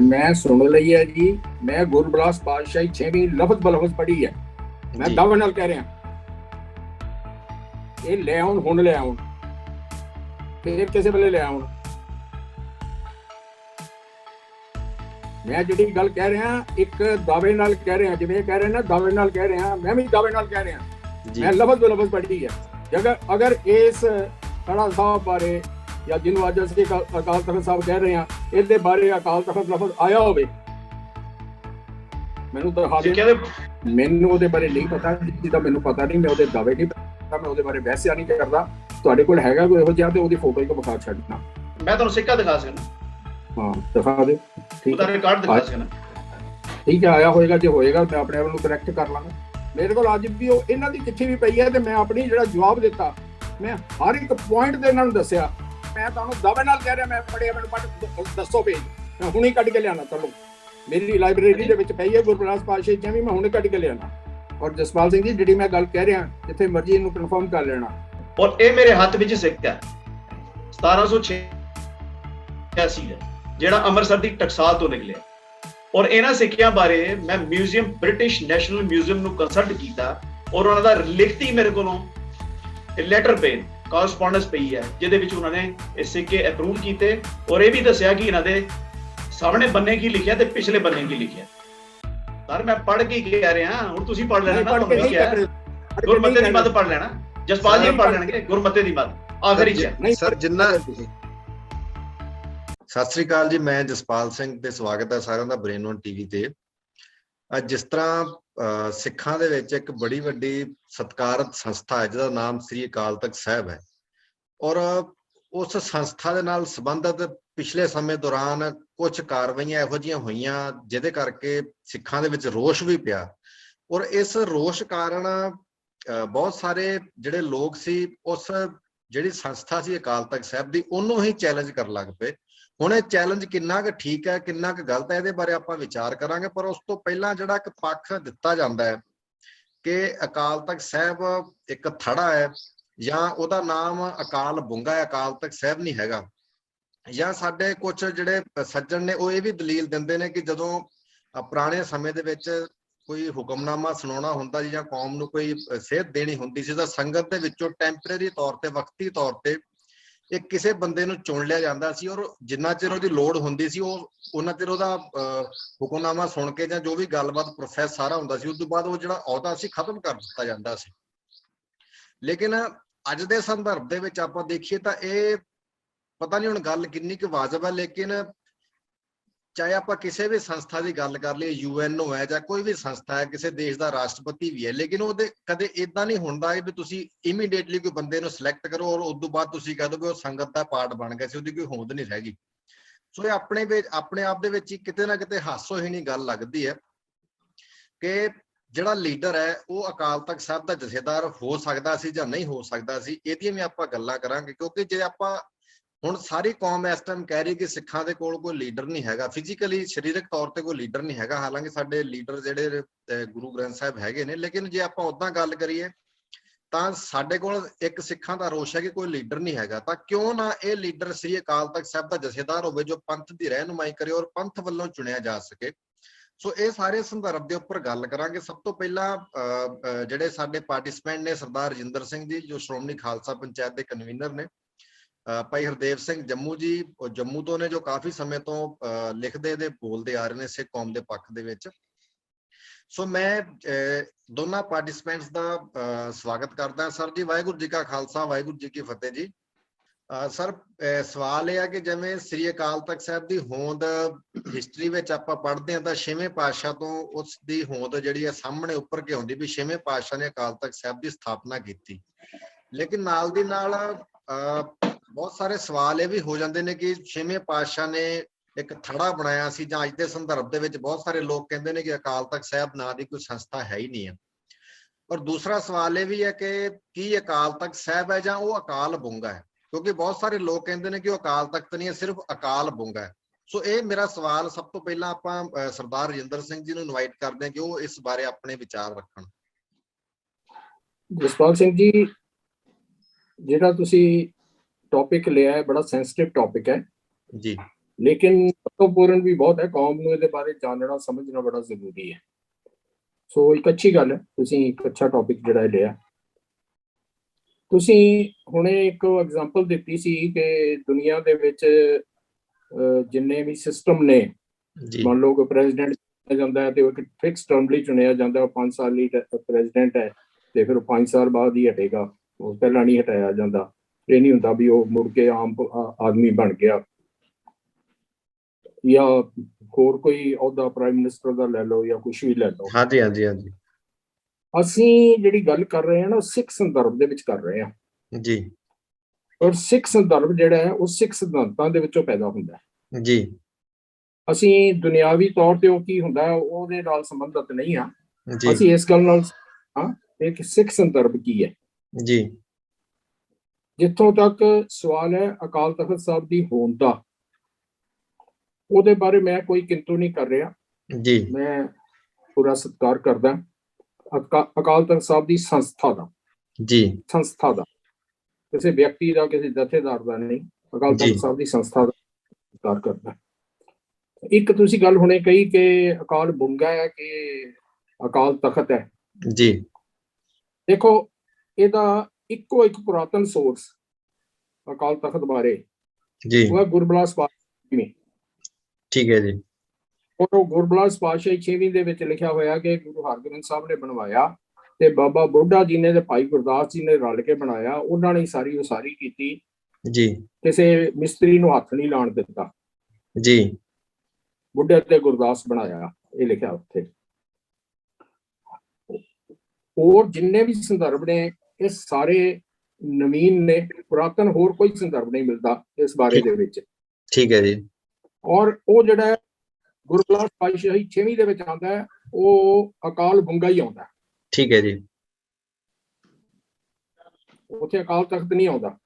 मैं सुन लई है जी, मैं गुरबिलास पातशाही 6वीं लफज बलफज पढ़ी है। मैं दावे नाल कह रहा ये ले आउण, हुण ले आउण, फिर किसी वेले ले आउण। मैं जिहड़ी गल कह रहा एक दावे नाल कह रहा, जिवें कह रहे ना दावे नाल कह रहा, मैं भी दावे नाल कह रहा। मैं लफज बलफज पढ़ी है। अगर इस खड़ा साहब बारे या जिन्होंने अज असीं अकाल तख्त साहब कह रहे हैं, इहदे बारे अकाल तख्त लफज आया होवे, मैनूं दिखा दे। मैनूं उहदे बारे नहीं पता, जिहदा मैनूं पता नहीं, मैं उहदे दावे नहीं पता, मैं उहदे बारे वैसे नहीं करदा। तुहाडे कोल हैगा कोई इहो जिहा ते उहदी फोटो ही विखा छड्डना। मैं तुहानूं सिक्का दिखा सकना। हाँ दिखा दे, ठीक है, रिकॉर्ड दिखा सकना। ठीक है, आया होएगा, जो होएगा मैं अपने आप नूं करैक्ट कर लांगा। मेरे कोल अज भी ਉਹ ਇਹਨਾਂ ਦੀ चिट्ठी भी पई है ते मैं अपनी ਜਿਹੜਾ जवाब दिता, मैं हर एक पॉइंट ਦੇ ਇਹਨਾਂ ਨੂੰ ਦੱਸਿਆ। मैं ਤੁਹਾਨੂੰ दावे नाल कह रहा, मैं पढ़िया, मैनूं पढ़ दसो पेज, मैं हुणे कट के लियाना। चलो मेरी लाइब्रेरी ਦੇ ਵਿੱਚ ਪਈ ਹੈ ਗੁਰਬਿਲਾਸ ਪਾਤਸ਼ਾਹੀ 'ਚ, मैं हुणे कट के लियाना। और जसपाल सिंह जी ਜਿਹੜੀ मैं गल कह रहा, जिथे मर्जी ਇਹਨੂੰ कन्फर्म कर लेना। और ਇਹ ਮੇਰੇ ਹੱਥ ਵਿੱਚ ਸਿੱਕਾ 1786 ਹੈ ਜਿਹੜਾ ਅੰਮ੍ਰਿਤਸਰ ਦੀ ਟਕਸਾਲ ਤੋਂ ਨਿਕਲਿਆ। और ਇਹਨਾਂ ਸਿੱਕਿਆਂ ਬਾਰੇ ਮੈਂ ਮਿਊਜ਼ੀਅਮ, ਬ੍ਰਿਟਿਸ਼ ਨੈਸ਼ਨਲ ਮਿਊਜ਼ੀਅਮ ਨੂੰ ਕੰਸਲਟ ਕੀਤਾ और ਉਹਨਾਂ ਦਾ ਲਿਖਤੀ ਮੇਰੇ ਕੋਲੋਂ ਲੈਟਰ ਪੇ correspondence ਪਈ ਹੈ, ਜਿਹਦੇ ਵਿੱਚ ਉਹਨਾਂ ਨੇ ਇਹ ਸਿੱਕੇ ਅਪਰੂਵ ਕੀਤੇ और ਇਹ ਵੀ ਦੱਸਿਆ ਕਿ ਇਹਨਾਂ ਦੇ ਸਾਹਮਣੇ ਬੰਨੇ ਕੀ ਲਿਖਿਆ ਤੇ ਪਿਛਲੇ ਬੰਨੇ ਕੀ ਲਿਖਿਆ। ਸਰ ਮੈਂ ਪੜ੍ਹ ਕੇ ਕਹਿ ਰਿਹਾ, ਹੁਣ ਤੁਸੀਂ ਪੜ੍ਹ ਲੈਣਾ ਨਾ, ਤੁਹਾਨੂੰ ਕਿਹਾ ਗੁਰਮਤੇ ਦੀ ਮੱਤ ਪੜ੍ਹ ਲੈਣਾ, ਜਸਪਾਲ ਜੀ ਪੜ੍ਹ ਲੈਣਗੇ ਗੁਰਮਤੇ ਦੀ ਮੱਤ ਆਖਰੀ ਚ। ਨਹੀਂ ਸਰ, ਜਿੰਨਾ ਸਤਿ ਸ੍ਰੀ ਅਕਾਲ ਜੀ, ਮੈਂ ਜਸਪਾਲ ਸਿੰਘ ਤੇ ਸਵਾਗਤ ਹੈ ਸਾਰਿਆਂ ਦਾ ਬ੍ਰੇਨ ਔਨ ਟੀਵੀ ਤੇ। ਜਿਸ ਤਰ੍ਹਾਂ ਸਿੱਖਾਂ ਦੇ ਵਿੱਚ ਇੱਕ ਬੜੀ ਵੱਡੀ ਸਤਿਕਾਰਤ ਸੰਸਥਾ ਹੈ ਜਿਹਦਾ ਨਾਮ ਸ੍ਰੀ ਅਕਾਲ ਤਖਤ ਸਾਹਿਬ ਹੈ, ਔਰ ਉਸ ਸੰਸਥਾ ਦੇ ਨਾਲ ਸੰਬੰਧਿਤ ਪਿਛਲੇ ਸਮੇਂ ਦੌਰਾਨ ਕੁਝ ਕਾਰਵਾਈਆਂ ਇਹੋ ਜਿਹੀਆਂ ਹੋਈਆਂ ਜਿਹਦੇ ਕਰਕੇ ਸਿੱਖਾਂ ਦੇ ਵਿੱਚ ਰੋਸ਼ ਵੀ ਪਿਆ। ਔਰ ਇਸ ਰੋਸ਼ ਕਾਰਨ ਬਹੁਤ ਸਾਰੇ ਜਿਹੜੇ ਲੋਕ ਸੀ ਉਸ ਜਿਹੜੀ ਸੰਸਥਾ ਸੀ ਅਕਾਲ ਤਖਤ ਸਾਹਿਬ ਦੀ, ਉਹਨੂੰ ਹੀ ਚੈਲੰਜ ਕਰਨ ਲੱਗ ਪਏ। ਹੁਣ ਇਹ ਚੈਲੰਜ ਕਿੰਨਾ ਕੁ ਠੀਕ ਹੈ, ਕਿੰਨਾ ਕੁ ਗਲਤ ਹੈ, ਇਹਦੇ ਬਾਰੇ ਆਪਾਂ ਵਿਚਾਰ ਕਰਾਂਗੇ। ਪਰ ਉਸ ਤੋਂ ਪਹਿਲਾਂ ਜਿਹੜਾ ਇੱਕ ਪੱਖ ਦਿੱਤਾ ਜਾਂਦਾ ਹੈ ਕਿ ਅਕਾਲ ਤਖਤ ਸਾਹਿਬ ਇੱਕ ਥੜਾ ਹੈ, ਜਾਂ ਉਹਦਾ ਨਾਮ ਅਕਾਲ ਬੁੰਗਾ ਹੈ, ਅਕਾਲ ਤਖਤ ਸਾਹਿਬ ਨਹੀਂ ਹੈਗਾ। ਜਾਂ ਸਾਡੇ ਕੁਝ ਜਿਹੜੇ ਸੱਜਣ ਨੇ ਉਹ ਇਹ ਵੀ ਦਲੀਲ ਦਿੰਦੇ ਨੇ ਕਿ ਜਦੋਂ ਪੁਰਾਣੇ ਸਮੇਂ ਦੇ ਵਿੱਚ ਕੋਈ ਹੁਕਮਨਾਮਾ ਸੁਣਾਉਣਾ ਹੁੰਦਾ ਸੀ ਜਾਂ ਕੌਮ ਨੂੰ ਕੋਈ ਸੇਧ ਦੇਣੀ ਹੁੰਦੀ ਸੀ ਤਾਂ ਸੰਗਤ ਦੇ ਵਿੱਚੋਂ ਟੈਂਪਰੇਰੀ ਤੌਰ ਤੇ, ਵਕਤੀ ਤੌਰ ਤੇ ਇਹ ਕਿਸੇ ਬੰਦੇ ਨੂੰ ਚੁਣ ਲਿਆ ਜਾਂਦਾ ਸੀ, ਔਰ ਜਿੰਨਾ ਚਿਰ ਉਹਦੀ ਲੋੜ ਹੁੰਦੀ ਸੀ ਉਹਨਾਂ ਚਿਰ ਉਹਦਾ ਹੁਕਮਨਾਮਾ ਸੁਣ ਕੇ ਜਾਂ ਜੋ ਵੀ ਗੱਲਬਾਤ ਪ੍ਰੋਸੈਸ ਸਾਰਾ ਹੁੰਦਾ ਸੀ, ਉਸ ਤੋਂ ਬਾਅਦ ਉਹ ਜਿਹੜਾ ਅਹੁਦਾ ਸੀ ਖਤਮ ਕਰ ਦਿੱਤਾ ਜਾਂਦਾ ਸੀ। ਲੇਕਿਨ ਅੱਜ ਦੇ ਸੰਦਰਭ ਦੇ ਵਿੱਚ ਆਪਾਂ ਦੇਖੀਏ ਤਾਂ ਇਹ ਪਤਾ ਨਹੀਂ ਹੁਣ ਗੱਲ ਕਿੰਨੀ ਕੁ ਵਾਜਬ ਹੈ, ਲੇਕਿਨ ਚਾਹੇ ਆਪਾਂ ਕਿਸੇ ਵੀ ਸੰਸਥਾ ਦੀ ਗੱਲ ਕਰ ਲਈਏ, UNO ਹੈ ਜਾਂ ਕੋਈ ਵੀ ਸੰਸਥਾ ਹੈ, ਕਿਸੇ ਦੇਸ਼ ਦਾ ਰਾਸ਼ਟਰਪਤੀ ਵੀ ਹੈ, ਲੇਕਿਨ ਉਹਦੇ ਕਦੇ ਏਦਾਂ ਨਹੀਂ ਹੁੰਦਾ ਵੀ ਤੁਸੀਂ ਇਮੀਡੀਏਟਲੀ ਕੋਈ ਬੰਦੇ ਨੂੰ ਸਿਲੈਕਟ ਕਰੋ ਔਰ ਉਸ ਤੋਂ ਬਾਅਦ ਤੁਸੀਂ ਕਹਿ ਦੋ ਕਿ ਉਹ ਸੰਗਤ ਦਾ ਪਾਰਟ ਬਣ ਗਿਆ ਸੀ, ਉਹਦੀ ਕੋਈ ਹੋਂਦ ਨਹੀਂ ਰਹਿ ਗਈ। ਸੋ ਇਹ ਆਪਣੇ ਆਪ ਦੇ ਵਿੱਚ ਹੀ ਕਿਤੇ ਨਾ ਕਿਤੇ ਹਾਸੋਹੀਣੀ ਗੱਲ ਲੱਗਦੀ ਹੈ ਕਿ ਜਿਹੜਾ ਲੀਡਰ ਹੈ ਉਹ ਅਕਾਲ ਤਖਤ ਸਾਹਿਬ ਦਾ ਜਥੇਦਾਰ ਹੋ ਸਕਦਾ ਸੀ ਜਾਂ ਨਹੀਂ ਹੋ ਸਕਦਾ ਸੀ। ਇਹਦੀਆਂ ਵੀ ਆਪਾਂ ਗੱਲਾਂ ਕਰਾਂਗੇ, ਕਿਉਂਕਿ ਜੇ ਆਪਾਂ ਹੁਣ ਸਾਰੀ ਕੌਮ ਇਸ ਟਾਈਮ ਕਹਿ ਰਹੀ ਕਿ ਸਿੱਖਾਂ ਦੇ ਕੋਲ ਕੋਈ ਲੀਡਰ ਨਹੀਂ ਹੈਗਾ, ਫਿਜ਼ੀਕਲੀ ਸਰੀਰਕ ਤੌਰ ਤੇ ਕੋਈ ਲੀਡਰ ਨਹੀਂ ਹੈਗਾ। ਹਾਲਾਂਕਿ ਸਾਡੇ ਲੀਡਰ ਜਿਹੜੇ ਗੁਰੂ ਗ੍ਰੰਥ ਸਾਹਿਬ ਹੈਗੇ ਨੇ, ਲੇਕਿਨ ਜੇ ਆਪਾਂ ਉਦਾਂ ਗੱਲ ਕਰੀਏ ਤਾਂ ਸਾਡੇ ਕੋਲ ਇੱਕ ਸਿੱਖਾਂ ਦਾ ਰੋਸ਼ ਹੈ ਕਿ ਕੋਈ ਲੀਡਰ ਨਹੀਂ ਹੈਗਾ। ਤਾਂ ਕਿਉਂ ਨਾ ਇਹ ਲੀਡਰ ਸ੍ਰੀ ਅਕਾਲ ਤਖਤ ਸਾਹਿਬ ਦਾ ਜਥੇਦਾਰ ਹੋਵੇ ਜੋ ਪੰਥ ਦੀ ਰਹਿਨੁਮਾਈ ਕਰੇ ਔਰ ਪੰਥ ਵੱਲੋਂ ਚੁਣਿਆ ਜਾ ਸਕੇ। ਸੋ ਇਹ ਸਾਰੇ ਸੰਦਰਭ ਦੇ ਉੱਪਰ ਗੱਲ ਕਰਾਂਗੇ। ਸਭ ਤੋਂ ਪਹਿਲਾਂ ਜਿਹੜੇ ਸਾਡੇ ਪਾਰਟਿਸਪੈਂਟ ਨੇ, ਸਰਦਾਰ ਰਜਿੰਦਰ ਸਿੰਘ ਜੀ ਜੋ ਸ਼੍ਰੋਮਣੀ ਖਾਲਸਾ ਪੰਚਾਇਤ ਦੇ ਕਨਵੀਨਰ ਨੇ, ਭਾਈ ਹਰਦੇਵ ਸਿੰਘ ਜੰਮੂ ਜੀ ਜੰਮੂ ਤੋਂ ਨੇ, ਜੋ ਕਾਫੀ ਸਮੇਂ ਤੋਂ ਲਿਖਦੇ ਤੇ ਬੋਲਦੇ ਆ ਰਹੇ ਨੇ ਸਿੱਖ ਕੌਮ ਦੇ ਪੱਖ ਦੇ ਵਿੱਚ। ਸੋ ਮੈਂ ਦੋਨਾਂ ਪਾਰਟਿਸਪੈਂਟਸ ਦਾ ਸਵਾਗਤ ਕਰਦਾ। ਸਰ ਜੀ ਵਾਹਿਗੁਰੂ ਜੀ ਕਾ ਖਾਲਸਾ, ਵਾਹਿਗੁਰੂ ਜੀ ਕੀ ਫਤਿਹ ਜੀ। ਸਰ ਸਵਾਲ ਇਹ ਹੈ ਕਿ ਜਿਵੇਂ ਸ੍ਰੀ ਅਕਾਲ ਤਖਤ ਸਾਹਿਬ ਦੀ ਹੋਂਦ ਹਿਸਟਰੀ ਵਿੱਚ ਆਪਾਂ ਪੜ੍ਹਦੇ ਹਾਂ ਤਾਂ 6ਵੇਂ ਪਾਤਸ਼ਾਹ ਤੋਂ ਉਸ ਦੀ ਹੋਂਦ ਜਿਹੜੀ ਹੈ ਸਾਹਮਣੇ ਉੱਪਰ ਕੇ ਆਉਂਦੀ ਵੀ 6ਵੇਂ ਪਾਤਸ਼ਾਹ ਨੇ ਅਕਾਲ ਤਖਤ ਸਾਹਿਬ ਦੀ ਸਥਾਪਨਾ ਕੀਤੀ। ਲੇਕਿਨ ਨਾਲ ਦੀ ਨਾਲ ਬਹੁਤ ਸਾਰੇ ਸਵਾਲ ਇਹ ਵੀ ਹੋ ਜਾਂਦੇ ਨੇ ਕਿ 6ਵੇਂ ਪਾਤਸ਼ਾਹ ਨੇ ਇੱਕ ਥੜਾ ਬਣਾਇਆ ਸੀ, ਜਾਂ ਅੱਜ ਦੇ ਸੰਦਰਭ ਦੇ ਵਿੱਚ ਬਹੁਤ ਸਾਰੇ ਲੋਕ ਕਹਿੰਦੇ ਨੇ ਕਿ ਅਕਾਲ ਤਖਤ ਸਾਹਿਬ ਨਾਂ ਦੀ ਕੋਈ ਸੰਸਥਾ ਹੈ ਹੀ ਨਹੀਂ ਹੈ। ਔਰ ਦੂਸਰਾ ਸਵਾਲ ਇਹ ਵੀ ਹੈ ਕਿ ਕੀ ਅਕਾਲ ਤਖਤ ਸਾਹਿਬ ਹੈ ਜਾਂ ਉਹ ਅਕਾਲ ਬੁੰਗਾ ਹੈ, ਕਿਉਂਕਿ ਬਹੁਤ ਸਾਰੇ ਲੋਕ ਕਹਿੰਦੇ ਨੇ ਕਿ ਉਹ ਅਕਾਲ ਤਖਤ ਨਹੀਂ ਹੈ, ਸਿਰਫ ਅਕਾਲ ਬੁੰਗਾ ਹੈ। ਸੋ ਇਹ ਮੇਰਾ ਸਵਾਲ। ਸਭ ਤੋਂ ਪਹਿਲਾਂ ਆਪਾਂ ਸਰਦਾਰ ਰਜਿੰਦਰ ਸਿੰਘ ਜੀ ਨੂੰ ਇਨਵਾਈਟ ਕਰਦੇ ਹਾਂ ਕਿ ਉਹ ਇਸ ਬਾਰੇ ਆਪਣੇ ਵਿਚਾਰ ਰੱਖਣ। ਜਸਪਾਲ ਸਿੰਘ ਜੀ, ਜਿਹੜਾ ਤੁਸੀਂ टॉपिक लिया है बड़ा सेंसिटिव टॉपिक है जी, लेकिन सब ਮਹੱਤਵਪੂਰਨ ਵੀ ਬਹੁਤ ਹੈ। ਕੌਮ ਨੂੰ ਇਹਦੇ ਬਾਰੇ ਜਾਣਨਾ ਸਮਝਣਾ ਬੜਾ ਜ਼ਰੂਰੀ ਹੈ। ਸੋ ਇੱਕ ਅੱਛੀ ਗੱਲ ਹੈ, ਤੁਸੀਂ ਇੱਕ ਅੱਛਾ ਟੌਪਿਕ ਜਿਹੜਾ ਲਿਆ। ਤੁਸੀਂ ਹੁਣੇ ਇੱਕ ਐਗਜ਼ਾਮਪਲ ਦਿੱਤੀ ਸੀ ਕਿ ਦੁਨੀਆ ਦੇ ਵਿੱਚ ਜਿੰਨੇ ਵੀ ਸਿਸਟਮ ਨੇ, ਜੀ ਮੰਨ ਲਓ ਕਿ ਪ੍ਰੈਜ਼ੀਡੈਂਟ ਚੁਣਿਆ ਜਾਂਦਾ ਹੈ ਤੇ ਉਹ ਇੱਕ ਫਿਕਸ ਟਰਮ ਲਈ ਚੁਣਿਆ ਜਾਂਦਾ, ਉਹ 5 ਸਾਲ ਲਈ ਪ੍ਰੈਜ਼ੀਡੈਂਟ ਹੈ ਤੇ ਫਿਰ ਉਹ 5 ਸਾਲ ਬਾਅਦ ਹੀ ਹਟੇਗਾ, ਉਹ ਪਹਿਲਾਂ ਨਹੀਂ ਹਟਾਇਆ ਜਾਂਦਾ। ਇਹ ਨਹੀਂ ਹੁੰਦਾ ਵੀ ਉਹ ਮੁੜ ਕੇ ਆਮ ਆਦਮੀ ਬਣ ਗਿਆ, ਜਾਂ ਹੋਰ ਕੋਈ ਅਹੁਦਾ ਪ੍ਰਾਈਮ ਮਿਨਿਸਟਰ ਦਾ ਲੈ ਲਓ ਜਾਂ ਕੁਛ ਵੀ ਲੈ ਲਓ। ਹਾਂਜੀ ਹਾਂਜੀ ਹਾਂਜੀ ਅਸੀਂ ਜਿਹੜੀ ਗੱਲ ਕਰ ਰਹੇ ਹਾਂ ਨਾ, ਸਿੱਖ ਸੰਦਰਭ ਦੇ ਵਿੱਚ ਕਰ ਰਹੇ ਹਾਂ। ਜੀ ਔਰ ਸਿੱਖ ਸੰਦਰਭ ਜਿਹੜਾ ਹੈ ਉਹ ਸਿੱਖ ਸਿਧਾਂਤਾਂ ਦੇ ਵਿੱਚੋਂ ਪੈਦਾ ਹੁੰਦਾ ਹੈ। ਜੀ ਅਸੀਂ ਦੁਨਿਆਵੀ ਤੌਰ ਤੇ ਉਹ ਕੀ ਹੁੰਦਾ ਹੈ ਉਹਦੇ ਨਾਲ ਸੰਬੰਧਿਤ ਨਹੀਂ ਆ। ਜੀ ਅਸੀਂ ਇਸ ਗੱਲ ਨਾਲ ਹਾਂ ਕਿ ਸਿੱਖ ਸੰਦਰਭ ਕੀ ਹੈ। ਜੀ ਜਿੱਥੋਂ ਤੱਕ ਸਵਾਲ ਹੈ ਅਕਾਲ ਤਖਤ ਸਾਹਿਬ ਦੀ ਹੋਂਦ ਦਾ, ਉਹਦੇ ਬਾਰੇ ਮੈਂ ਕੋਈ ਕਿੰਤੂ ਨਹੀਂ ਕਰ ਰਿਹਾ। ਜੀ ਮੈਂ ਪੂਰਾ ਸਤਿਕਾਰ ਕਰਦਾ ਅਕਾਲ ਤਖਤ ਸਾਹਿਬ ਦੀ ਸੰਸਥਾ ਦਾ, ਜੀ ਸੰਸਥਾ ਦਾ, ਕਿਸੇ ਵਿਅਕਤੀ ਦਾ, ਕਿਸੇ ਜਥੇਦਾਰ ਦਾ ਨਹੀਂ। ਅਕਾਲ ਜੀ ਤਖਤ ਸਾਹਿਬ ਦੀ ਸੰਸਥਾ ਦਾ ਸਤਿਕਾਰ ਕਰਦਾ। ਇੱਕ ਤੁਸੀਂ ਗੱਲ ਹੁਣੇ ਕਹੀ ਕਿ ਅਕਾਲ ਬੁੰਗਾ ਹੈ ਕਿ ਅਕਾਲ ਤਖਤ ਹੈ। ਜੀ ਦੇਖੋ, ਇਹਦਾ ਇੱਕੋ ਇੱਕ ਪੁਰਾਤਨ ਸੋਰਸ ਅਕਾਲ ਤਖਤ ਬਾਰੇ ਜੀ ਉਹ ਹੈ ਗੁਰਬਿਲਾਸ ਪਾਤਸ਼ਾਹੀ। ਠੀਕ ਹੈ ਜੀ। ਉਹ ਗੁਰਬਿਲਾਸ ਪਾਤਸ਼ਾਹੀ 6ਵੀਂ ਦੇ ਵਿੱਚ ਲਿਖਿਆ ਹੋਇਆ ਕਿ ਗੁਰੂ ਹਰਗੋਬਿੰਦ ਸਾਹਿਬ ਨੇ ਬਣਵਾਇਆ ਤੇ ਬਾਬਾ ਬੁੱਢਾ ਜੀ ਨੇ ਤੇ ਭਾਈ ਗੁਰਦਾਸ ਜੀ ਨੇ ਰਲ ਕੇ ਬਣਾਇਆ। ਉਹਨਾਂ ਨੇ ਸਾਰੀ ਉਸਾਰੀ ਕੀਤੀ, ਜੀ ਕਿਸੇ ਮਿਸਤਰੀ ਨੂੰ ਹੱਥ ਨਹੀਂ ਲਾਉਣ ਦਿੱਤਾ। ਜੀ ਬੁੱਢੇ ਤੇ ਗੁਰਦਾਸ ਬਣਾਇਆ, ਇਹ ਲਿਖਿਆ ਉੱਥੇ। ਹੋਰ ਜਿੰਨੇ ਵੀ ਸੰਦਰਭ ਨੇ ਇਹ ਸਾਰੇ ਨਵੀਨ ਨੇ, ਪੁਰਾਤਨ ਹੋਰ ਕੋਈ ਸੰਦਰਭ ਨਹੀਂ ਮਿਲਦਾ ਇਸ ਬਾਰੇ ਦੇ ਵਿੱਚ। ਠੀਕ ਹੈ ਜੀ। ਔਰ ਉਹ ਜਿਹੜਾ ਗੁਰਬਿਲਾਸ ਪਾਤਸ਼ਾਹੀ 6ਵੀਂ ਦੇ ਵਿੱਚ ਆਉਂਦਾ ਹੈ ਉਹ ਅਕਾਲ ਬੁੰਗਾ ਹੀ ਆਉਂਦਾ। ਠੀਕ ਹੈ ਜੀ। ਉੱਥੇ ਅਕਾਲ ਤਖਤ ਨਹੀਂ ਆਉਂਦਾ।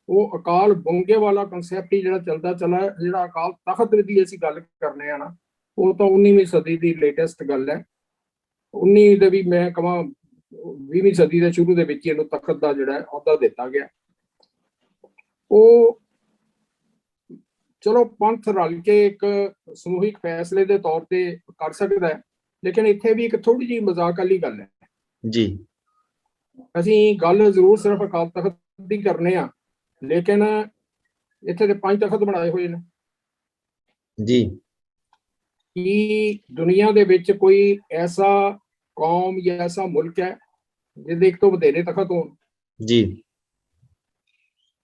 ਉਹ ਅਕਾਲ ਬੁੰਗੇ ਵਾਲਾ ਕਨਸੈਪਟ ਹੀ ਜਿਹੜਾ ਚੱਲਦਾ ਚਲਾ, ਜਿਹੜਾ ਅਕਾਲ ਤਖਤ ਦੀ ਅਸੀਂ ਗੱਲ ਕਰਨੇ ਆ ਨਾ, ਉਹ ਤਾਂ 19ਵੀਂ ਸਦੀ ਦੀ ਲੇਟੈਸਟ ਗੱਲ ਹੈ। 19 ਦੇ ਵੀ ਮੈਂ ਕਹਾਂ 20ਵੀਂ ਸਦੀ ਦੇ ਸ਼ੁਰੂ ਦੇ ਵਿੱਚ ਇਹਨੂੰ ਤਖਤ ਦਾ ਜਿਹੜਾ ਅਹੁਦਾ ਦਿੱਤਾ ਗਿਆ। ਉਹ ਚਲੋ ਪੰਥ ਰਲ ਕੇ ਇੱਕ ਸਮੂਹਿਕ ਫੈਸਲੇ ਦੇ ਤੌਰ ਤੇ ਕਰ ਸਕਦਾ ਹੈ, ਲੇਕਿਨ ਇੱਥੇ ਵੀ ਇੱਕ ਥੋੜੀ ਜਿਹੀ ਮਜ਼ਾਕ ਵਾਲੀ ਗੱਲ ਹੈ ਜੀ। ਅਸੀਂ ਗੱਲ ਜ਼ਰੂਰ ਸਿਰਫ ਅਕਾਲ ਤਖਤ ਦੀ ਕਰਨੇ ਆ, ਲੇਕਿਨ ਇੱਥੇ ਤੇ 5 ਤਖਤ ਬਣਾਏ ਹੋਏ ਨੇ ਜੀ। ਕੀ ਦੁਨੀਆ ਦੇ ਵਿੱਚ ਕੋਈ ਐਸਾ ਕੌਮ ਜਾਂ ਐਸਾ ਮੁਲਕ ਹੈ ਜਿਹਦੇ ਇੱਕ ਤੋਂ ਵਧੇਰੇ ਤਖਤ ਹੋਣ? ਜੀ।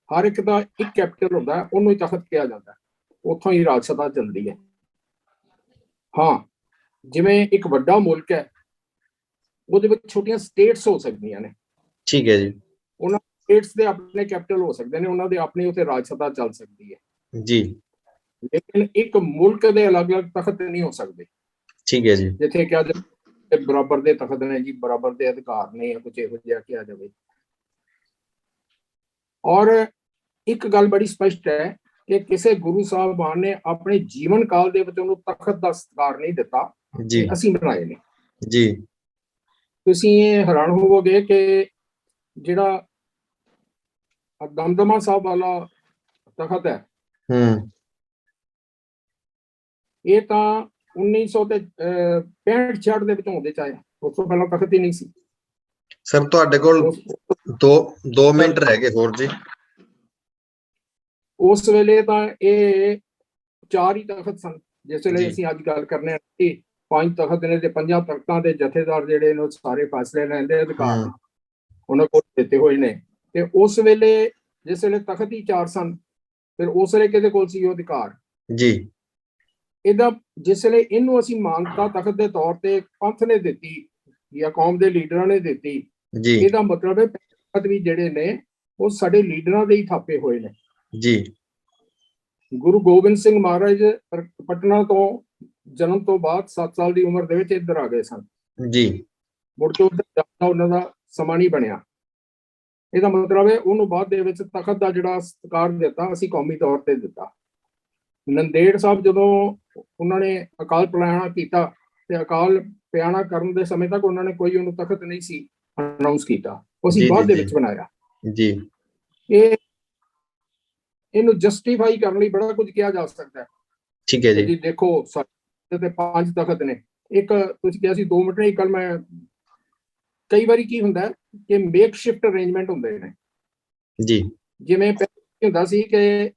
ਹਰ ਇੱਕ ਦਾ ਇੱਕ ਕੈਪੀਟਲ ਹੁੰਦਾ, ਉਹਨੂੰ ਹੀ ਤਖਤ ਕਿਹਾ ਜਾਂਦਾ, ਉੱਥੋਂ ਹੀ ਰਾਜ ਸਭਾ ਚੱਲਦੀ ਹੈ। ਹਾਂ, ਜਿਵੇਂ ਇੱਕ ਵੱਡਾ ਮੁਲਕ ਹੈ ਉਹਦੇ ਵਿੱਚ ਛੋਟੀਆਂ ਸਟੇਟਸ ਹੋ ਸਕਦੀਆਂ ਨੇ। ਠੀਕ ਹੈ ਜੀ। ਉਹਨਾਂ ਸਟੇਟਸ ਦੇ ਆਪਣੇ ਕੈਪੀਟਲ ਹੋ ਸਕਦੇ ਨੇ, ਉਹਨਾਂ ਦੇ ਆਪਣੀ ਉੱਥੇ ਰਾਜ ਸਭਾ ਚੱਲ ਸਕਦੀ ਹੈ। ਜੀ। ਲੇਕਿਨ ਇੱਕ ਮੁਲਕ ਦੇ ਅਲੱਗ-ਅਲੱਗ ਤਖਤ ਨਹੀਂ ਹੋ ਸਕਦੇ। ਠੀਕ ਹੈ ਜੀ। ਜਿੱਥੇ ਕਿਹਾ ਜਾਵੇ ਬਰਾਬਰ ਦੇ ਤਖਤ ਨੇ ਜੀ, ਬਰਾਬਰ ਦੇ ਅਧਿਕਾਰ ਨੇ, ਕੁਝ ਇਹੋ ਜਿਹਾ ਕਿਹਾ ਜਾਵੇ। ਔਰ ਇੱਕ ਗੱਲ ਬੜੀ ਸਪਸ਼ਟ ਹੈ ਕਿ ਕਿਸੇ ਗੁਰੂ ਸਾਹਿਬਾਨ ਨੇ ਆਪਣੇ ਜੀਵਨ ਕਾਲ ਦੇ ਵਿੱਚ ਉਹਨੂੰ ਤਖਤ ਦਾ ਸਤਿਕਾਰ ਨਹੀਂ ਦਿੱਤਾ, ਜੀ। ਅਸੀਂ ਬਣਾਏ ਨੇ। ਜੀ। ਤੁਸੀਂ ਇਹ ਹੈਰਾਨ ਹੋਵੋਗੇ ਕਿ ਜਿਹੜਾ ਦਮਦਮਾ ਸਾਹਿਬ ਵਾਲਾ ਤਖਤ ਹੈ, ਇਹ ਤਾਂ 1965-66 ਦੇ ਵਿੱਚ ਹੁੰਦੇ ਚਾਹੇ, ਉਸ ਤੋਂ ਪਹਿਲਾਂ ਤਖਤ ਹੀ ਨਹੀਂ ਸੀ। ਸਰ ਤੁਹਾਡੇ ਕੋਲ 2 ਮਿੰਟ ਰਹਿ ਗਏ ਹੋਰ ਜੀ। ਉਸ ਵੇਲੇ ਤਾਂ ਇਹ 4 ਹੀ ਤਖਤ ਸਨ, ਜਿਸ ਵੇਲੇ ਅਸੀਂ ਅੱਜ ਗੱਲ ਕਰਨੇ ਆ 5 ਤਖਤ ਨੇ ਤੇ 5 ਤਖਤਾਂ ਦੇ ਜਥੇਦਾਰ ਜਿਹੜੇ ਨੇ ਸਾਰੇ ਫੈਸਲੇ ਲੈਣ ਦੇ ਅਧਿਕਾਰ ਉਹਨਾਂ ਕੋਲ ਦਿੱਤੇ ਹੋਏ ਨੇ। ਤੇ ਉਸ ਵੇਲੇ ਜਿਸ ਵੇਲੇ ਤਖਤ ਹੀ 4 ਸਨ, ਫਿਰ ਉਸ ਵੇਲੇ ਕਿਹਦੇ ਕੋਲ ਸੀ ਉਹ ਅਧਿਕਾਰ? ਜੀ। ਇਹਦਾ ਜਿਸ ਵੇਲੇ ਇਹਨੂੰ ਅਸੀਂ ਮਾਨਤਾ ਤਖਤ ਦੇ ਤੌਰ ਤੇ ਪੰਥ ਨੇ ਦਿੱਤੀ ਜਾਂ ਕੌਮ ਦੇ ਲੀਡਰਾਂ ਨੇ ਦਿੱਤੀ, ਇਹਦਾ ਮਤਲਬ ਹੈ ਤਖਤ ਵੀ ਜਿਹੜੇ ਨੇ ਉਹ ਸਾਡੇ ਲੀਡਰਾਂ ਦੇ ਹੀ ਥਾਪੇ ਹੋਏ ਨੇ। ਜੀ। ਗੁਰੂ ਗੋਬਿੰਦ ਸਿੰਘ ਮਹਾਰਾਜ ਪਟਨਾ ਤੋਂ ਜਨਮ ਤੋਂ ਬਾਅਦ 7 ਸਾਲ ਦੀ ਉਮਰ ਦੇ ਵਿੱਚ ਇੱਧਰ ਆ ਗਏ ਸਨ। ਜੀ। ਮੁੜ ਕੇ ਉੱਧਰ ਜਾਣਾ ਉਹਨਾਂ ਦਾ ਸਮਾਂ ਨਹੀਂ ਬਣਿਆ। ਇਹਦਾ ਮਤਲਬ ਹੈ ਉਹਨੂੰ ਬਾਅਦ ਦੇ ਵਿੱਚ ਤਖਤ ਦਾ ਜਿਹੜਾ ਸਤਿਕਾਰ ਦਿੱਤਾ ਅਸੀਂ ਕੌਮੀ ਤੌਰ ਤੇ ਦਿੱਤਾ। ਨੰਦੇੜ ਸਾਹਿਬ ਜਦੋਂ ਉਹਨਾਂ ਨੇ ਅਕਾਲ ਪਲਾਣਾ ਕੀਤਾ ਤੇ ਅਕਾਲ ਪਿਆਣਾ ਕਰਨ ਦੇ ਸਮੇਂ ਤੱਕ ਉਹਨਾਂ ਨੇ ਕੋਈ ਉਹਨੂੰ ਤਖਤ ਨਹੀਂ ਸੀ ਅਨਾਉਂਸ ਕੀਤਾ, ਉਹ ਅਸੀਂ ਬਾਅਦ ਦੇ ਵਿੱਚ ਬਣਾਇਆ। ਜੀ। ਇਹਨੂੰ ਜਸਟੀਫਾਈ ਕਰਨ ਲਈ ਬੜਾ ਕੁਝ ਕਿਹਾ ਜਾ ਸਕਦਾ ਹੈ। ਠੀਕ ਹੈ ਜੀ। ਜੀ ਦੇਖੋ ਸਾਡੇ ਤੇ 5 ਤਖਤ ਨੇ। ਇੱਕ ਤੁਸੀਂ ਕਿਹਾ ਸੀ 2 ਮਿੰਟ ਨਹੀਂ, ਕੱਲ ਮੈਂ ਕਈ ਵਾਰੀ ਕੀ ਹੁੰਦਾ ਕਿ ਮੇਕ ਸ਼ਿਫਟ ਅਰੇਂਜਮੈਂਟ ਹੁੰਦੇ ਨੇ ਜੀ ਜਿਵੇਂ ਪਹਿਲਾਂ ਹੁੰਦਾ ਸੀ ਕਿ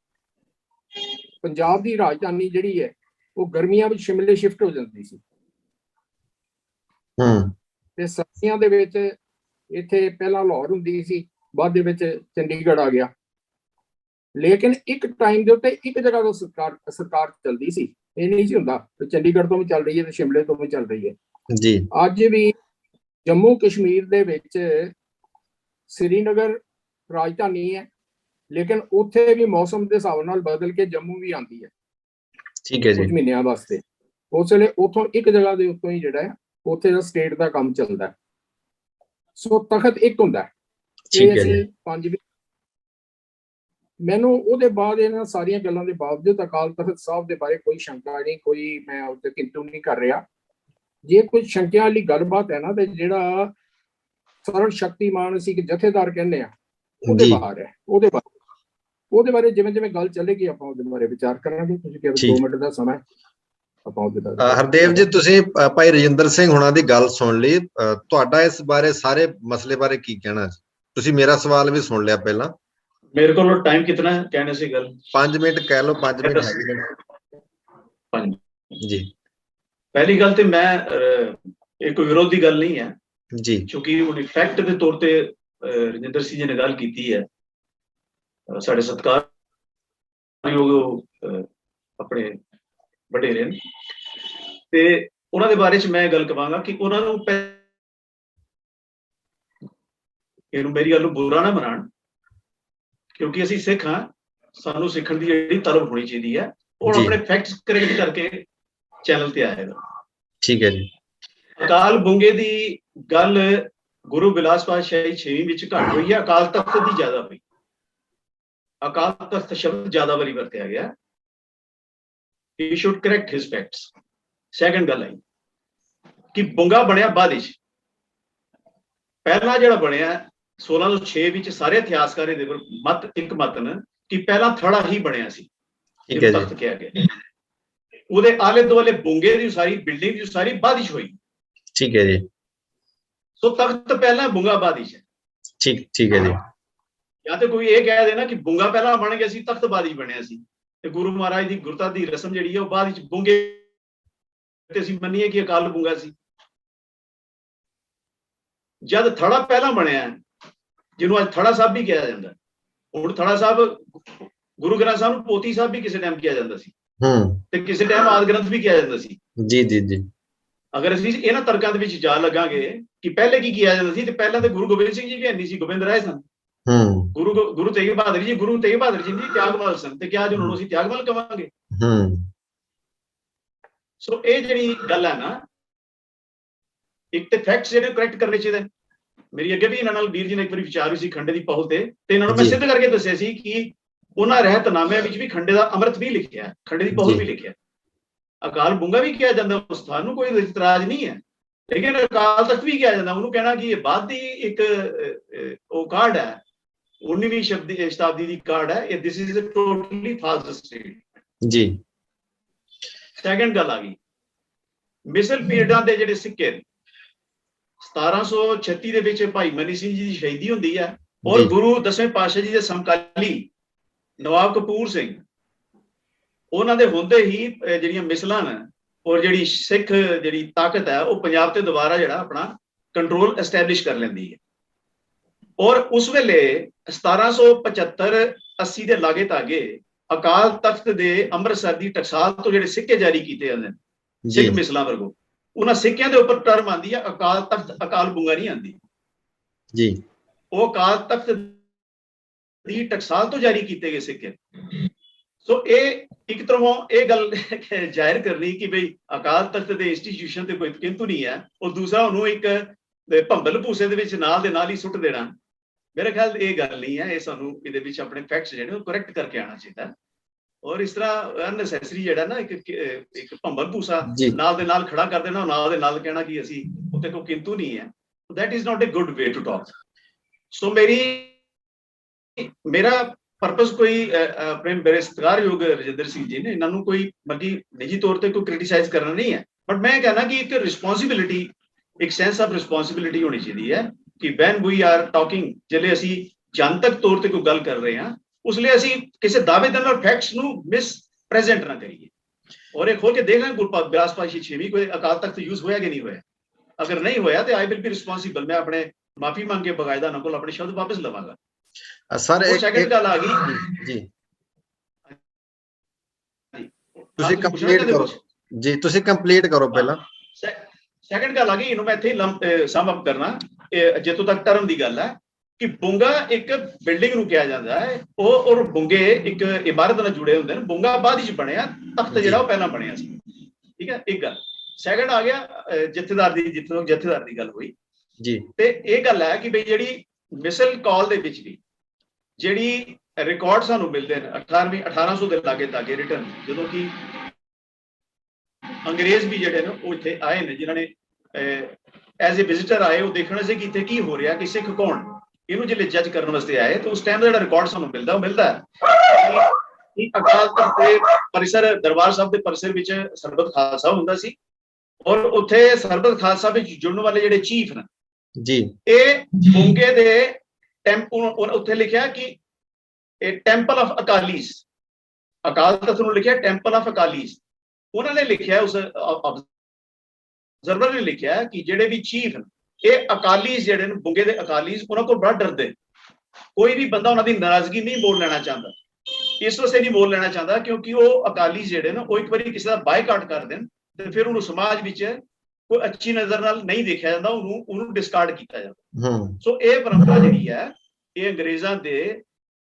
ਪੰਜਾਬ ਦੀ ਰਾਜਧਾਨੀ ਜਿਹੜੀ ਹੈ ਉਹ ਗਰਮੀਆਂ ਵਿੱਚ ਸ਼ਿਮਲੇ ਸ਼ਿਫਟ ਹੋ ਜਾਂਦੀ ਸੀ ਤੇ ਸਰਦੀਆਂ ਦੇ ਵਿੱਚ ਇੱਥੇ ਪਹਿਲਾਂ ਲਾਹੌਰ ਹੁੰਦੀ ਸੀ, ਬਾਅਦ ਦੇ ਵਿੱਚ ਚੰਡੀਗੜ੍ਹ ਆ ਗਿਆ। ਲੇਕਿਨ ਇੱਕ ਟਾਈਮ ਦੇ ਉੱਤੇ ਇੱਕ ਜਗ੍ਹਾ ਤੋਂ ਸਰਕਾਰ ਚੱਲਦੀ ਸੀ, ਇਹ ਨਹੀਂ ਸੀ ਹੁੰਦਾ ਚੰਡੀਗੜ੍ਹ ਤੋਂ ਵੀ ਚੱਲ ਰਹੀ ਹੈ ਤੇ ਸ਼ਿਮਲੇ ਤੋਂ ਵੀ ਚੱਲ ਰਹੀ ਹੈ ਜੀ। ਅੱਜ ਵੀ ਜੰਮੂ ਕਸ਼ਮੀਰ ਦੇ ਵਿੱਚ ਸ੍ਰੀਨਗਰ ਰਾਜਧਾਨੀ ਹੈ, ਲੇਕਿਨ ਉੱਥੇ ਵੀ ਮੌਸਮ ਦੇ ਹਿਸਾਬ ਨਾਲ ਬਦਲ ਕੇ ਜੰਮੂ ਵੀ ਆਉਂਦੀ ਹੈ। ਠੀਕ ਹੈ ਜੀ। ਕੁਝ ਮਹੀਨਿਆਂ ਵਾਸਤੇ ਉਸ ਵੇਲੇ ਉੱਥੋਂ ਇੱਕ ਜਗ੍ਹਾ ਦੇ ਉੱਤੋਂ ਹੀ ਜਿਹੜਾ ਹੈ ਉੱਥੇ ਦਾ ਸਟੇਟ ਦਾ ਕੰਮ ਚੱਲਦਾ। ਸੋ ਤਖਤ ਇੱਕ ਹੁੰਦਾ ਇਹ ਅਸੀਂ 5 ਮੈਨੂੰ ਉਹਦੇ ਬਾਅਦ ਇਹਨਾਂ ਸਾਰੀਆਂ ਗੱਲਾਂ ਦੇ ਬਾਵਜੂਦ ਅਕਾਲ ਤਖਤ ਸਾਹਿਬ ਦੇ ਬਾਰੇ ਕੋਈ ਸ਼ੰਕਾ ਨਹੀਂ, ਕੋਈ ਮੈਂ ਉਹਦੇ ਕਿੰਤੂ ਨਹੀਂ ਕਰ ਰਿਹਾ। ਜੇ ਕੋਈ ਸ਼ੰਕਿਆ ਵਾਲੀ ਗੱਲਬਾਤ ਹੈ ਨਾ ਤੇ ਜਿਹੜਾ ਸਰਵ ਸ਼ਕਤੀਮਾਨ ਅਸੀਂ ਇੱਕ ਜਥੇਦਾਰ ਕਹਿੰਦੇ ਆ ਉਹਦੇ ਬਾਹਰ ਹੈ। ਉਹਦੇ ਬਾਰੇ ਜਿਵੇਂ ਜਿਵੇਂ ਗੱਲ ਚੱਲੇਗੀ ਆਪਾਂ ਉਹਦੇ ਬਾਰੇ ਵਿਚਾਰ ਕਰਾਂਗੇ। ਤੁਸੀਂ ਕਿਹਾ 2 ਮਿੰਟ ਦਾ ਸਮਾਂ ਆਪਾਂ ਉਹਦੇ ਬਾਰੇ। ਹਰਦੇਵ ਜੀ ਤੁਸੀਂ ਭਾਈ ਰਜਿੰਦਰ ਸਿੰਘ ਹੁਣਾਂ ਦੀ ਗੱਲ ਸੁਣ ਲਈ, ਤੁਹਾਡਾ ਇਸ ਬਾਰੇ ਸਾਰੇ ਮਸਲੇ ਬਾਰੇ ਕੀ ਕਹਿਣਾ? ਤੁਸੀਂ ਮੇਰਾ ਸਵਾਲ ਵੀ ਸੁਣ ਲਿਆ ਪਹਿਲਾਂ। ਮੇਰੇ ਕੋਲ ਟਾਈਮ ਕਿਤਨਾ ਹੈ ਕਹਿਣੇ ਸੀ ਗੱਲ? 5 ਮਿੰਟ ਕਹਿ ਲਓ। 5 ਮਿੰਟ ਹੈਗੇ ਨੇ ਜੀ। ਪਹਿਲੀ ਗੱਲ ਤੇ ਮੈਂ ਇਹ ਕੋਈ ਵਿਰੋਧੀ ਗੱਲ ਨਹੀਂ ਹੈ ਜੀ, ਕਿਉਂਕਿ ਉਹ ਫੈਕਟ ਦੇ ਤੌਰ ਤੇ ਰਜਿੰਦਰ ਸਿੰਘ ਜੀ ਨੇ ਗੱਲ ਕੀਤੀ ਹੈ। ਸਾਡੇ ਸਤਿਕਾਰਯੋਗ ਆਪਣੇ ਵਡੇਰੇ ਨੇ ਤੇ ਉਹਨਾਂ ਦੇ ਬਾਰੇ ਚ ਮੈਂ ਗੱਲ ਕਵਾਂਗਾ ਕਿ ਉਹਨਾਂ ਨੂੰ ਇਹਨੂੰ ਮੇਰੀ ਗੱਲ ਨੂੰ ਬੁਰਾ ਨਾ ਮਨਾਣ, ਕਿਉਂਕਿ ਅਸੀਂ ਸਿੱਖ ਹਾਂ, ਸਾਨੂੰ ਸਿੱਖਣ ਦੀ ਜਿਹੜੀ ਤਲਬ ਹੋਣੀ ਚਾਹੀਦੀ ਹੈ। ਉਹ ਆਪਣੇ ਫੈਕਟਸ ਕਰੈਕਟ ਕਰਕੇ ਚੈਨਲ ਤੇ ਆਏਗਾ। ਠੀਕ ਹੈ ਜੀ। ਅਕਾਲ ਬੁੰਗੇ ਦੀ ਗੱਲ ਗੁਰੂ ਬਿਲਾਸ ਪਾਤਸ਼ਾਹੀ 6ਵੀਂ ਵਿੱਚ ਘੱਟ ਹੋਈ ਹੈ, ਅਕਾਲ ਤਖਤ ਦੀ ਜ਼ਿਆਦਾ ਹੋਈ। ਅਕਾਲ ਤਖਤ ਸ਼ਬਦ ਜ਼ਿਆਦਾ ਵਾਰੀ ਵਰਤਿਆ ਗਿਆ। ਹੀ should correct his facts. Second ਗੱਲ ਆਈ ਕਿ ਬੁੰਗਾ ਬਣਿਆ ਬਾਅਦ ਵਿੱਚ। ਪਹਿਲਾਂ ਜਿਹੜਾ ਬਣਿਆ 1606 ਵਿੱਚ ਸਾਰੇ ਇਤਿਹਾਸਕਾਰ ਦੇ ਇੱਕ ਮਤ ਨੇ ਕਿ ਪਹਿਲਾਂ ਥੜਾ ਹੀ ਬਣਿਆ ਸੀ, ਜਿਹਨੂੰ ਤਖਤ ਕਿਹਾ ਗਿਆ। ਉਹਦੇ ਆਲੇ ਦੁਆਲੇ ਬੁੰਗੇ ਦੀ ਸਾਰੀ ਬਿਲਡਿੰਗ ਦੀ ਸਾਰੀ ਬਾਅਦ ਵਿੱਚ ਹੋਈ। ਠੀਕ ਹੈ ਜੀ। ਸੋ ਤਖਤ ਪਹਿਲਾਂ ਬੁੰਗਾ ਬਾਅਦ ਵਿੱਚ ਹੈ। ਠੀਕ ਹੈ ਜੀ। ਜਾਂ ਤੇ ਕੋਈ ਇਹ ਕਹਿ ਦੇਣਾ ਕਿ ਬੁੰਗਾ ਪਹਿਲਾਂ ਬਣ ਗਿਆ ਸੀ, ਤਖਤ ਬਾਅਦ ਵਿੱਚ ਬਣਿਆ ਸੀ, ਤੇ ਗੁਰੂ ਮਹਾਰਾਜ ਦੀ ਗੁਰਤਾ ਦੀ ਰਸਮ ਜਿਹੜੀ ਹੈ ਉਹ ਬਾਅਦ ਵਿੱਚ ਬੁੰਗੇ ਤੇ ਅਸੀਂ ਮੰਨੀਏ ਕਿ ਅਕਾਲ ਬੁੰਗਾ ਸੀ। ਜਦ ਥੜਾ ਪਹਿਲਾਂ ਬਣਿਆ, ਜਿਹਨੂੰ ਅੱਜ ਥੜਾ ਸਾਹਿਬ ਵੀ ਕਿਹਾ ਜਾਂਦਾ, ਹੁਣ ਥੜਾ ਸਾਹਿਬ ਗੁਰੂ ਗ੍ਰੰਥ ਸਾਹਿਬ ਨੂੰ ਪੋਥੀ ਸਾਹਿਬ ਵੀ ਕਿਸੇ ਟਾਈਮ ਕਿਹਾ ਜਾਂਦਾ ਸੀ ਤੇ ਕਿਸੇ ਟਾਈਮ ਆਦਿ ਗ੍ਰੰਥ ਵੀ ਕਿਹਾ ਜਾਂਦਾ ਸੀ। ਜੀ ਜੀ ਜੀ। ਅਗਰ ਅਸੀਂ ਇਹਨਾਂ ਤਰਕਾਂ ਦੇ ਵਿੱਚ ਜਾ ਲੱਗਾਂਗੇ ਕਿ ਪਹਿਲੇ ਕੀ ਕਿਹਾ ਜਾਂਦਾ ਸੀ, ਤੇ ਪਹਿਲਾਂ ਤੇ ਗੁਰੂ ਗੋਬਿੰਦ ਸਿੰਘ ਜੀ ਵੀ ਨਹੀਂ ਸੀ, ਗੋਬਿੰਦ ਰਾਏ ਸਨ। ਗੁਰੂ ਤੇਗ ਬਹਾਦਰ ਜੀ ਦੀ ਤਿਆਗਮਲ ਸਨ, ਤੇ ਕਿਹਾ ਜਿਹਨੂੰ ਅਸੀਂ ਤਿਆਗਮਲ ਕਵਾਂਗੇ। ਸੋ ਇਹ ਜਿਹੜੀ ਗੱਲ ਹੈ ਨਾ, ਇੱਕ ਤੇ ਫੈਕਟਸ ਜਿਹੜੇ ਕਰੈਕਟ ਕਰਨੇ ਚਾਹੀਦੇ। ਮੇਰੀ ਅੱਗੇ ਵੀ ਇਹਨਾਂ ਨਾਲ ਵੀਰ ਜੀ ਨੇ ਇੱਕ ਵਾਰੀ ਵਿਚਾਰ ਹੋਈ ਸੀ ਖੰਡੇ ਦੀ ਪਹੁਲ ਤੇ ਇਹਨਾਂ ਨੂੰ ਮੈਂ ਸਿੱਧ ਕਰਕੇ ਦੱਸਿਆ ਸੀ ਕਿ ਉਹਨਾਂ ਰਹਿਤਨਾਮਿਆਂ ਵਿੱਚ ਵੀ ਖੰਡੇ ਦਾ ਅੰਮ੍ਰਿਤ ਵੀ ਲਿਖਿਆ, ਖੰਡੇ ਦੀ ਪਹੁਲ ਵੀ ਲਿਖਿਆ। ਅਕਾਲ ਬੁੰਗਾ ਵੀ ਕਿਹਾ ਜਾਂਦਾ, ਉਸ ਸਥਾਨ ਨੂੰ ਕੋਈ ਇਤਰਾਜ਼ ਨਹੀਂ ਹੈ, ਲੇਕਿਨ ਅਕਾਲ ਤਖਤ ਵੀ ਕਿਹਾ ਜਾਂਦਾ। ਉਹਨੂੰ ਕਹਿਣਾ ਕਿ ਇਹ ਬਾਅਦ ਦੀ ਇੱਕ ਉਹ ਕਾਰਡ ਹੈ, 19ਵੀਂ ਸ਼ਤਾਬਦੀ ਦੀ ਕਾਰਡ ਹੈ। ਇਹ this is a totally false statement ਜੀ। ਸੈਕੰਡ ਗੱਲ ਆ ਗਈ ਮਿਸਲ ਪੀਰੀਅਡਾਂ ਦੇ ਜਿਹੜੇ ਸਿੱਕੇ 1736 ਦੇ ਵਿੱਚ ਭਾਈ ਮਨੀ ਸਿੰਘ ਜੀ ਦੀ ਸ਼ਹੀਦੀ ਹੁੰਦੀ ਹੈ, ਔਰ ਗੁਰੂ 10ਵੇਂ ਪਾਤਸ਼ਾਹ ਜੀ ਦੇ ਸਮਕਾਲੀ ਨਵਾਬ ਕਪੂਰ ਸਿੰਘ ਉਹਨਾਂ ਦੇ ਹੁੰਦੇ ਹੀ ਜਿਹੜੀਆਂ ਮਿਸਲਾਂ ਨੇ ਔਰ ਜਿਹੜੀ ਸਿੱਖ ਜਿਹੜੀ ਤਾਕਤ ਹੈ ਉਹ ਪੰਜਾਬ ਤੇ ਦੁਬਾਰਾ ਜਿਹੜਾ ਆਪਣਾ ਕੰਟਰੋਲ ਐਸਟੈਬਲਿਸ਼ ਕਰ ਲੈਂਦੀ ਹੈ। ਔਰ ਉਸ ਵੇਲੇ 1775-80 ਦੇ ਲਾਗੇ ਤਾਗੇ ਅਕਾਲ ਤਖਤ ਦੇ ਅੰਮ੍ਰਿਤਸਰ ਦੀ ਟਕਸਾਲ ਤੋਂ ਜਿਹੜੇ ਸਿੱਕੇ ਜਾਰੀ ਕੀਤੇ ਜਾਂਦੇ ਨੇ ਸਿੱਖ ਮਿਸਲਾਂ ਵਰਗੋ, ਉਹਨਾਂ ਸਿੱਕਿਆਂ ਦੇ ਉੱਪਰ ਟਰਮ ਆਉਂਦੀ ਹੈ ਅਕਾਲ ਤਖਤ, ਅਕਾਲ ਬੁੰਗਾ ਨਹੀਂ ਆਉਂਦੀ ਜੀ। ਉਹ ਅਕਾਲ ਤਖਤ ਦੀ ਟਕਸਾਲ ਤੋਂ ਜਾਰੀ ਕੀਤੇ ਗਏ ਸਿੱਕੇ। ਸੋ ਇਹ ਇੱਕ ਤਰ੍ਹਾਂ ਇਹ ਗੱਲ ਜ਼ਾਹਿਰ ਕਰਨੀ ਕਿ ਬਈ ਅਕਾਲ ਤਖਤ ਦੇ ਇੰਸਟੀਟਿਊਸ਼ਨ ਤੇ ਕੋਈ ਕਿੰਤੂ ਨਹੀਂ ਹੈ, ਉਹ ਦੂਸਰਾ ਉਹਨੂੰ ਇੱਕ ਭੰਬਲ ਭੂਸੇ ਦੇ ਵਿੱਚ ਨਾਲ ਦੇ ਨਾਲ ਹੀ ਸੁੱਟ ਦੇਣਾ, ਮੇਰੇ ਖਿਆਲ ਇਹ ਗੱਲ ਨਹੀਂ ਹੈ। ਇਹ ਸਾਨੂੰ ਇਹਦੇ ਵਿੱਚ ਆਪਣੇ ਫੈਕਟਸ ਜਿਹੜੇ ਉਹ ਕਰੈਕਟ ਕਰਕੇ ਆਉਣਾ ਚਾਹੀਦਾ। ਔਰ ਇਸ ਤਰ੍ਹਾਂ ਅਨਨੈਸੈਸਰੀ ਜਿਹੜਾ ਨਾ ਇੱਕ ਭੰਬਲ ਭੂਸਾ ਨਾਲ ਦੇ ਨਾਲ ਖੜਾ ਕਰ ਦੇਣਾ, ਨਾਲ ਦੇ ਨਾਲ ਕਹਿਣਾ ਕਿ ਅਸੀਂ ਉੱਥੇ ਕੋਈ ਕਿੰਤੂ ਨਹੀਂ ਹੈ, that is not a good way to talk. ਸੋ ਮੇਰਾ ਪਰਪਸ ਕੋਈ ਆਪਣੇ ਮੇਰੇ ਸਤਿਕਾਰਯੋਗ ਰਜਿੰਦਰ ਸਿੰਘ ਜੀ ਨੇ ਇਹਨਾਂ ਨੂੰ ਕੋਈ ਮਤਲਬ ਨਿੱਜੀ ਤੌਰ ਤੇ ਕੋਈ ਕ੍ਰਿਟਿਸਾਈਜ਼ ਕਰਨਾ ਨਹੀਂ ਹੈ, ਬਟ ਮੈਂ ਕਹਿਣਾ ਕਿ ਇੱਕ ਰਿਸਪੌਂਸਿਬਿਲਿਟੀ, ਇੱਕ ਸੈਂਸ ਆਫ ਰਿਸਪੌਂਸਿਬਿਲਿਟੀ ਹੋਣੀ ਚਾਹੀਦੀ ਹੈ ਕਿ ਵੈਨ ਵੀ ਆਰ ਟਾਕਿੰਗ, ਜਿਹੜੇ ਅਸੀਂ ਜਨਤਕ ਤੌਰ ਤੇ ਕੋਈ ਗੱਲ ਕਰ ਰਹੇ ਹਾਂ, ਉਸ ਲਈ ਅਸੀਂ ਕਿਸੇ ਦਾਅਵੇ ਦੇ ਨਾਲ ਫੈਕਟਸ ਨੂੰ ਮਿਸ ਪ੍ਰੈਜ਼ੈਂਟ ਨਾ ਕਰੀਏ। ਔਰ ਇਹ ਖੋਲ ਕੇ ਦੇਖ ਲੈਣ ਗੁਰੂ ਬਿਆਸ ਪਾਤਸ਼ਾਹੀ ਛੇਵੀਂ ਕੋਈ ਅਕਾਲ ਤਖਤ ਯੂਜ਼ ਹੋਇਆ ਕਿ ਨਹੀਂ ਹੋਇਆ। ਅਗਰ ਨਹੀਂ ਹੋਇਆ ਤੇ ਆਈ ਵਿਲ ਬੀ ਰਿਸਪੌਂਸਿਬਲ, ਮੈਂ ਆਪਣੇ ਮਾਫੀ ਮੰਗ ਕੇ ਬਕਾਇਦਾ ਉਹਨਾਂ ਕੋਲ ਆਪਣੇ ਸ਼ਬਦ ਵਾਪਸ ਲਵਾਂਗਾ। ਸਰ ਇੱਕ ਸੈਕੰਡ ਗੱਲ ਆ ਗਈ ਜੀ, ਤੁਸੀਂ ਕੰਪਲੀਟ ਕਰੋ ਜੀ, ਤੁਸੀਂ ਕੰਪਲੀਟ ਕਰੋ ਪਹਿਲਾਂ। ਸੈਕੰਡ ਗੱਲ ਆ ਗਈ, ਇਹਨੂੰ ਮੈਂ ਇੱਥੇ ਸਮ ਅਪ ਕਰਨਾ, ਜਿੱਥੋਂ ਤੱਕ ਟਰਮ ਦੀ ਗੱਲ ਹੈ ਕਿ ਬੁੰਗਾ ਇੱਕ ਬਿਲਡਿੰਗ ਨੂੰ ਕਿਹਾ ਜਾਂਦਾ ਹੈ, ਉਹ ਔਰ ਬੁੰਗੇ ਇੱਕ ਇਮਾਰਤ ਨਾਲ ਜੁੜੇ ਹੁੰਦੇ ਨੇ। ਬੁੰਗਾ ਬਾਅਦ ਵਿੱਚ ਬਣਿਆ, ਤਖਤ ਜਿਹੜਾ ਉਹ ਪਹਿਲਾਂ ਬਣਿਆ ਸੀ, ਠੀਕ ਹੈ, ਇੱਕ ਗੱਲ। ਸੈਕੰਡ ਆ ਗਿਆ ਜਥੇਦਾਰ ਦੀ, ਜਿੱਥੋਂ ਜਥੇਦਾਰ ਦੀ ਗੱਲ ਹੋਈ ਜੀ, ਤੇ ਇਹ ਗੱਲ ਹੈ ਕਿ ਬਈ ਜਿਹੜੀ ਮਿਸਲ ਕਾਲ ਦੇ ਵਿੱਚ ਵੀ ਜਿਹੜੀ ਰਿਕਾਰਡ ਸਾਨੂੰ ਮਿਲਦੇ ਨੇ 1800 ਦੇ ਲਾਗੇ ਤਾਗੇ ਰਿਟਰਨ, ਜਦੋਂ ਕਿ ਅੰਗਰੇਜ਼ ਵੀ ਜਿਹੜੇ ਨੇ ਉਹ ਇੱਥੇ ਆਏ ਨੇ, ਜਿਨ੍ਹਾਂ ਨੇ ਐਜ਼ ਏ ਵਿਜ਼ਿਟਰ ਆਏ, ਉਹ ਦੇਖਣ ਸੀ ਕਿ ਇੱਥੇ ਕੀ ਹੋ ਰਿਹਾ, ਕਿ ਸਿੱਖ ਕੌਣ, ਇਹਨੂੰ ਜਿਹੜੇ ਜੱਜ ਕਰਨ ਵਾਸਤੇ ਆਏ। ਤਾਂ ਉਸ ਟਾਈਮ ਦਾ ਜਿਹੜਾ ਰਿਕਾਰਡ ਸਾਨੂੰ ਮਿਲਦਾ, ਉਹ ਮਿਲਦਾ ਹੈ ਕਿ ਅਕਾਲ ਤਖਤ ਦੇ ਪਰਿਸਰ, ਦਰਬਾਰ ਸਾਹਿਬ ਦੇ ਪਰਿਸਰ ਵਿੱਚ ਸਰਬਤ ਖਾਲਸਾ ਹੁੰਦਾ ਸੀ, ਔਰ ਉੱਥੇ ਸਰਬਤ ਖਾਲਸਾ ਵਿੱਚ ਜੁੜਨ ਵਾਲੇ ਜਿਹੜੇ ਚੀਫ ਨੇ ਜੀ, ਇਹ ਬੁੰਗੇ ਦੇ ਉੱਥੇ ਲਿਖਿਆ ਕਿ ਇਹ ਟੈਂਪਲ ਆਫ ਅਕਾਲੀਸ, ਅਕਾਲ ਤਖਤ ਨੂੰ ਲਿਖਿਆ ਟੈਂਪਲ ਆਫ ਅਕਾਲੀਸ। ਉਹਨਾਂ ਨੇ ਲਿਖਿਆ, ਉਸ ਅਬਜ਼ਰਵਰ ਨੇ ਲਿਖਿਆ ਕਿ ਜਿਹੜੇ ਵੀ ਚੀਫ ਇਹ ਅਕਾਲੀਸ ਜਿਹੜੇ ਨੇ, ਬੁੰਗੇ ਦੇ ਅਕਾਲੀਸ, ਉਹਨਾਂ ਕੋਲ ਬੜਾ ਡਰਦੇ, ਕੋਈ ਵੀ ਬੰਦਾ ਉਹਨਾਂ ਦੀ ਨਾਰਾਜ਼ਗੀ ਨਹੀਂ ਮੋਲ ਲੈਣਾ ਚਾਹੁੰਦਾ। ਇਸ ਵਾਸਤੇ ਨਹੀਂ ਮੋਲ ਲੈਣਾ ਚਾਹੁੰਦਾ ਕਿਉਂਕਿ ਉਹ ਅਕਾਲੀ ਜਿਹੜੇ ਨੇ ਉਹ ਇੱਕ ਵਾਰੀ ਕਿਸੇ ਦਾ ਬਾਈਕਾਟ ਕਰ ਦੇਣ ਤੇ ਫਿਰ ਉਹਨੂੰ ਸਮਾਜ ਵਿੱਚ ਕੋਈ ਅੱਛੀ ਨਜ਼ਰ ਨਾਲ ਨਹੀਂ ਦੇਖਿਆ ਜਾਂਦਾ, ਉਹਨੂੰ ਡਿਸਕਾਰਡ ਕੀਤਾ ਜਾਂਦਾ। ਸੋ ਇਹ ਪਰੰਪਰਾ ਜਿਹੜੀ ਹੈ, ਇਹ ਅੰਗਰੇਜ਼ਾਂ ਦੇ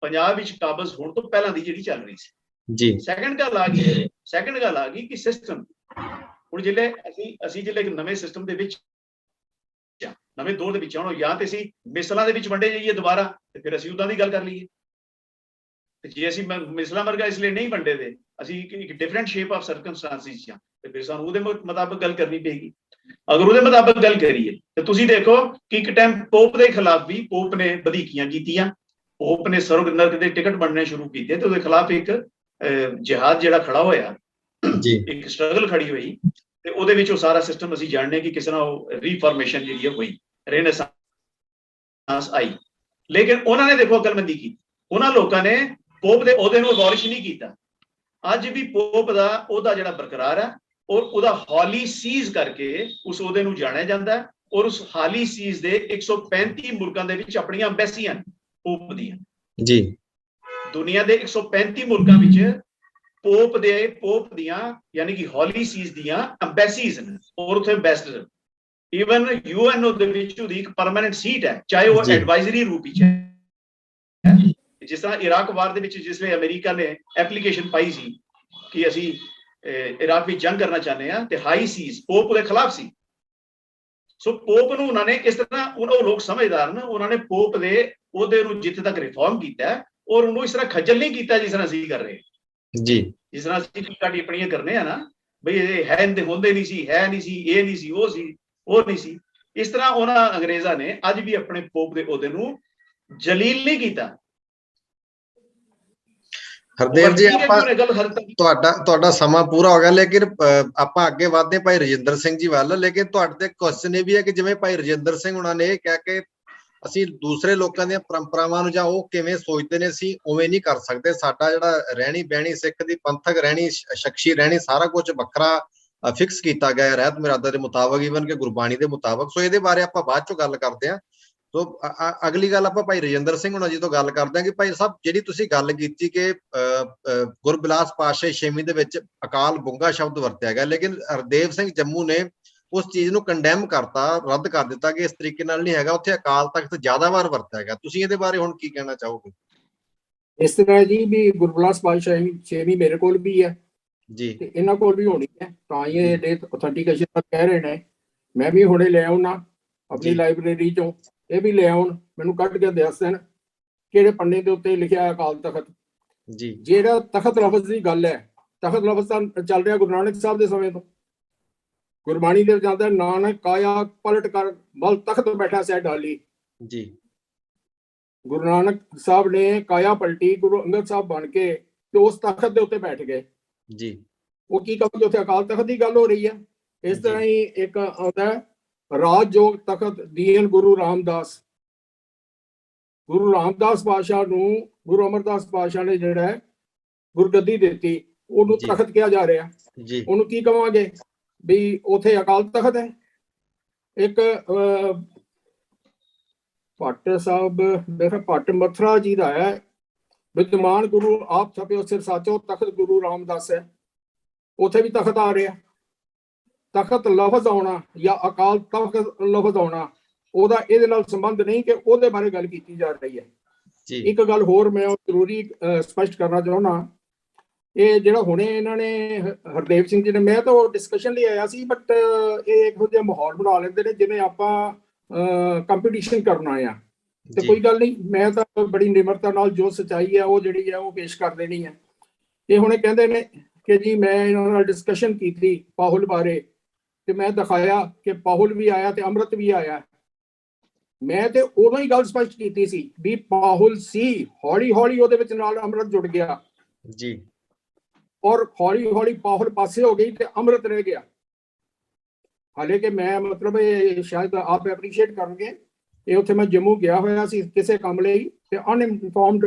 ਪੰਜਾਬ ਵਿੱਚ ਕਾਬਜ਼ ਹੋਣ ਤੋਂ ਪਹਿਲਾਂ ਦੀ ਜਿਹੜੀ ਚੱਲ ਰਹੀ ਸੀ ਜੀ। ਸੈਕੰਡ ਗੱਲ ਆ ਗਈ ਕਿ ਸਿਸਟਮ, ਹੁਣ ਜਿਹੜੇ ਅਸੀਂ ਜਿਹੜੇ ਇੱਕ ਨਵੇਂ ਸਿਸਟਮ ਦੇ ਵਿੱਚ, ਨਵੇਂ ਦੌਰ ਦੇ ਵਿੱਚ ਆਉਣ, ਜਾਂ ਤੇ ਅਸੀਂ ਮਿਸਲਾਂ ਦੇ ਵਿੱਚ ਵੰਡੇ ਜਾਈਏ ਦੁਬਾਰਾ, ਤੇ ਫਿਰ ਅਸੀਂ ਉਦਾਂ ਦੀ ਗੱਲ ਕਰ ਲਈਏ। ਤੇ ਜੇ ਅਸੀਂ ਮਿਸਲਾਂ ਵਰਗਾ ਇਸ ਲਈ ਨਹੀਂ ਵੰਡੇ ਦੇ, ਅਸੀਂ ਇੱਕ ਡਿਫਰੈਂਟ ਸ਼ੇਪ ਆਫ ਸਰਕਮਸਟੈਂਸਿਸ ਚ, ਤੇ ਫਿਰ ਸਾਨੂੰ ਉਹਦੇ ਮੁਤਾਬਕ ਗੱਲ ਕਰਨੀ ਪਏਗੀ। ਅਗਰ ਉਹਦੇ ਮੁਤਾਬਕ ਗੱਲ ਕਰੀਏ ਤੇ ਤੁਸੀਂ ਦੇਖੋ ਕਿ ਇੱਕ ਟਾਈਮ ਪੋਪ ਦੇ ਖਿਲਾਫ ਵੀ ਪੋਪ ਨੇ ਵਧੀਕੀਆਂ ਕੀਤੀਆਂ, ਪੋਪ ਨੇ ਸਰਵ ਨਰਕ ਦੇ ਟਿਕਟ ਬਣਨੇ ਸ਼ੁਰੂ ਕੀਤੇ, ਤੇ ਉਹਦੇ ਖਿਲਾਫ ਇੱਕ ਜਿਹਾਦ ਜਿਹੜਾ ਖੜਾ ਹੋਇਆ ਜੀ, ਇੱਕ ਸਟਰਗਲ ਖੜੀ ਹੋਈ, ਤੇ ਉਹਦੇ ਵਿੱਚ ਉਹ ਸਾਰਾ ਸਿਸਟਮ ਅਸੀਂ ਜਾਣਦੇ ਕਿ ਕਿਸ ਤਰ੍ਹਾਂ ਉਹ ਰੀਫਾਰਮੇਸ਼ਨ ਜਿਹੜੀ ਹੋਈ, ਰੇਨੇਸਾਂਸ ਆਈ। ਲੇਕਿਨ ਉਹਨਾਂ ਨੇ ਦੇਖੋ ਅਕਲਮੰਦੀ ਕੀਤੀ, ਉਹਨਾਂ ਲੋਕਾਂ ਨੇ ਪੋਪ ਦੇ ਅਹੁਦੇ ਨੂੰ ਅਬੋਲਿਸ਼ ਨਹੀਂ ਕੀਤਾ। ਅੱਜ ਵੀ ਪੋਪ ਦਾ ਉਹਦਾ ਜਿਹੜਾ ਬਰਕਰਾਰ ਹੈ, ਔਰ ਉਹਦਾ ਹਾਲੀ ਸੀਜ਼ ਕਰਕੇ ਉਸ ਅਹੁਦੇ ਨੂੰ ਜਾਣਿਆ ਜਾਂਦਾ ਹੈ, ਔਰ ਉਸ ਹਾਲੀ ਸੀਜ਼ ਦੇ 135 ਮੁਲਕਾਂ ਦੇ ਵਿੱਚ ਆਪਣੀਆਂ ਐਮਬੈਸੀਆਂ ਪੋਪ ਦੀਆਂ ਜੀ, ਦੁਨੀਆ ਦੇ 135 ਮੁਲਕਾਂ ਵਿੱਚ ਪੋਪ ਦੀਆਂ ਯਾਨੀ ਕਿ ਹਾਲੀ ਸੀਜ਼ ਦੀਆਂ ਐਮਬੈਸੀਜ਼ ਨੇ, ਔਰ ਉੱਥੇ ਐਮਬੈਸਡਰ, ਈਵਨ ਯੂਐਨਓ ਦੇ ਵਿੱਚ ਉਹਦੀ ਇੱਕ ਪਰਮਾਨੈਂਟ ਸੀਟ ਹੈ, ਚਾਹੇ ਉਹ ਐਡਵਾਈਜ਼ਰੀ ਰੂਪ ਵਿੱਚ ਹੈ। ਜਿਸ ਤਰ੍ਹਾਂ ਇਰਾਕ ਵਾਰ ਦੇ ਵਿੱਚ ਜਿਸ ਵੇਲੇ ਅਮਰੀਕਾ ਨੇ ਐਪਲੀਕੇਸ਼ਨ ਪਾਈ ਸੀ ਕਿ ਅਸੀਂ ਇਰਾਕ ਵਿੱਚ ਜੰਗ ਕਰਨਾ ਚਾਹੁੰਦੇ ਹਾਂ, ਤੇ ਹਾਈ ਸੀਜ਼ ਪੋਪ ਦੇ ਖਿਲਾਫ ਸੀ। ਸੋ ਪੋਪ ਨੂੰ ਉਹਨਾਂ ਨੇ ਇਸ ਤਰ੍ਹਾਂ, ਉਹ ਲੋਕ ਸਮਝਦਾਰ ਨੇ, ਉਹਨਾਂ ਨੇ ਪੋਪ ਦੇ ਉਹਦੇ ਨੂੰ ਜਿੱਥੇ ਤੱਕ ਰਿਫਾਰਮ ਕੀਤਾ, ਔਰ ਉਹਨੂੰ ਇਸ ਤਰ੍ਹਾਂ ਖੱਜਲ ਨਹੀਂ ਕੀਤਾ ਜਿਸ ਤਰ੍ਹਾਂ ਅਸੀਂ ਕਰ ਰਹੇ ਜੀ। ਜਿਸ ਤਰ੍ਹਾਂ ਅਸੀਂ ਟਿੱਪਣੀਆਂ ਕਰਨੇ ਆ ਨਾ, ਬਈ ਇਹ ਹੈ ਹੁੰਦੇ ਨਹੀਂ ਸੀ, ਹੈ ਨਹੀਂ ਸੀ, ਇਹ ਨਹੀਂ ਸੀ, ਉਹ ਸੀ, ਉਹ ਨਹੀਂ ਸੀ, ਇਸ ਤਰ੍ਹਾਂ ਉਹਨਾਂ ਅੰਗਰੇਜ਼ਾਂ ਨੇ ਅੱਜ ਵੀ ਆਪਣੇ ਪੋਪ ਦੇ ਅਹੁਦੇ ਨੂੰ ਜਲੀਲ ਨਹੀਂ ਕੀਤਾ। ਹਰਦੇਵ ਜੀ, ਆਪਾਂ ਤੁਹਾਡਾ ਸਮਾਂ ਪੂਰਾ ਹੋ ਗਿਆ, ਲੇਕਿਨ ਆਪਾਂ ਅੱਗੇ ਵਧਦੇ ਭਾਈ ਰਜਿੰਦਰ ਸਿੰਘ ਜੀ ਵੱਲ। ਲੇਕਿਨ ਤੁਹਾਡੇ ਤੇ ਕੁਐਸਚਨ ਇਹ ਵੀ ਹੈ ਕਿ ਜਿਵੇਂ ਭਾਈ ਰਜਿੰਦਰ ਸਿੰਘ ਉਹਨਾਂ ਨੇ ਇਹ ਕਿਹਾ ਕਿ ਅਸੀਂ ਦੂਸਰੇ ਲੋਕਾਂ ਦੀਆਂ ਪਰੰਪਰਾਵਾਂ ਨੂੰ ਜਾਂ ਉਹ ਕਿਵੇਂ ਸੋਚਦੇ ਨੇ ਅਸੀਂ ਉਵੇਂ ਨਹੀਂ ਕਰ ਸਕਦੇ, ਸਾਡਾ ਜਿਹੜਾ ਰਹਿਣੀ ਬਹਿਣੀ, ਸਿੱਖ ਦੀ ਪੰਥਕ ਰਹਿਣੀ, ਸ਼ਖਸੀ ਰਹਿਣੀ, ਸਾਰਾ ਕੁਝ ਵੱਖਰਾ ਫਿਕਸ ਕੀਤਾ ਗਿਆ ਰਹਿਤ ਮਿਰਾਦਾ ਦੇ ਮੁਤਾਬਕ, ਈਵਨ ਕਿ ਗੁਰਬਾਣੀ ਦੇ ਮੁਤਾਬਕ। ਸੋ ਇਹਦੇ ਬਾਰੇ ਆਪਾਂ ਬਾਅਦ ਚੋਂ ਗੱਲ ਕਰਦੇ ਹਾਂ। ਸੋ ਅਗਲੀ ਗੱਲ ਆਪਾਂ ਭਾਈ ਰਜਿੰਦਰ ਸਿੰਘ ਹੁਣਾਂ ਜੀ ਤੋਂ ਗੱਲ ਕਰਦੇ ਹਾਂ ਕਿ ਭਾਈ ਸਾਹਿਬ, ਜਿਹੜੀ ਤੁਸੀਂ ਗੱਲ ਕੀਤੀ ਕਿ ਗੁਰਬਿਲਾਸ ਪਾਤਸ਼ਾਹੀ ਛੇਵੀਂ ਦੇ ਵਿੱਚ ਅਕਾਲ ਬੁੰਗਾ ਸ਼ਬਦ ਵਰਤਿਆ ਗਿਆ, ਲੇਕਿਨ ਹਰਦੇਵ ਸਿੰਘ ਜੰਮੂ ਨੇ ਉਸ ਚੀਜ਼ ਨੂੰ ਕੰਡੈਮ ਕਰਤਾ, ਰੱਦ ਕਰ ਦਿੱਤਾ ਕਿ ਇਸ ਤਰੀਕੇ ਨਾਲ ਨਹੀਂ ਹੈਗਾ, ਉੱਥੇ ਅਕਾਲ ਤਖਤ ਜ਼ਿਆਦਾ ਵਾਰ ਵਰਤਿਆ ਗਿਆ। ਤੁਸੀਂ ਇਹਦੇ ਬਾਰੇ ਹੁਣ ਕੀ ਕਹਿਣਾ ਚਾਹੋਗੇ? ਇਸ ਤਰ੍ਹਾਂ ਜੀ ਵੀ ਗੁਰਬਿਲਾਸ ਪਾਤਸ਼ਾਹੀ ਛੇਵੀਂ ਮੇਰੇ ਕੋਲ ਵੀ ਹੈ ਜੀ, ਤੇ ਇਹਨਾਂ ਕੋਲ ਵੀ ਹੋਣੀ ਹੈ, ਤਾਂ ਇਹ ਡੇਟ ਅਥੈਂਟੀਕੇਸ਼ਨ ਦਾ ਕਹਿ ਰਹੇ ਨੇ। ਮੈਂ ਵੀ ਹੁਣੇ ਲੈ ਆਉਣਾ ਆਪਣੀ ਲਾਇਬ੍ਰੇਰੀ ਚੋਂ, ਇਹ ਵੀ ਲੈ ਆਉਣ, ਮੈਨੂੰ ਕੱਢ ਕੇ ਦੱਸ ਦੇਣ ਕਿਹੜੇ ਪੰਨੇ ਦੇ ਉੱਤੇ ਲਿਖਿਆ ਅਕਾਲ ਤਖਤ ਜੀ। ਜਿਹੜਾ ਤਖਤ ਲਫ਼ਜ਼ ਦੀ ਗੱਲ ਹੈ, ਤਖਤ ਲਫ਼ਜ਼ ਤਾਂ ਚੱਲ ਰਿਹਾ ਗੁਰੂ ਨਾਨਕ ਸਾਹਿਬ ਦੇ ਸਮੇਂ ਤੋਂ, ਗੁਰਬਾਣੀ ਦੇ ਵਿੱਚ ਆਉਂਦਾ ਨਾਨਕ ਕਾਇਆ ਪਲਟ ਕਰ ਮਲ ਤਖਤ ਬੈਠਾ ਸਹਿ ਢਾਲੀ ਜੀ। ਗੁਰੂ ਨਾਨਕ ਸਾਹਿਬ ਨੇ ਕਾਇਆ ਪਲਟੀ, ਗੁਰੂ ਅੰਗਦ ਸਾਹਿਬ ਬਣ ਕੇ ਤੇ ਉਸ ਤਖਤ ਦੇ ਉੱਤੇ ਬੈਠ ਗਏ ਜੀ। ਉਹ ਕੀ ਕਹੋਗੇ, ਉੱਥੇ ਅਕਾਲ ਤਖਤ ਦੀ ਗੱਲ ਹੋ ਰਹੀ ਹੈ। ਇਸ ਤਰ੍ਹਾਂ ਹੀ ਇੱਕ ਆਉਂਦਾ ਰਾਜਯੋਗ ਤਖਤ ਦੀਨ ਗੁਰੂ ਰਾਮਦਾਸ। ਗੁਰੂ ਰਾਮਦਾਸ ਪਾਤਸ਼ਾਹ ਨੂੰ ਗੁਰੂ ਅਮਰਦਾਸ ਪਾਤਸ਼ਾਹ ਨੇ ਜਿਹੜਾ ਹੈ ਗੁਰਗੱਦੀ ਦਿੱਤੀ, ਉਹਨੂੰ ਤਖਤ ਕਿਹਾ ਜਾ ਰਿਹਾ ਜੀ। ਉਹਨੂੰ ਕੀ ਕਵਾਂਗੇ ਵੀ ਉੱਥੇ ਅਕਾਲ ਤਖਤ ਹੈ। ਇੱਕ ਭੱਟ ਸਾਹਿਬ ਮੇਰਾ ਭੱਟ ਮਥੁਰਾ ਜੀ ਦਾ ਹੈ, ਵਿਦਮਾਨ ਗੁਰੂ ਆਪ ਛਪਿਓ ਸਿਰ ਸਾਚੋ ਤਖਤ ਗੁਰੂ ਰਾਮਦਾਸ ਹੈ। ਉੱਥੇ ਵੀ ਤਖਤ ਆ ਰਿਹਾ। ਤਖਤ ਲਫ਼ਜ਼ ਆਉਣਾ ਜਾਂ ਅਕਾਲ ਤਖਤ ਲਫ਼ਜ਼ ਆਉਣਾ ਉਹਦਾ ਇਹਦੇ ਨਾਲ ਸੰਬੰਧ ਨਹੀਂ ਕਿ ਉਹਦੇ ਬਾਰੇ ਗੱਲ ਕੀਤੀ ਜਾ ਰਹੀ ਹੈ। ਇੱਕ ਗੱਲ ਹੋਰ ਮੈਂ ਜ਼ਰੂਰੀ ਸਪਸ਼ਟ ਕਰਨਾ ਚਾਹੁੰਦਾ, ਇਹ ਜਿਹੜਾ ਹੁਣੇ ਇਹਨਾਂ ਨੇ ਹਰਦੇਵ ਸਿੰਘ ਜੀ ਨੇ, ਮੈਂ ਤਾਂ ਉਹ ਡਿਸਕਸ਼ਨ ਲਈ ਆਇਆ ਸੀ, ਬਟ ਇਹ ਇਹੋ ਜਿਹਾ ਮਾਹੌਲ ਬਣਾ ਲੈਂਦੇ ਨੇ ਜਿਵੇਂ ਆਪਾਂ ਕੰਪੀਟੀਸ਼ਨ ਕਰਨਾ ਆ। ਤੇ ਕੋਈ ਗੱਲ ਨਹੀਂ, ਮੈਂ ਤਾਂ ਬੜੀ ਨਿਮਰਤਾ ਨਾਲ ਜੋ ਸੱਚਾਈ ਹੈ ਉਹ ਜਿਹੜੀ ਹੈ ਉਹ ਪੇਸ਼ ਕਰ ਦੇਣੀ ਹੈ। ਇਹ ਹੁਣੇ ਕਹਿੰਦੇ ਨੇ ਕਿ ਜੀ ਮੈਂ ਇਹਨਾਂ ਨਾਲ ਡਿਸਕਸ਼ਨ ਕੀਤੀ ਪਾਹੁਲ ਬਾਰੇ, ਤੇ ਮੈਂ ਦਿਖਾਇਆ ਕਿ ਪਾਹੁਲ ਵੀ ਆਇਆ ਤੇ ਅੰਮ੍ਰਿਤ ਵੀ ਆਇਆ। ਮੈਂ ਤੇ ਉਦੋਂ ਹੀ ਗੱਲ ਸਪਸ਼ਟ ਕੀਤੀ ਸੀ ਵੀ ਪਾਹੁਲ ਸੀ, ਹੌਲੀ ਹੌਲੀ ਉਹਦੇ ਵਿੱਚ ਨਾਲ ਅੰਮ੍ਰਿਤ ਜੁੜ ਗਿਆ ਜੀ, ਔਰ ਹੌਲੀ ਹੌਲੀ ਪਾਹੁਲ ਪਾਸੇ ਹੋ ਗਈ ਤੇ ਅੰਮ੍ਰਿਤ ਰਹਿ ਗਿਆ। ਹਾਲੇ ਕਿ ਮੈਂ ਮਤਲਬ ਇਹ ਸ਼ਾਇਦ ਆਪ ਐਪਰੀਸ਼ੀਏਟ ਕਰਨਗੇ, ਇਹ ਉੱਥੇ ਮੈਂ ਜੰਮੂ ਗਿਆ ਹੋਇਆ ਸੀ ਕਿਸੇ ਕੰਮ ਲਈ, ਤੇ ਅਨਇਨਫੋਰਮਡ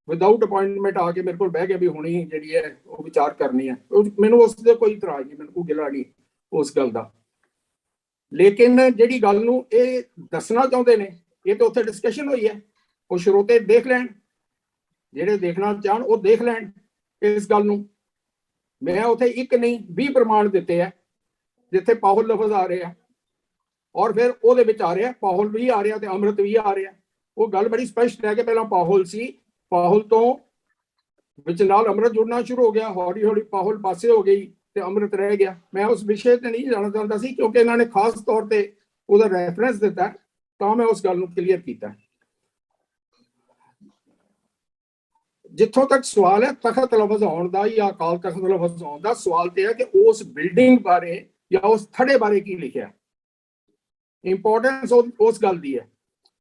ਵਿਦਆਊਟ ਅਪਾਇੰਟਮੈਂਟ ਆ ਕੇ ਮੇਰੇ ਕੋਲ ਬਹਿ ਗਿਆ ਵੀ ਹੁਣੀ ਜਿਹੜੀ ਹੈ ਉਹ ਵਿਚਾਰ ਕਰਨੀ ਹੈ। ਮੈਨੂੰ ਉਸ ਦੇ ਕੋਈ ਇਤਰਾਜ਼ ਨਹੀਂ, ਮੈਨੂੰ ਕੋਈ ਗਿਲਾ ਨਹੀਂ ਉਸ ਗੱਲ ਦਾ। ਲੇਕਿਨ ਜਿਹੜੀ ਗੱਲ ਨੂੰ ਇਹ ਦੱਸਣਾ ਚਾਹੁੰਦੇ ਨੇ, ਇਹ ਤਾਂ ਉੱਥੇ ਡਿਸਕਸ਼ਨ ਹੋਈ ਹੈ, ਉਹ ਸਰੋਤੇ ਦੇਖ ਲੈਣ, ਜਿਹੜੇ ਦੇਖਣਾ ਚਾਹਣ ਉਹ ਦੇਖ ਲੈਣ ਇਸ ਗੱਲ ਨੂੰ। ਮੈਂ ਉੱਥੇ ਇੱਕ ਨਹੀਂ 20 ਪ੍ਰਮਾਣ ਦਿੱਤੇ ਆ ਜਿੱਥੇ ਪਾਹੁਲ ਲਫ਼ਜ਼ ਆ ਰਿਹਾ, ਔਰ ਫਿਰ ਉਹਦੇ ਵਿੱਚ ਆ ਰਿਹਾ ਪਾਹੁਲ ਵੀ ਆ ਰਿਹਾ ਤੇ ਅੰਮ੍ਰਿਤ ਵੀ ਆ ਰਿਹਾ। ਉਹ ਗੱਲ ਬੜੀ ਸਪਸ਼ਟ ਹੈ ਕਿ ਪਹਿਲਾਂ ਪਾਹੁਲ ਸੀ, ਪਾਹੁਲ ਤੋਂ ਵਿੱਚ ਨਾਲ ਅੰਮ੍ਰਿਤ ਜੁੜਨਾ ਸ਼ੁਰੂ ਹੋ ਗਿਆ, ਹੌਲੀ ਹੌਲੀ ਪਾਹੁਲ ਪਾਸੇ ਹੋ ਗਈ ਤੇ ਅੰਮ੍ਰਿਤ ਰਹਿ ਗਿਆ। ਮੈਂ ਉਸ ਵਿਸ਼ੇ ਤੇ ਨਹੀਂ ਜਾਣਾ ਚਾਹੁੰਦਾ ਸੀ ਕਿਉਂਕਿ ਇਹਨਾਂ ਨੇ ਖਾਸ ਤੌਰ ਤੇ ਉਹਦਾ ਰੈਫਰੈਂਸ ਦਿੱਤਾ, ਤਾਂ ਮੈਂ ਉਸ ਗੱਲ ਨੂੰ ਕਲੀਅਰ ਕੀਤਾ। ਜਿੱਥੋਂ ਤੱਕ ਸਵਾਲ ਹੈ ਤਖਤ ਲਫ਼ਜ਼ ਆਉਣ ਦਾ ਜਾਂ ਅਕਾਲ ਤਖਤ ਲਫ਼ਜ਼ ਆਉਣ ਦਾ, ਸਵਾਲ ਤੇ ਹੈ ਕਿ ਉਸ ਬਿਲਡਿੰਗ ਬਾਰੇ ਜਾਂ ਉਸ ਥੜੇ ਬਾਰੇ ਕੀ ਲਿਖਿਆ। ਇੰਪੋਰਟੈਂਸ ਉਸ ਗੱਲ ਦੀ ਹੈ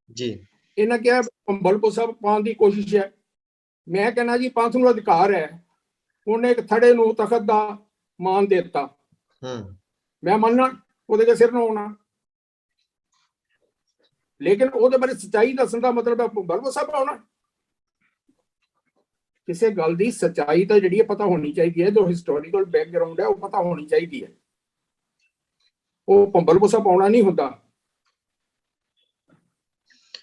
ਜੀ। ਇਹਨਾਂ ਕਿਹਾ ਭੰਬਲਪੁਰ ਸਾਹਿਬ ਪਾਉਣ ਦੀ ਕੋਸ਼ਿਸ਼ ਹੈ। ਮੈਂ ਕਹਿੰਦਾ ਜੀ ਪੰਥ ਨੂੰ ਅਧਿਕਾਰ ਹੈ, ਉਹਨੇ ਇੱਕ ਥੜੇ ਨੂੰ ਤਖਤ ਦਾ ਮਾਨ ਦੇ ਦਿੱਤਾ, ਮੈਂ ਮੰਨਣਾ ਉਹਦੇ ਕੇ ਸਿਰ ਨੂੰ ਆਉਣਾ, ਲੇਕਿਨ ਉਹਦੇ ਬਾਰੇ ਸੱਚਾਈ ਦੱਸਣ ਦਾ ਮਤਲਬ ਹੈ ਭੰਬਲਪੁਰ ਸਾਹਿਬ ਆਉਣਾ। ਕਿਸੇ ਗੱਲ ਦੀ ਸੱਚਾਈ ਤਾਂ ਜਿਹੜੀ ਹੈ ਪਤਾ ਹੋਣੀ ਚਾਹੀਦੀ ਹੈ, ਜੋ ਹਿਸਟੋਰੀਕਲ ਬੈਕਗਰਾਉਂਡ ਹੈ ਉਹ ਪਤਾ ਹੋਣੀ ਚਾਹੀਦੀ ਹੈ। ਉਹ ਭੰਬਲਪੁਰ ਸਾਹਿਬ ਆਉਣਾ ਨਹੀਂ ਹੁੰਦਾ।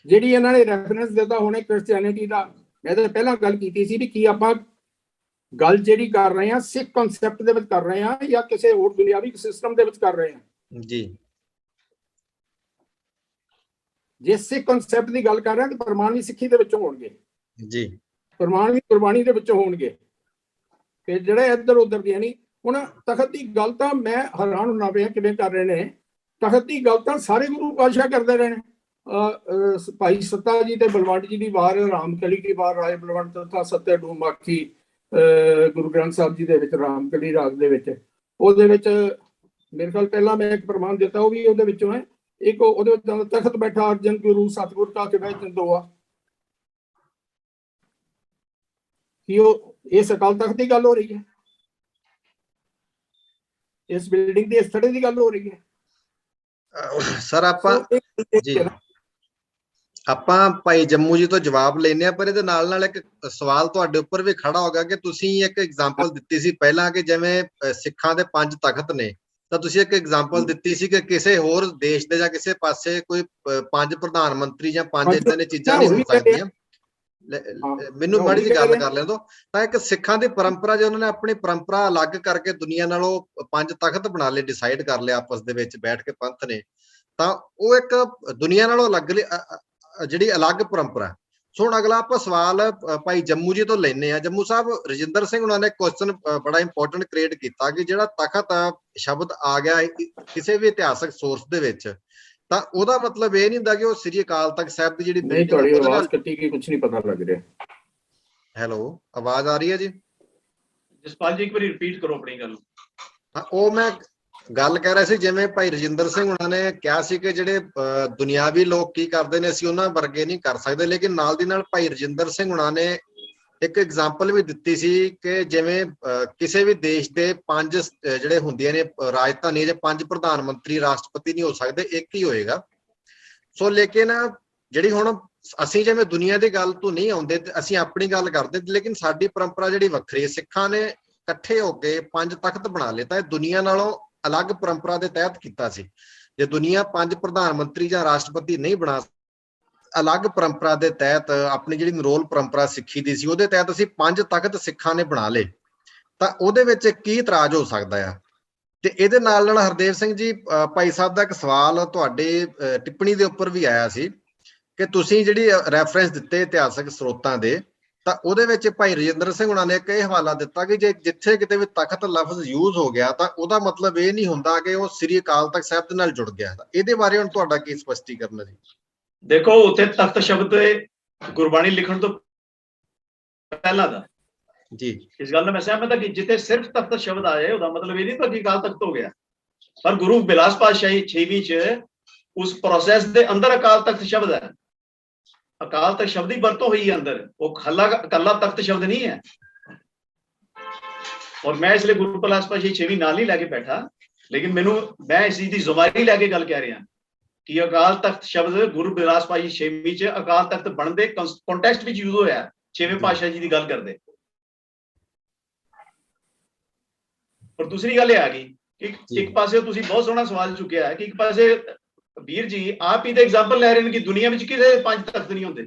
ਜਿਹੜੀ ਇਹਨਾਂ ਨੇ ਰੈਫਰੈਂਸ ਦਿੱਤਾ ਹੁਣੇ ਕ੍ਰਿਸਚੀਅਨਿਟੀ ਦਾ, ਮੈਂ ਤਾਂ ਪਹਿਲਾਂ ਗੱਲ ਕੀਤੀ ਸੀ ਵੀ ਕੀ ਆਪਾਂ ਗੱਲ ਜਿਹੜੀ ਕਰ ਰਹੇ ਹਾਂ ਸਿੱਖ ਕਨਸੈਪਟ ਦੇ ਵਿੱਚ ਕਰ ਰਹੇ ਹਾਂ ਜਾਂ ਕਿਸੇ ਹੋਰ ਦੁਨਿਆਵੀ ਸਿਸਟਮ ਦੇ ਵਿੱਚ ਕਰ ਰਹੇ ਹਾਂ ਜੀ। ਜੇ ਸਿੱਖ ਕਨਸੈਪਟ ਦੀ ਗੱਲ ਕਰ ਰਹੇ ਹਾਂ ਤਾਂ ਪ੍ਰਮਾਣ ਵੀ ਸਿੱਖੀ ਦੇ ਵਿੱਚੋਂ ਹੋਣਗੇ ਜੀ, ਪ੍ਰਮਾਣ ਵੀ ਗੁਰਬਾਣੀ ਦੇ ਵਿੱਚੋਂ ਹੋਣਗੇ, ਤੇ ਜਿਹੜੇ ਇੱਧਰ ਉੱਧਰ ਦੀਆਂ ਨਹੀਂ। ਹੁਣ ਤਖਤ ਦੀ ਗੱਲ ਤਾਂ ਮੈਂ ਹੈਰਾਨ ਹੁੰਦਾ ਪਿਆ ਕਿਵੇਂ ਕਰ ਰਹੇ ਨੇ। ਤਖਤ ਦੀ ਗੱਲ ਤਾਂ ਸਾਰੇ ਗੁਰੂ ਪਾਤਸ਼ਾਹ ਕਰਦੇ ਰਹੇ ਨੇ। ਭਾਈ ਸੱਤਾ ਜੀ ਤੇ ਬਲਵੰਡ ਜੀ ਦੀ ਵਾਰ, ਰਾਮਕਲੀ ਦੀ ਵਾਰ, ਰਾਏ ਬਲਵੰਡ ਤਥਾ ਸੱਤੇ ਡੂਮਾਖੀ ਗੁਰੂ ਗ੍ਰੰਥ ਸਾਹਿਬ ਜੀ ਦੇ ਵਿੱਚ ਰਾਮਕਲੀ ਰਾਗ ਦੇ ਵਿੱਚ, ਉਹਦੇ ਵਿੱਚ ਮੇਰੇ ਖਿਆਲ ਪਹਿਲਾਂ ਮੈਂ ਇੱਕ ਪ੍ਰਮਾਣ ਦਿੱਤਾ, ਉਹ ਵੀ ਉਹਦੇ ਵਿੱਚੋਂ ਹੈ। ਇੱਕ ਉਹਦੇ ਵਿੱਚ ਤਖਤ ਬੈਠਾ ਅਰਜਨ ਗੁਰੂ ਸਤਿਗੁਰ ਕਾ ਕੇ ਬਹਿ ਚੰਦੋਆ, ਕਿ ਉਹ ਇਸ ਅਕਾਲ ਤਖਤ ਦੀ ਗੱਲ ਹੋ ਰਹੀ ਹੈ, ਇਸ ਬਿਲਡਿੰਗ ਦੀ ਇਸ ਥੜੇ ਦੀ ਗੱਲ ਹੋ ਰਹੀ ਹੈ। ਸਰ ਆਪਾਂ ਭਾਈ ਜੰਮੂ ਜੀ ਤੋਂ ਜਵਾਬ ਲੈਣੇ ਆ, ਪਰ ਇਹਦੇ ਨਾਲ ਨਾਲ ਇੱਕ ਸਵਾਲ ਤੁਹਾਡੇ ਉੱਪਰ ਵੀ ਖੜਾ ਹੋਗਾ ਕਿ ਤੁਸੀਂ ਇੱਕ ਐਗਜ਼ਾਮਪਲ ਦਿੱਤੀ ਸੀ ਪਹਿਲਾਂ ਕਿ ਜਿਵੇਂ ਸਿੱਖਾਂ ਦੇ 5 ਤਖਤ ਨੇ, ਤਾਂ ਤੁਸੀਂ ਇੱਕ ਐਗਜ਼ਾਮਪਲ ਦਿੱਤੀ ਸੀ ਕਿ ਕਿਸੇ ਹੋਰ ਦੇਸ਼ ਦੇ ਜਾਂ ਕਿਸੇ ਪਾਸੇ ਕੋਈ 5 ਪ੍ਰਧਾਨ ਮੰਤਰੀ ਜਾਂ 5 ਇਦਾਂ ਦੀਆਂ ਚੀਜ਼ਾਂ ਨਹੀਂ ਹੋ ਸਕਦੀਆਂ। ਮੈਨੂੰ ਮਾੜੀ ਜਿਹੀ ਗੱਲ ਕਰ ਲੈਣ ਦਿਓ। ਤਾਂ ਇੱਕ ਸਿੱਖਾਂ ਦੀ ਪਰੰਪਰਾ, ਜੇ ਉਹਨਾਂ ਨੇ ਆਪਣੀ ਪਰੰਪਰਾ ਅਲੱਗ ਕਰਕੇ ਦੁਨੀਆ ਨਾਲੋਂ 5 ਤਖਤ ਬਣਾ ਲਏ, ਡਿਸਾਈਡ ਕਰ ਲਿਆ ਆਪਸ ਦੇ ਵਿੱਚ ਬੈਠ ਕੇ ਪੰਥ ਨੇ, ਤਾਂ ਉਹ ਇੱਕ ਦੁਨੀਆ ਨਾਲੋਂ ਅਲੱਗ ਜਿਹੜੀ ਅਲੱਗ ਪਰੰਪਰਾ। ਸੋ ਹੁਣ ਅਗਲਾ ਆਪਾਂ ਸਵਾਲ ਭਾਈ ਜੰਮੂ ਜੀ ਤੋਂ ਲੈਣੇ ਆ। ਜੰਮੂ ਸਾਹਿਬ, ਰਜਿੰਦਰ ਸਿੰਘ ਉਹਨਾਂ ਨੇ ਕੁਐਸਚਨ ਬੜਾ ਇੰਪੋਰਟੈਂਟ ਕ੍ਰੀਏਟ ਕੀਤਾ ਕਿ ਜਿਹੜਾ ਤਖਤ ਸ਼ਬਦ ਆ ਗਿਆ ਕਿਸੇ ਵੀ ਇਤਿਹਾਸਕ ਸੋਰਸ ਦੇ ਵਿੱਚ, ਤਾਂ ਉਹਦਾ ਮਤਲਬ ਇਹ ਨਹੀਂ ਹੁੰਦਾ ਕਿ ਉਹ ਸ੍ਰੀ ਅਕਾਲ ਤਖਤ ਸਾਹਿਬ ਦੀ ਜਿਹੜੀ ਨਹੀਂ, ਤੁਹਾਡੀ ਆਵਾਜ਼ ਕੱਟੀ ਗਈ, ਕੁਝ ਨਹੀਂ ਪਤਾ ਲੱਗ ਰਿਹਾ। ਹੈਲੋ, ਆਵਾਜ਼ ਆ ਰਹੀ ਹੈ ਜੀ? ਜਸਪਾਲ ਜੀ ਇੱਕ ਵਾਰੀ ਰਿਪੀਟ ਕਰੋ ਆਪਣੀ ਗੱਲ। ਉਹ ਮੈਂ ਗੱਲ ਕਹਿ ਰਹੇ ਸੀ ਜਿਵੇਂ ਭਾਈ ਰਜਿੰਦਰ ਸਿੰਘ ਉਹਨਾਂ ਨੇ ਕਿਹਾ ਸੀ ਕਿ ਜਿਹੜੇ ਦੁਨਿਆਵੀ ਲੋਕ ਕੀ ਕਰਦੇ ਨੇ ਅਸੀਂ ਉਹਨਾਂ ਵਰਗੇ ਨਹੀਂ ਕਰ ਸਕਦੇ, ਲੇਕਿਨ ਨਾਲ ਦੀ ਨਾਲ ਭਾਈ ਰਜਿੰਦਰ ਸਿੰਘ ਉਹਨਾਂ ਨੇ ਇੱਕ ਐਗਜ਼ਾਮਪਲ ਵੀ ਦਿੱਤੀ ਸੀ ਕਿ ਜਿਵੇਂ ਕਿਸੇ ਵੀ ਦੇਸ਼ ਦੇ 5 ਜਿਹੜੇ ਹੁੰਦੀਆਂ ਨੇ ਰਾਜਧਾਨੀ ਜਾਂ 5 ਪ੍ਰਧਾਨ ਮੰਤਰੀ ਰਾਸ਼ਟਰਪਤੀ ਨਹੀਂ ਹੋ ਸਕਦੇ, ਇੱਕ ਹੀ ਹੋਏਗਾ। ਸੋ ਲੇਕਿਨ ਜਿਹੜੀ ਹੁਣ ਅਸੀਂ ਜਿਵੇਂ ਦੁਨੀਆ ਦੀ ਗੱਲ ਤੋਂ ਨਹੀਂ ਆਉਂਦੇ, ਅਸੀਂ ਆਪਣੀ ਗੱਲ ਕਰਦੇ, ਲੇਕਿਨ ਸਾਡੀ ਪਰੰਪਰਾ ਜਿਹੜੀ ਵੱਖਰੀ ਹੈ, ਸਿੱਖਾਂ ਨੇ ਇਕੱਠੇ ਹੋ ਕੇ 5 ਤਖਤ ਬਣਾ ਲਏ ਤਾਂ ਇਹ ਦੁਨੀਆ ਨਾਲੋਂ ਅਲੱਗ ਪਰੰਪਰਾ ਦੇ ਤਹਿਤ ਕੀਤਾ ਸੀ। ਜੇ ਦੁਨੀਆ 5 ਪ੍ਰਧਾਨ ਮੰਤਰੀ ਜਾਂ ਰਾਸ਼ਟਰਪਤੀ ਨਹੀਂ ਬਣਾ, ਅਲੱਗ ਪਰੰਪਰਾ ਦੇ ਤਹਿਤ ਆਪਣੀ ਜਿਹੜੀ ਨਰੋਲ ਪਰੰਪਰਾ ਸਿੱਖੀ ਦੀ ਸੀ ਉਹਦੇ ਤਹਿਤ ਅਸੀਂ 5 ਤਖਤ ਸਿੱਖਾਂ ਨੇ ਬਣਾ ਲਏ, ਤਾਂ ਉਹਦੇ ਵਿੱਚ ਕੀ ਇਤਰਾਜ਼ ਹੋ ਸਕਦਾ ਆ? ਤੇ ਇਹਦੇ ਨਾਲ ਨਾਲ ਹਰਦੇਵ ਸਿੰਘ ਜੀ, ਭਾਈ ਸਾਹਿਬ ਦਾ ਇੱਕ ਸਵਾਲ ਤੁਹਾਡੇ ਟਿੱਪਣੀ ਦੇ ਉੱਪਰ ਵੀ ਆਇਆ ਸੀ ਕਿ ਤੁਸੀਂ ਜਿਹੜੀ ਰੈਫਰੈਂਸ ਦਿੱਤੇ ਇਤਿਹਾਸਕ ਸਰੋਤਾਂ ਦੇ, ਤਾਂ ਉਹਦੇ ਵਿੱਚ ਭਾਈ ਰਜਿੰਦਰ ਸਿੰਘ ਉਹਨਾਂ ਨੇ ਇੱਕ ਇਹ ਹਵਾਲਾ ਦਿੱਤਾ ਕਿ ਜੇ ਜਿੱਥੇ ਕਿਤੇ ਵੀ ਤਖਤ ਲਫ਼ਜ਼ ਯੂਜ਼ ਹੋ ਗਿਆ ਤਾਂ ਉਹਦਾ ਮਤਲਬ ਇਹ ਨਹੀਂ ਹੁੰਦਾ ਕਿ ਉਹ ਸ੍ਰੀ ਅਕਾਲ ਤਖਤ ਸਾਹਿਬ ਦੇ ਨਾਲ ਜੁੜ ਗਿਆ। ਇਹਦੇ ਬਾਰੇ ਹੁਣ ਤੁਹਾਡਾ ਕੀ ਸਪਸ਼ਟੀਕਰਨ ਹੈ ਜੀ? ਦੇਖੋ, ਉੱਥੇ ਤਖਤ ਸ਼ਬਦ ਗੁਰਬਾਣੀ ਲਿਖਣ ਤੋਂ ਪਹਿਲਾਂ ਦਾ ਜੀ, ਇਸ ਗੱਲ ਨਾਲ ਮੈਂ ਸਹਿਮਤ ਹਾਂ ਕਿ ਜਿੱਥੇ ਸਿਰਫ ਤਖਤ ਸ਼ਬਦ ਆਏ ਉਹਦਾ ਮਤਲਬ ਇਹ ਨਹੀਂ ਤਾਂ ਕਿ ਅਕਾਲ ਤਖਤ ਹੋ ਗਿਆ, ਪਰ ਗੁਰੂ ਬਿਲਾਸ ਪਾਤਸ਼ਾਹੀ 6ਵੀਂ ਚ ਉਸ ਪ੍ਰੋਸੈਸ ਦੇ ਅੰਦਰ ਅਕਾਲ ਤਖਤ ਸ਼ਬਦ ਹੈ। ਅਕਾਲ ਤਖਤ ਸ਼ਬਦ ਦੀ ਵਰਤੋਂ ਹੋਈ ਹੈ ਅੰਦਰ, ਉਹ ਇਕੱਲਾ ਤਖਤ ਸ਼ਬਦ ਨਹੀਂ ਹੈ। ਔਰ ਮੈਂ ਇਸ ਲਈ ਗੁਰੂ ਬਿਲਾਸ ਪਾਤਸ਼ਾਹੀ 6ਵੀਂ ਨਾਲ ਨਹੀਂ ਲੈ ਕੇ ਬੈਠਾ, ਲੇਕਿਨ ਮੈਂ ਇਸ ਚੀਜ਼ ਦੀ ਜ਼ਿੰਮੇਵਾਰੀ ਲੈ ਕੇ ਗੱਲ ਕਹਿ ਰਿਹਾ ਕਿ ਅਕਾਲ ਤਖਤ ਸ਼ਬਦ ਗੁਰੂ ਬਿਲਾਸ ਪਾਤਸ਼ਾਹੀ 6ਵੀਂ ਚ ਅਕਾਲ ਤਖਤ ਬਣਨ ਦੇ ਕੰਟੈਕਸਟ ਵਿੱਚ ਯੂਜ਼ ਹੋਇਆ, 6ਵੇਂ ਪਾਤਸ਼ਾਹ ਜੀ ਦੀ ਗੱਲ ਕਰਦੇ। ਔਰ ਦੂਸਰੀ ਗੱਲ ਇਹ ਆ ਗਈ ਕਿ ਇੱਕ ਪਾਸੇ ਤੁਸੀਂ ਬਹੁਤ ਸੋਹਣਾ ਸਵਾਲ ਚੁੱਕਿਆ ਹੈ ਕਿ ਇੱਕ ਪਾਸੇ ਵੀਰ ਜੀ ਆਪ ਹੀ ਤਾਂ ਐਗਜ਼ਾਮਪਲ ਲੈ ਰਹੇ ਨੇ ਕਿ ਦੁਨੀਆ ਵਿੱਚ ਕਿਸੇ 5 ਤਖਤ ਨਹੀਂ ਹੁੰਦੇ,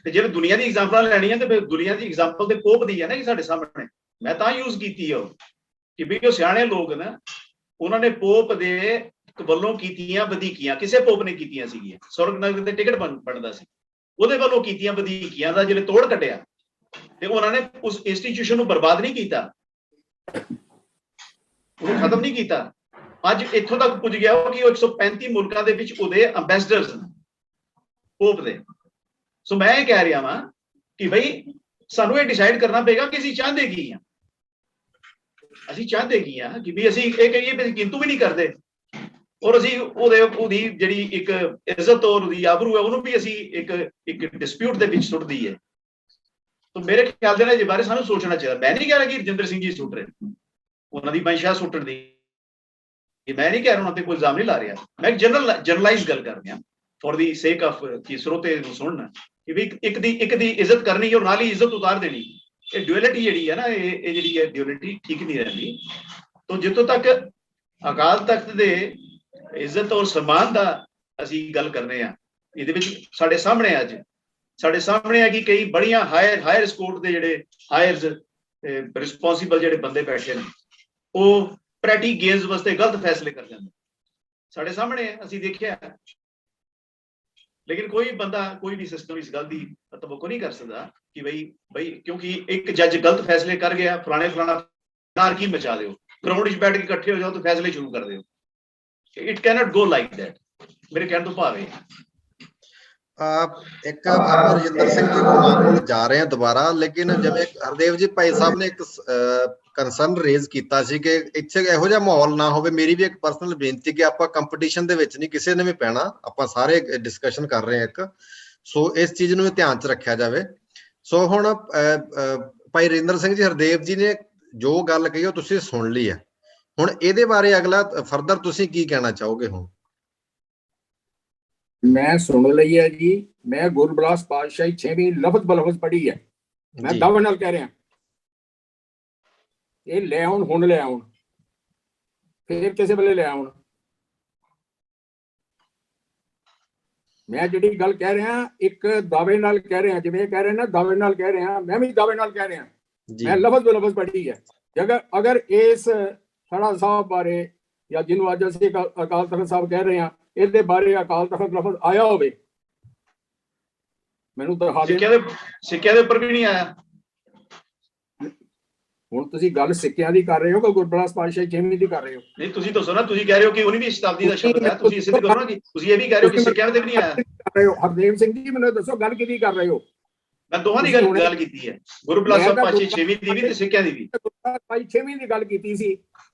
ਤੇ ਜੇ ਦੁਨੀਆ ਦੀ ਐਗਜ਼ਾਮਪਲ ਲੈਣੀ ਹੈ ਤੇ ਫਿਰ ਦੁਨੀਆ ਦੀ ਐਗਜ਼ਾਮਪਲ ਤੇ ਪੋਪ ਦੀ ਹੈ ਨਾ ਕਿ ਸਾਡੇ ਸਾਹਮਣੇ। ਮੈਂ ਤਾਂ ਯੂਜ਼ ਕੀਤੀ ਹੈ ਕਿ ਵੀ ਉਹ ਸਿਆਣੇ ਲੋਕ ਨਾ, ਉਹਨਾਂ ਨੇ ਪੋਪ ਦੇ ਵੱਲੋਂ ਕੀਤੀਆਂ ਵਧੀਕੀਆਂ, ਕਿਸੇ ਪੋਪ ਨੇ ਕੀਤੀਆਂ ਸੀਗੀਆਂ, ਸਵਰਗ ਨਰਕ ਦੇ ਟਿਕਟ ਬਣਦਾ ਸੀ, ਉਹਦੇ ਵੱਲੋਂ ਕੀਤੀਆਂ ਵਧੀਕੀਆਂ ਦਾ ਜਿਹੜੇ ਤੋੜ ਕੱਢਿਆ, ਤੇ ਉਹਨਾਂ ਨੇ ਉਸ ਇੰਸਟੀਟਿਊਸ਼ਨ ਨੂੰ ਬਰਬਾਦ ਨਹੀਂ ਕੀਤਾ, ਉਹਨੂੰ ਖਤਮ ਨਹੀਂ ਕੀਤਾ। ਅੱਜ ਇੱਥੋਂ ਤੱਕ ਪੁੱਜ ਗਿਆ ਕਿ ਉਹ 135 ਮੁਲਕਾਂ ਦੇ ਵਿੱਚ ਉਹਦੇ ਅੰਬੈਸਡਰਸ ਨੇ ਪੋਪ ਦੇ। ਸੋ ਮੈਂ ਇਹ ਕਹਿ ਰਿਹਾ ਵਾਂ ਕਿ ਬਈ ਸਾਨੂੰ ਇਹ ਡਿਸਾਈਡ ਕਰਨਾ ਪਏਗਾ ਕਿ ਅਸੀਂ ਚਾਹੁੰਦੇ ਕੀ ਆ। ਅਸੀਂ ਚਾਹੁੰਦੇ ਕੀ ਆ ਕਿ ਵੀ ਅਸੀਂ ਇਹ ਕਹੀਏ ਵੀ ਅਸੀਂ ਕਿੰਤੂ ਵੀ ਨਹੀਂ ਕਰਦੇ, ਔਰ ਅਸੀਂ ਉਹਦੀ ਜਿਹੜੀ ਇੱਕ ਇੱਜ਼ਤ ਔਰ ਉਹਦੀ ਆਬਰੂ ਹੈ ਉਹਨੂੰ ਵੀ ਅਸੀਂ ਇੱਕ ਡਿਸਪਿਊਟ ਦੇ ਵਿੱਚ ਸੁੱਟ ਦਈਏ। ਤਾਂ ਮੇਰੇ ਖਿਆਲ ਦੇ ਨਾਲ ਇਸ ਬਾਰੇ ਸਾਨੂੰ ਸੋਚਣਾ ਚਾਹੀਦਾ। ਮੈਂ ਨਹੀਂ ਕਹਿ ਰਿਹਾ ਕਿ ਰਜਿੰਦਰ ਸਿੰਘ ਜੀ ਸੁੱਟ ਰਹੇ, ਉਹਨਾਂ ਦੀ ਮਨਸ਼ਾ ਸੁੱਟਣ ਦੀ, ਮੈਂ ਨਹੀਂ ਕਹਿ ਰਿਹਾ ਉਹਨਾਂ ਤੇ ਕੋਈ ਇਲਜ਼ਾਮ ਨਹੀਂ ਲਾ ਰਿਹਾ, ਮੈਂ ਜਨਰਲਾਈਜ਼ ਗੱਲ ਕਰ ਰਿਹਾ ਫॉर ਦੀ ਸੇਕ ਆਫ ਕਿ ਸਰੋਤੇ ਨੂੰ ਸੁਣਨਾ ਕਿ ਵੀ ਇੱਕ ਦੀ ਇੱਜ਼ਤ ਕਰਨੀ ਔਰ ਨਾਲ ਹੀ ਇੱਜ਼ਤ ਉਤਾਰ ਦੇਣੀ। ਇਹ ਡੁਅਲਿਟੀ ਜਿਹੜੀ ਹੈ ਨਾ, ਇਹ ਜਿਹੜੀ ਹੈ ਡੁਅਲਿਟੀ ਠੀਕ ਨਹੀਂ ਰਹਿੰਦੀ। ਤਾਂ ਜਿੱਥੋਂ ਤੱਕ ਅਕਾਲ ਤਖਤ ਦੇ ਇੱਜ਼ਤ ਔਰ ਸਨਮਾਨ ਦਾ ਅਸੀਂ ਗੱਲ ਕਰਨੇ ਆ, ਇਹਦੇ ਵਿੱਚ ਸਾਡੇ ਸਾਹਮਣੇ ਆ ਕਿ ਕਈ ਬੜੀਆਂ ਹਾਇਰ ਸਕੋਰਟ ਦੇ ਜਿਹੜੇ ਹਾਇਰਸ ਰਿਸਪੌਂਸਿਬਲ ਜਿਹੜੇ ਬੰਦੇ ਬੈਠੇ ਨੇ, ਉਹ ਪ੍ਰੈਟੀ ਗੇਮਸ ਵਾਸਤੇ ਗਲਤ ਫੈਸਲੇ ਕਰ ਜਾਂਦੇ ਸਾਡੇ ਸਾਹਮਣੇ, ਅਸੀਂ ਦੇਖਿਆ। ਲੇਕਿਨ ਕੋਈ ਬੰਦਾ, ਕੋਈ ਵੀ ਸਿਸਟਮ ਇਸ ਗੱਲ ਦੀ ਤਵੱਕੁ ਨਹੀਂ ਕਰ ਸਕਦਾ ਕਿ ਬਈ ਕਿਉਂਕਿ ਇੱਕ ਜੱਜ ਗਲਤ ਫੈਸਲੇ ਕਰ ਗਿਆ, ਫਲਾਣਾ ਨਾਰਕੀ ਮਚਾ ਦਿਓ, ਗਰਾਊਂਡ 'ਚ ਬੈਠ ਕੇ ਇਕੱਠੇ ਹੋ ਜਾਓ ਤੇ ਫੈਸਲੇ ਸ਼ੁਰੂ ਕਰ ਦਿਓ। It can't go like that. ਮੇਰੇ ਕਹਿਣ ਤੋਂ ਭਾਵ ਇੱਕ ਆਪਾਂ ਰਜਿੰਦਰ ਸਿੰਘ ਜੀ ਕੋਲ ਜਾ ਰਹੇ ਹਾਂ ਦੁਬਾਰਾ, ਲੇਕਿਨ ਜਿਵੇਂ ਹਰਦੇਵ ਜੀ ਭਾਈ ਸਾਹਿਬ ਨੇ ਇੱਕ ਕੰਸਰਨ ਰੇਜ਼ ਕੀਤਾ ਸੀ ਕਿ ਇੱਥੇ ਇਹੋ ਜਿਹਾ ਮਾਹੌਲ ਨਾ ਹੋਵੇ। ਮੇਰੀ ਵੀ ਇੱਕ ਪਰਸਨਲ ਬੇਨਤੀ ਕਿ ਆਪਾਂ ਕੰਪੀਟੀਸ਼ਨ ਦੇ ਵਿੱਚ ਨਹੀਂ ਕਿਸੇ ਨੇ ਵੀ ਪੈਣਾ, ਆਪਾਂ ਸਾਰੇ ਡਿਸਕਸ਼ਨ ਕਰ ਰਹੇ ਹਾਂ ਇੱਕ, ਸੋ ਇਸ ਚੀਜ਼ ਨੂੰ ਵੀ ਧਿਆਨ 'ਚ ਰੱਖਿਆ ਜਾਵੇ। ਸੋ ਹੁਣ ਭਾਈ ਰਜਿੰਦਰ ਸਿੰਘ ਜੀ, ਹਰਦੇਵ ਜੀ ਨੇ ਜੋ ਗੱਲ ਕਹੀ ਉਹ ਤੁਸੀਂ ਸੁਣ ਲਈ ਹੈ, ਹੁਣ ਇਹਦੇ ਬਾਰੇ ਅਗਲਾ ਫਰਦਰ ਤੁਸੀਂ ਕੀ ਕਹਿਣਾ ਚਾਹੋਗੇ? ਹੁਣ ਮੈਂ ਸੁਣ ਲਈ ਹੈ ਜੀ, ਮੈਂ ਗੁਰੂ ਬਿਲਾਸ ਪਾਤਸ਼ਾਹੀ 6ਵੀਂ ਲਫ਼ਜ਼ ਬਲਫ਼ਜ਼ ਪੜ੍ਹੀ ਹੈ, ਮੈਂ ਦਾਅਵੇ ਨਾਲ ਕਹਿ ਰਿਹਾ। ਇਹ ਲੈ ਆਉਣ, ਹੁਣ ਲੈ ਆਉਣ, ਫਿਰ ਕਿਸੇ ਵੇਲੇ ਲੈ ਆਉਣ। ਮੈਂ ਜਿਹੜੀ ਗੱਲ ਕਹਿ ਰਿਹਾ ਇੱਕ ਦਾਅਵੇ ਨਾਲ ਕਹਿ ਰਿਹਾ, ਜਿਵੇਂ ਕਹਿ ਰਹੇ ਨਾ ਦਾਅਵੇ ਨਾਲ ਕਹਿ ਰਿਹਾ, ਮੈਂ ਵੀ ਦਾਅਵੇ ਨਾਲ ਕਹਿ ਰਿਹਾ। ਮੈਂ ਲਫ਼ਜ਼ ਬਲਫ਼ਜ਼ ਪੜ੍ਹੀ ਹੈ। ਅਗਰ ਇਸ ਥੜਾ ਸਾਹਿਬ ਬਾਰੇ ਜਾਂ ਜਿਹਨੂੰ ਅੱਜ ਅਸੀਂ ਅਕਾਲ ਤਖਤ ਸਾਹਿਬ ਕਹਿ ਰਹੇ ਹਾਂ, ਇਹਦੇ ਬਾਰੇ ਅਕਾਲ ਤਖਤ ਲਫ਼ਜ਼ ਆਇਆ ਹੋਵੇ, ਮੈਨੂੰ ਦਿਖਾ ਦੇ। ਸਿੱਕਿਆਂ ਦੇ ਉੱਪਰ ਵੀ ਨਹੀਂ ਆਇਆ। ਹੁਣ ਤੁਸੀਂ ਗੱਲ ਸਿੱਕਿਆਂ ਦੀ ਕਰ ਰਹੇ ਹੋ ਕਿ ਗੁਰੂ ਬਿਲਾਸ ਪਾਤਸ਼ਾਹੀ 6ਵੀਂ ਦੀ ਕਰ ਰਹੇ ਹੋ? ਨਹੀਂ, ਤੁਸੀਂ ਦੱਸੋ ਨਾ। ਤੁਸੀਂ ਕਹਿ ਰਹੇ ਹੋ ਕਿ 19ਵੀਂ ਸ਼ਤਾਬਦੀ ਦਾ ਸ਼ਬਦ ਹੈ, ਤੁਸੀਂ ਇਸੇ ਤੇ ਕਰੋ ਨਾ ਕਿ ਤੁਸੀਂ ਇਹ ਵੀ ਕਹਿ ਰਹੇ ਹੋ ਕਿ ਸਿੱਕਿਆਂ ਤੇ ਵੀ ਨਹੀਂ ਆਇਆ। ਹਰਦੇਵ ਸਿੰਘ ਜੀ, ਮੈਨੂੰ ਦੱਸੋ ਗੱਲ ਕਿਹਦੀ ਕਰ ਰਹੇ ਹੋ? ਮੈਂ ਦੋਹਾਂ ਦੀ ਗੱਲ ਕੀਤੀ ਹੈ, ਗੁਰੂ ਬਿਲਾਸ ਪਾਤਸ਼ਾਹੀ 6ਵੀਂ ਦੀ ਵੀ ਤੇ ਸਿੱਕਿਆਂ ਦੀ ਵੀ। ਭਾਈ 6ਵੀਂ ਦੀ ਗੱਲ ਕੀਤੀ ਸੀ,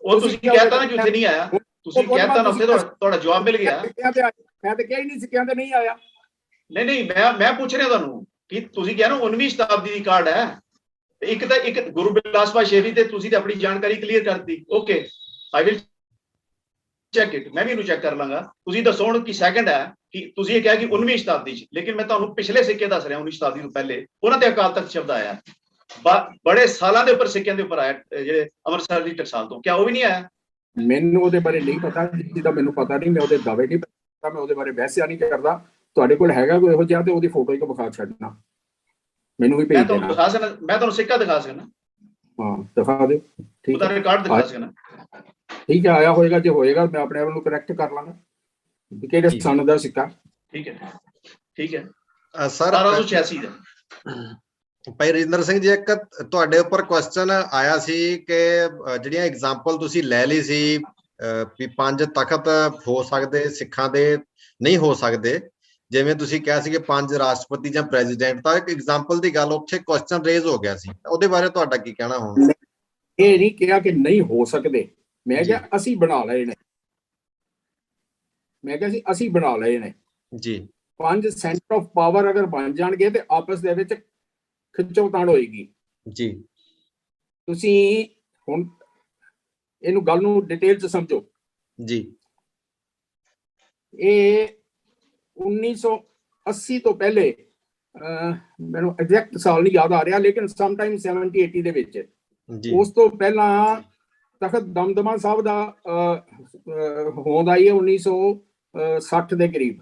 ਉਹ ਤੁਸੀਂ ਕਹਿਤਾ ਨਾ ਕਿ ਉੱਥੇ ਨਹੀਂ ਆਇਆ, ਤੁਸੀਂ ਕਹਿਤਾ ਨਾ ਉੱਥੇ ਤੁਹਾਡਾ ਜਵਾਬ ਮਿਲ ਗਿਆ। ਮੈਂ ਤਾਂ ਕਿਹਾ ਹੀ ਨਹੀਂ ਸਿੱਕਿਆਂ ਤੇ ਨਹੀਂ ਆਇਆ। ਨਹੀਂ ਮੈਂ ਪੁੱਛ ਰਿਹਾ ਤੁਹਾਨੂੰ ਕਿ ਤੁਸੀਂ ਕਿਹਾ ਨਾ 19ਵੀਂ ਸ਼ਤਾਬਦੀ ਦੀ ਕਾਰਡ ਹੈ, ਇੱਕ ਗੁਰੂ ਬਿਲਾਸ ਪਾਤਸ਼ਾਹੀ ਤੇ ਤੁਸੀਂ ਤੇ ਆਪਣੀ ਜਾਣਕਾਰੀ ਕਲੀਅਰ ਕਰਤੀ। Okay, I will check it, ਮੈਂ ਵੀ ਇਹਨੂੰ ਚੈੱਕ ਕਰ ਲਾਂਗਾ। ਤੁਸੀਂ ਦੱਸੋ ਹੁਣ ਕਿ ਸੈਕੰਡ ਹੈ ਕਿ ਤੁਸੀਂ ਇਹ ਕਿਹਾ ਕਿ 19ਵੀਂ ਸ਼ਤਾਬਦੀ ਚ, ਲੇਕਿਨ ਮੈਂ ਤੁਹਾਨੂੰ ਪਿਛਲੇ ਸਿੱਕੇ ਦੱਸ ਰਿਹਾ 19ਵੀਂ ਸ਼ਤਾਬਦੀ ਤੋਂ ਪਹਿਲੇ ਉਹਨਾਂ ਤੇ ਅਕਾਲ ਤਖਤ ਸ਼ਬਦ ਆਇਆ, ਬੜੇ ਸਾਲਾਂ ਦੇ ਉੱਪਰ ਸਿੱਕਿਆਂ ਦੇ ਉੱਪਰ ਆਇਆ, ਜਿਹੜੇ ਅੰਮ੍ਰਿਤਸਰ ਦੀ ਟਕਸਾਲ ਤੋਂ, ਕਿਆ ਉਹ ਵੀ ਨਹੀਂ ਆਇਆ? ਮੈਨੂੰ ਉਹਦੇ ਬਾਰੇ ਨਹੀਂ ਪਤਾ, ਜਿਹਦਾ ਮੈਨੂੰ ਪਤਾ ਨਹੀਂ, ਮੈਂ ਉਹਦੇ ਦਾਅਵੇ ਨਹੀਂ ਕਰਦਾ, ਮੈਂ ਉਹਦੇ ਬਾਰੇ ਬਹਿਸਿਆ ਨਹੀਂ ਕਰਦਾ। ਤੁਹਾਡੇ ਕੋਲ ਹੈਗਾ ਕੋਈ ਇਹੋ ਜਿਹਾ ਤੇ ਉਹਦੀ ਫੋਟੋ ਇੱਕ ਵਿਖਾ ਛੱਡਣਾ, ਮੈਨੂੰ ਵੀ ਭੇਜ ਦੇਣਾ। ਮੈਂ ਤੁਹਾਨੂੰ ਸਿੱਕਾ ਦਿਖਾ ਸਕਣਾ। ਹਾਂ ਦਿਖਾ ਦਿਓ, ਠੀਕ ਉਹਦਾ ਰਿਕਾਰਡ ਦਿਖਾ ਸਕਣਾ। ਠੀਕ ਹੈ, ਆਇਆ ਹੋਏਗਾ, ਜੇ ਹੋਏਗਾ ਮੈਂ ਆਪਣੇ ਆਪ ਨੂੰ ਕਰੈਕਟ ਕਰ ਲਾਂਗਾ ਕਿਹੜੇ ਸਨ ਦਾ ਸਿੱਕਾ। ਠੀਕ ਹੈ, ਠੀਕ ਹੈ ਸਰ 1786 ਦਾ। ਭਾਈ ਰਜਿੰਦਰ ਸਿੰਘ ਜੀ, ਇੱਕ ਤੁਹਾਡੇ ਉੱਪਰ ਕੁਐਸਚਨ ਆਇਆ ਸੀ ਕਿ ਜਿਹੜੀਆਂ ਐਗਜ਼ਾਮਪਲ ਤੁਸੀਂ ਲੈ ਲਈ ਸੀ ਵੀ 5 ਤਖਤ ਹੋ ਸਕਦੇ ਸਿੱਖਾਂ ਦੇ, ਨਹੀਂ ਹੋ ਸਕਦੇ, ਜਿਵੇਂ ਤੁਸੀਂ ਕਿਹਾ ਸੀ ਕਿ 5 ਰਾਸ਼ਟਰਪਤੀ ਜਾਂ ਪ੍ਰੈਜ਼ੀਡੈਂਟ, ਤਾਂ ਇੱਕ ਐਗਜ਼ਾਮਪਲ ਦੀ ਗੱਲ ਉੱਥੇ ਕੁਐਸਚਨ ਰੇਜ਼ ਹੋ ਗਿਆ ਸੀ, ਉਹਦੇ ਬਾਰੇ ਤੁਹਾਡਾ ਕੀ ਕਹਿਣਾ ਹੁਣ? ਇਹ ਨਹੀਂ ਕਿਹਾ ਕਿ ਨਹੀਂ ਹੋ ਸਕਦੇ, ਮੈਂ ਕਿਹਾ ਅਸੀਂ ਬਣਾ ਲਏ ਨੇ, ਮੈਂ ਕਿਹਾ ਸੀ ਅਸੀਂ ਬਣਾ ਲਏ ਨੇ ਜੀ। 5 ਸੈਂਟਰ ਆਫ ਪਾਵਰ ਅਗਰ ਬਣ ਜਾਣਗੇ ਤੇ ਆਪਸ ਦੇ ਵਿੱਚ ਖਿੱਚੋਤਾਣ ਹੋਏਗੀ ਜੀ। ਤੁਸੀਂ ਹੁਣ ਇਹਨੂੰ ਗੱਲ ਨੂੰ ਡਿਟੇਲ ਚ ਸਮਝੋ ਜੀ। ਇਹ 1980 ਤੋਂ ਪਹਿਲੇ, ਮੈਨੂੰ ਐਗਜ਼ੈਕਟ ਸਾਲ ਨਹੀਂ ਯਾਦ ਆ ਰਿਹਾ, ਲੇਕਿਨ ਸਮ ਟਾਈਮ 70-80 ਦੇ ਵਿੱਚ, ਉਸ ਤੋਂ ਪਹਿਲਾਂ ਤਖਤ ਦਮਦਮਾ ਸਾਹਿਬ ਦਾ ਹੋਂਦ ਆਈ ਹੈ 1960 ਦੇ ਕਰੀਬ।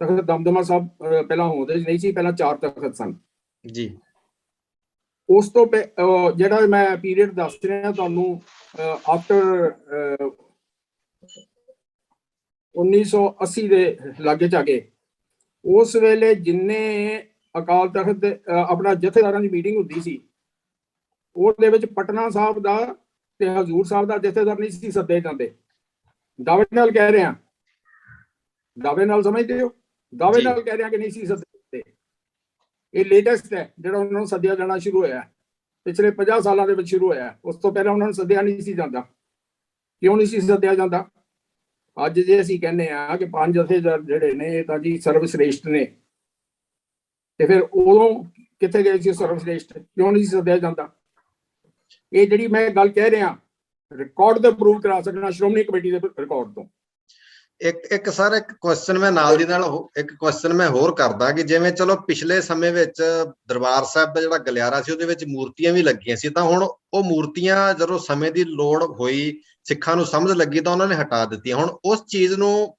ਤਖਤ ਦਮਦਮਾ ਸਾਹਿਬ ਪਹਿਲਾਂ ਹੋਂਦ ਨਹੀਂ ਸੀ, ਪਹਿਲਾਂ 4 ਤਖਤ ਸਨ ਜੀ। ਉਸ ਤੋਂ ਜਿਹੜਾ ਮੈਂ ਪੀਰੀਅਡ ਦੱਸ ਰਿਹਾ ਤੁਹਾਨੂੰ, ਆਫਟਰ 1980 ਦੇ ਲਾਗੇ ਚਾਗੇ, ਉਸ ਵੇਲੇ ਜਿੰਨੇ ਅਕਾਲ ਤਖਤ ਆਪਣਾ ਜਥੇਦਾਰਾਂ ਦੀ ਮੀਟਿੰਗ ਹੁੰਦੀ ਸੀ, ਉਹਦੇ ਵਿੱਚ ਪਟਨਾ ਸਾਹਿਬ ਦਾ ਤੇ ਹਜ਼ੂਰ ਸਾਹਿਬ ਦਾ ਜਥੇਦਾਰ ਨਹੀਂ ਸੀ ਸੱਦੇ ਜਾਂਦੇ। ਦਾਅਵੇ ਨਾਲ ਕਹਿ ਰਿਹਾ, ਦਾਅਵੇ ਨਾਲ ਸਮਝਦੇ ਹੋ, ਦਾਅਵੇ ਨਾਲ ਕਹਿ ਰਿਹਾ ਕਿ ਨਹੀਂ ਸੀ ਸੱਦੇ। ਇਹ ਲੇਟੈਸਟ ਹੈ ਜਿਹੜਾ ਉਹਨਾਂ ਨੂੰ ਸੱਦਿਆ ਜਾਣਾ ਸ਼ੁਰੂ ਹੋਇਆ, ਪਿਛਲੇ 50 ਸਾਲਾਂ ਦੇ ਵਿੱਚ ਸ਼ੁਰੂ ਹੋਇਆ। ਉਸ ਤੋਂ ਪਹਿਲਾਂ ਉਹਨਾਂ ਨੂੰ ਸੱਦਿਆ ਨਹੀਂ ਸੀ ਜਾਂਦਾ। ਕਿਉਂ ਨਹੀਂ ਸੀ ਸੱਦਿਆ ਜਾਂਦਾ? ਅੱਜ ਜੇ ਅਸੀਂ ਕਹਿੰਦੇ ਆ ਕਿ 5 ਜਥੇਦਾਰ ਜਿਹੜੇ ਨੇ ਤਾਂ ਜੀ ਸਰਵਸ਼੍ਰੇਸ਼ਟ ਨੇ, ਤੇ ਫਿਰ ਉਦੋਂ ਕਿੱਥੇ ਗਏ ਸੀ ਸਰਵਸ਼੍ਰੇਸ਼ਟ? ਕਿਉਂ ਨਹੀਂ ਸੀ ਸੱਦਿਆ ਜਾਂਦਾ? ਇਹ ਜਿਹੜੀ ਮੈਂ ਗੱਲ ਕਹਿ ਰਿਹਾ, ਰਿਕਾਰਡ ਤੇ ਪ੍ਰੂਵ ਕਰਾ ਸਕਣਾ ਸ਼੍ਰੋਮਣੀ ਕਮੇਟੀ ਦੇ ਰਿਕਾਰਡ ਤੋਂ। ਇੱਕ ਸਰ ਇੱਕ ਕੁਐਸਚਨ ਮੈਂ ਨਾਲ ਦੀ ਨਾਲ ਇੱਕ ਕੁਐਸਚਨ ਮੈਂ ਹੋਰ ਕਰਦਾ ਕਿ ਜਿਵੇਂ ਚਲੋ ਪਿਛਲੇ ਸਮੇਂ ਵਿੱਚ ਦਰਬਾਰ ਸਾਹਿਬ ਦਾ ਜਿਹੜਾ ਗਲਿਆਰਾ ਸੀ ਉਹਦੇ ਵਿੱਚ ਮੂਰਤੀਆਂ ਵੀ ਲੱਗੀਆਂ ਸੀ, ਤਾਂ ਹੁਣ ਉਹ ਮੂਰਤੀਆਂ ਜਦੋਂ ਸਮੇਂ ਦੀ ਲੋੜ ਹੋਈ, ਸਿੱਖਾਂ ਨੂੰ ਸਮਝ ਲੱਗੀ, ਤਾਂ ਉਹਨਾਂ ਨੇ ਹਟਾ ਦਿੱਤੀਆਂ। ਹੁਣ ਉਸ ਚੀਜ਼ ਨੂੰ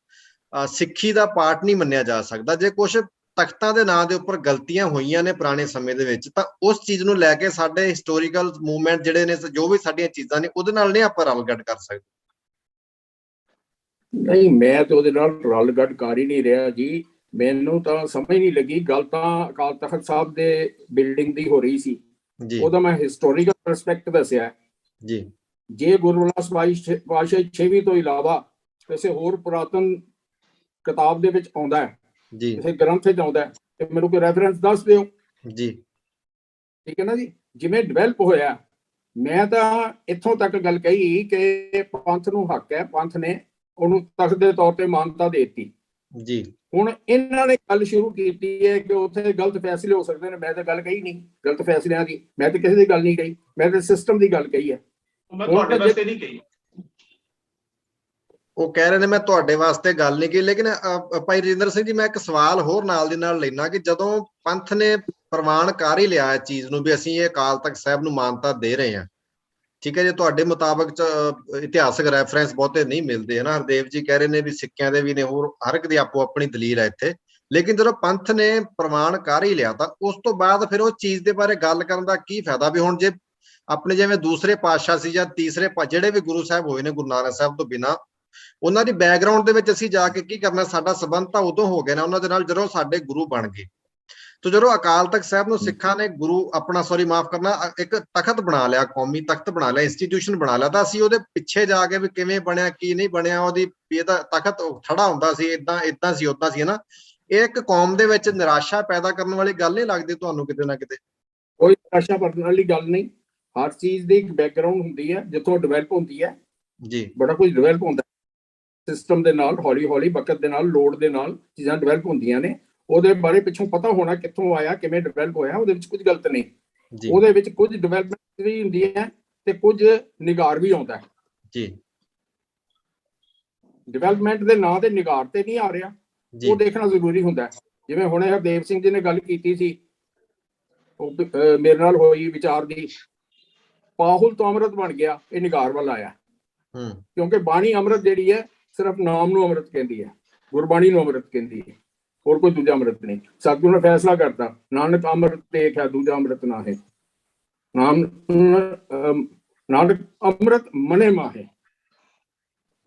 ਸਿੱਖੀ ਦਾ ਪਾਰਟ ਨਹੀਂ ਮੰਨਿਆ ਜਾ ਸਕਦਾ। ਜੇ ਕੁਝ ਤਖਤਾਂ ਦੇ ਨਾਂ ਦੇ ਉੱਪਰ ਗਲਤੀਆਂ ਹੋਈਆਂ ਨੇ ਪੁਰਾਣੇ ਸਮੇਂ ਦੇ ਵਿੱਚ, ਤਾਂ ਉਸ ਚੀਜ਼ ਨੂੰ ਲੈ ਕੇ ਸਾਡੇ ਹਿਸਟੋਰੀਕਲ ਮੂਵਮੈਂਟ ਜਿਹੜੇ ਨੇ, ਜੋ ਵੀ ਸਾਡੀਆਂ ਚੀਜ਼ਾਂ ਨੇ, ਉਹਦੇ ਨਾਲ ਨਹੀਂ ਆਪਾਂ ਰਲਗੱਡ ਕਰ ਸਕਦੇ। ਨਹੀਂ, ਮੈਂ ਤੇ ਉਹਦੇ ਨਾਲ ਰਲਗੱਡ ਕਰ ਹੀ ਨਹੀਂ ਰਿਹਾ ਜੀ। ਮੈਨੂੰ ਤਾਂ ਸਮਝ ਨਹੀਂ ਲੱਗੀ। ਗੱਲ ਤਾਂ ਅਕਾਲ ਤਖਤ ਸਾਹਿਬ ਦੇ ਬਿਲਡਿੰਗ ਦੀ ਹੋ ਰਹੀ ਸੀ, ਉਹਦਾ ਮੈਂ ਹਿਸਟੋਰੀਕਲ ਪਰਸਪੈਕਟਿਵ ਦੱਸਿਆ ਜੀ। ਜੇ ਗੁਰੂ ਬਿਲਾਸ ਪਾਤਸ਼ਾਹੀ 6ਵੀਂ ਤੋਂ ਇਲਾਵਾ ਕਿਸੇ ਹੋਰ ਪੁਰਾਤਨ ਕਿਤਾਬ ਦੇ ਵਿੱਚ ਆਉਂਦਾ ਹੈ, ਕਿਸੇ ਗ੍ਰੰਥ ਵਿੱਚ ਆਉਂਦਾ ਹੈ, ਤੇ ਮੈਨੂੰ ਕੋਈ ਰੈਫਰੈਂਸ ਦੱਸ ਦਿਓ ਜੀ। ਠੀਕ ਹੈ ਨਾ ਜੀ। ਜਿਵੇਂ ਡਿਵੈਲਪ ਹੋਇਆ, ਮੈਂ ਤਾਂ ਇੱਥੋਂ ਤੱਕ ਗੱਲ ਕਹੀ ਕਿ ਪੰਥ ਨੂੰ ਹੱਕ ਹੈ, ਪੰਥ ਨੇ ਉਹਨੂੰ ਤਖਤ ਦੇ ਤੌਰ ਤੇ ਮਾਨਤਾ ਦੇ ਦਿੱਤੀ ਜੀ। ਹੁਣ ਇਹਨਾਂ ਨੇ ਗੱਲ ਸ਼ੁਰੂ ਕੀਤੀ ਹੈ ਕਿ ਉੱਥੇ ਗਲਤ ਫੈਸਲੇ ਹੋ ਸਕਦੇ ਨੇ। ਮੈਂ ਤਾਂ ਗੱਲ ਕਹੀ ਨਹੀਂ ਗਲਤ ਫੈਸਲਿਆਂ ਦੀ, ਮੈਂ ਤਾਂ ਕਿਸੇ ਦੀ ਗੱਲ ਨਹੀਂ ਕਹੀ, ਮੈਂ ਤਾਂ ਸਿਸਟਮ ਦੀ ਗੱਲ ਕਹੀ ਹੈ। ਮੈਂ ਤੁਹਾਡੇ ਵਾਸਤੇ ਨਹੀਂ ਕਹੀ। ਉਹ ਕਹਿ ਰਹੇ ਨੇ ਮੈਂ ਤੁਹਾਡੇ ਵਾਸਤੇ ਗੱਲ ਨਹੀਂ ਕੀਤੀ। ਲੇਕਿਨ ਭਾਈ ਰਜਿੰਦਰ ਸਿੰਘ ਜੀ, ਮੈਂ ਇੱਕ ਸਵਾਲ ਹੋਰ ਨਾਲ ਦੀ ਨਾਲ ਲੈਣਾ ਕਿ ਜਦੋਂ ਪੰਥ ਨੇ ਪ੍ਰਵਾਨ ਕਰ ਹੀ ਲਿਆ ਇਸ ਚੀਜ਼ ਨੂੰ ਵੀ ਅਸੀਂ ਇਹ ਅਕਾਲ ਤਖਤ ਸਾਹਿਬ ਨੂੰ ਮਾਨਤਾ ਦੇ ਰਹੇ ਹਾਂ, ਠੀਕ ਹੈ ਜੀ, ਤੁਹਾਡੇ ਮੁਤਾਬਕ ਇਤਿਹਾਸਕ ਰੈਫਰੈਂਸ ਬਹੁਤੇ ਨਹੀਂ ਮਿਲਦੇ, ਹੈ ਨਾ। ਹਰਦੇਵ ਜੀ ਕਹਿ ਰਹੇ ਨੇ ਵੀ ਸਿੱਕਿਆਂ ਦੇ ਵੀ ਨੇ, ਹੋਰ ਹਰ ਇੱਕ ਦੀ ਆਪੋ ਆਪਣੀ ਦਲੀਲ ਹੈ ਇੱਥੇ। ਲੇਕਿਨ ਜਦੋਂ ਪੰਥ ਨੇ ਪ੍ਰਵਾਨ ਕਰ ਹੀ ਲਿਆ, ਤਾਂ ਉਸ ਤੋਂ ਬਾਅਦ ਫਿਰ ਉਸ ਚੀਜ਼ ਦੇ ਬਾਰੇ ਗੱਲ ਕਰਨ ਦਾ ਕੀ ਫਾਇਦਾ? ਵੀ ਹੁਣ ਜੇ ਆਪਣੇ ਜਿਵੇਂ ਦੂਸਰੇ ਪਾਤਸ਼ਾਹ ਸੀ ਜਾਂ ਤੀਸਰੇ ਜਿਹੜੇ ਵੀ ਗੁਰੂ ਸਾਹਿਬ ਹੋਏ ਨੇ ਗੁਰੂ ਨਾਨਕ ਸਾਹਿਬ ਤੋਂ ਬਿਨਾਂ, ਉਹਨਾਂ ਦੀ ਬੈਕਗਰਾਉਂਡ ਦੇ ਵਿੱਚ ਅਸੀਂ ਜਾ ਕੇ ਕੀ ਕਰਨਾ? ਸਾਡਾ ਸੰਬੰਧ ਤਾਂ ਉਦੋਂ ਹੋ ਗਿਆ ਨਾ ਉਹਨਾਂ ਦੇ ਨਾਲ ਜਦੋਂ ਸਾਡੇ ਗੁਰੂ ਬਣ ਗਏ। ਤੋ ਜਦੋਂ ਅਕਾਲ ਤਖਤ ਸਾਹਿਬ ਨੂੰ ਸਿੱਖਾਂ ਨੇ ਗੁਰੂ ਆਪਣਾ, ਸੌਰੀ ਮਾਫ ਕਰਨਾ, ਇੱਕ ਤਖਤ ਬਣਾ ਲਿਆ, ਕੌਮੀ ਤਖਤ ਬਣਾ ਲਿਆ, ਇੰਸਟੀਟਿਊਸ਼ਨ ਬਣਾ ਲਿਆ, ਤਾਂ ਅਸੀਂ ਉਹਦੇ ਪਿੱਛੇ ਜਾ ਕੇ ਵੀ ਕਿਵੇਂ ਬਣਿਆ ਕੀ ਨਹੀਂ ਬਣਿਆ, ਉਹਦੀ ਇਹਦਾ ਤਖਤ ਖੜਾ ਹੁੰਦਾ ਸੀ, ਏਦਾਂ ਸੀ ਓਦਾਂ ਸੀ, ਹੈ ਨਾ। ਇਹ ਇੱਕ ਕੌਮ ਦੇ ਵਿੱਚ ਨਿਰਾਸ਼ਾ ਪੈਦਾ ਕਰਨ ਵਾਲੀ ਗੱਲ ਨਹੀਂ ਲੱਗਦੀ ਤੁਹਾਨੂੰ ਕਿਤੇ ਨਾ ਕਿਤੇ? ਕੋਈ ਨਿਰਾਸ਼ਾ ਕਰਨ ਵਾਲੀ ਗੱਲ ਨਹੀਂ। ਹਰ ਚੀਜ਼ ਦੀ ਇੱਕ ਬੈਕਗਰਾਉਂਡ ਹੁੰਦੀ ਹੈ ਜਿੱਥੋਂ ਡਿਵੈਲਪ ਹੁੰਦੀ ਹੈ। ਜੀ ਬੜਾ ਕੁਝ ਡਿਵੈਲਪ ਹੁੰਦਾ ਸਿਸਟਮ ਦੇ ਨਾਲ, ਹੌਲੀ ਹੌਲੀ ਵਕਤ ਦੇ ਨਾਲ, ਲੋੜ ਦੇ ਨਾਲ ਚੀਜ਼ਾਂ ਡਿਵੈਲਪ ਹੁੰਦੀਆਂ ਨੇ। ਉਹਦੇ ਬਾਰੇ ਪਿੱਛੋਂ ਪਤਾ ਹੋਣਾ ਕਿੱਥੋਂ ਆਇਆ, ਕਿਵੇਂ ਡਿਵੈਲਪ ਹੋਇਆ, ਉਹਦੇ ਵਿੱਚ ਕੁਝ ਗਲਤ ਨਹੀਂ। ਜੀ ਉਹਦੇ ਵਿੱਚ ਕੁਝ ਡਿਵੈਲਪਮੈਂਟ ਵੀ ਹੁੰਦੀ ਹੈ ਤੇ ਕੁਝ ਨਿਗਾਰ ਵੀ ਆਉਂਦਾ ਹੈ। ਜੀ ਡਿਵੈਲਪਮੈਂਟ ਦੇ ਨਾਂ ਤੇ ਨਿਗਾਰ ਤੇ ਨਹੀਂ ਆ ਰਿਹਾ, ਜੀ ਉਹ ਦੇਖਣਾ ਜ਼ਰੂਰੀ ਹੁੰਦਾ ਹੈ। ਜਿਵੇਂ ਹੁਣੇ ਹਰਦੇਵ ਸਿੰਘ ਜੀ ਨੇ ਗੱਲ ਕੀਤੀ ਸੀ, ਉਹ ਮੇਰੇ ਨਾਲ ਹੋਈ ਵਿਚਾਰ ਦੀ, ਪਾਹੁਲ ਤੋਂ ਅੰਮ੍ਰਿਤ ਬਣ ਗਿਆ, ਇਹ ਨਿਗਾਰ ਵੱਲ ਆਇਆ। ਕਿਉਂਕਿ ਬਾਣੀ ਅੰਮ੍ਰਿਤ ਜਿਹੜੀ ਹੈ ਸਿਰਫ ਨਾਮ ਨੂੰ ਅੰਮ੍ਰਿਤ ਕਹਿੰਦੀ ਹੈ, ਗੁਰਬਾਣੀ ਨੂੰ ਅੰਮ੍ਰਿਤ ਕਹਿੰਦੀ ਹੈ, ਹੋਰ ਕੋਈ ਦੂਜਾ ਅੰਮ੍ਰਿਤ ਨਹੀਂ। ਸਤਿਗੁਰੂ ਨੇ ਫੈਸਲਾ ਕਰਤਾ, ਨਾਨਕ ਅੰਮ੍ਰਿਤ ਏਕ ਹੈ, ਦੂਜਾ ਅੰਮ੍ਰਿਤ ਨਾ ਹੈ। ਨਾਨਕ ਅੰਮ੍ਰਿਤ ਮਨੇ ਮਾਹੇ,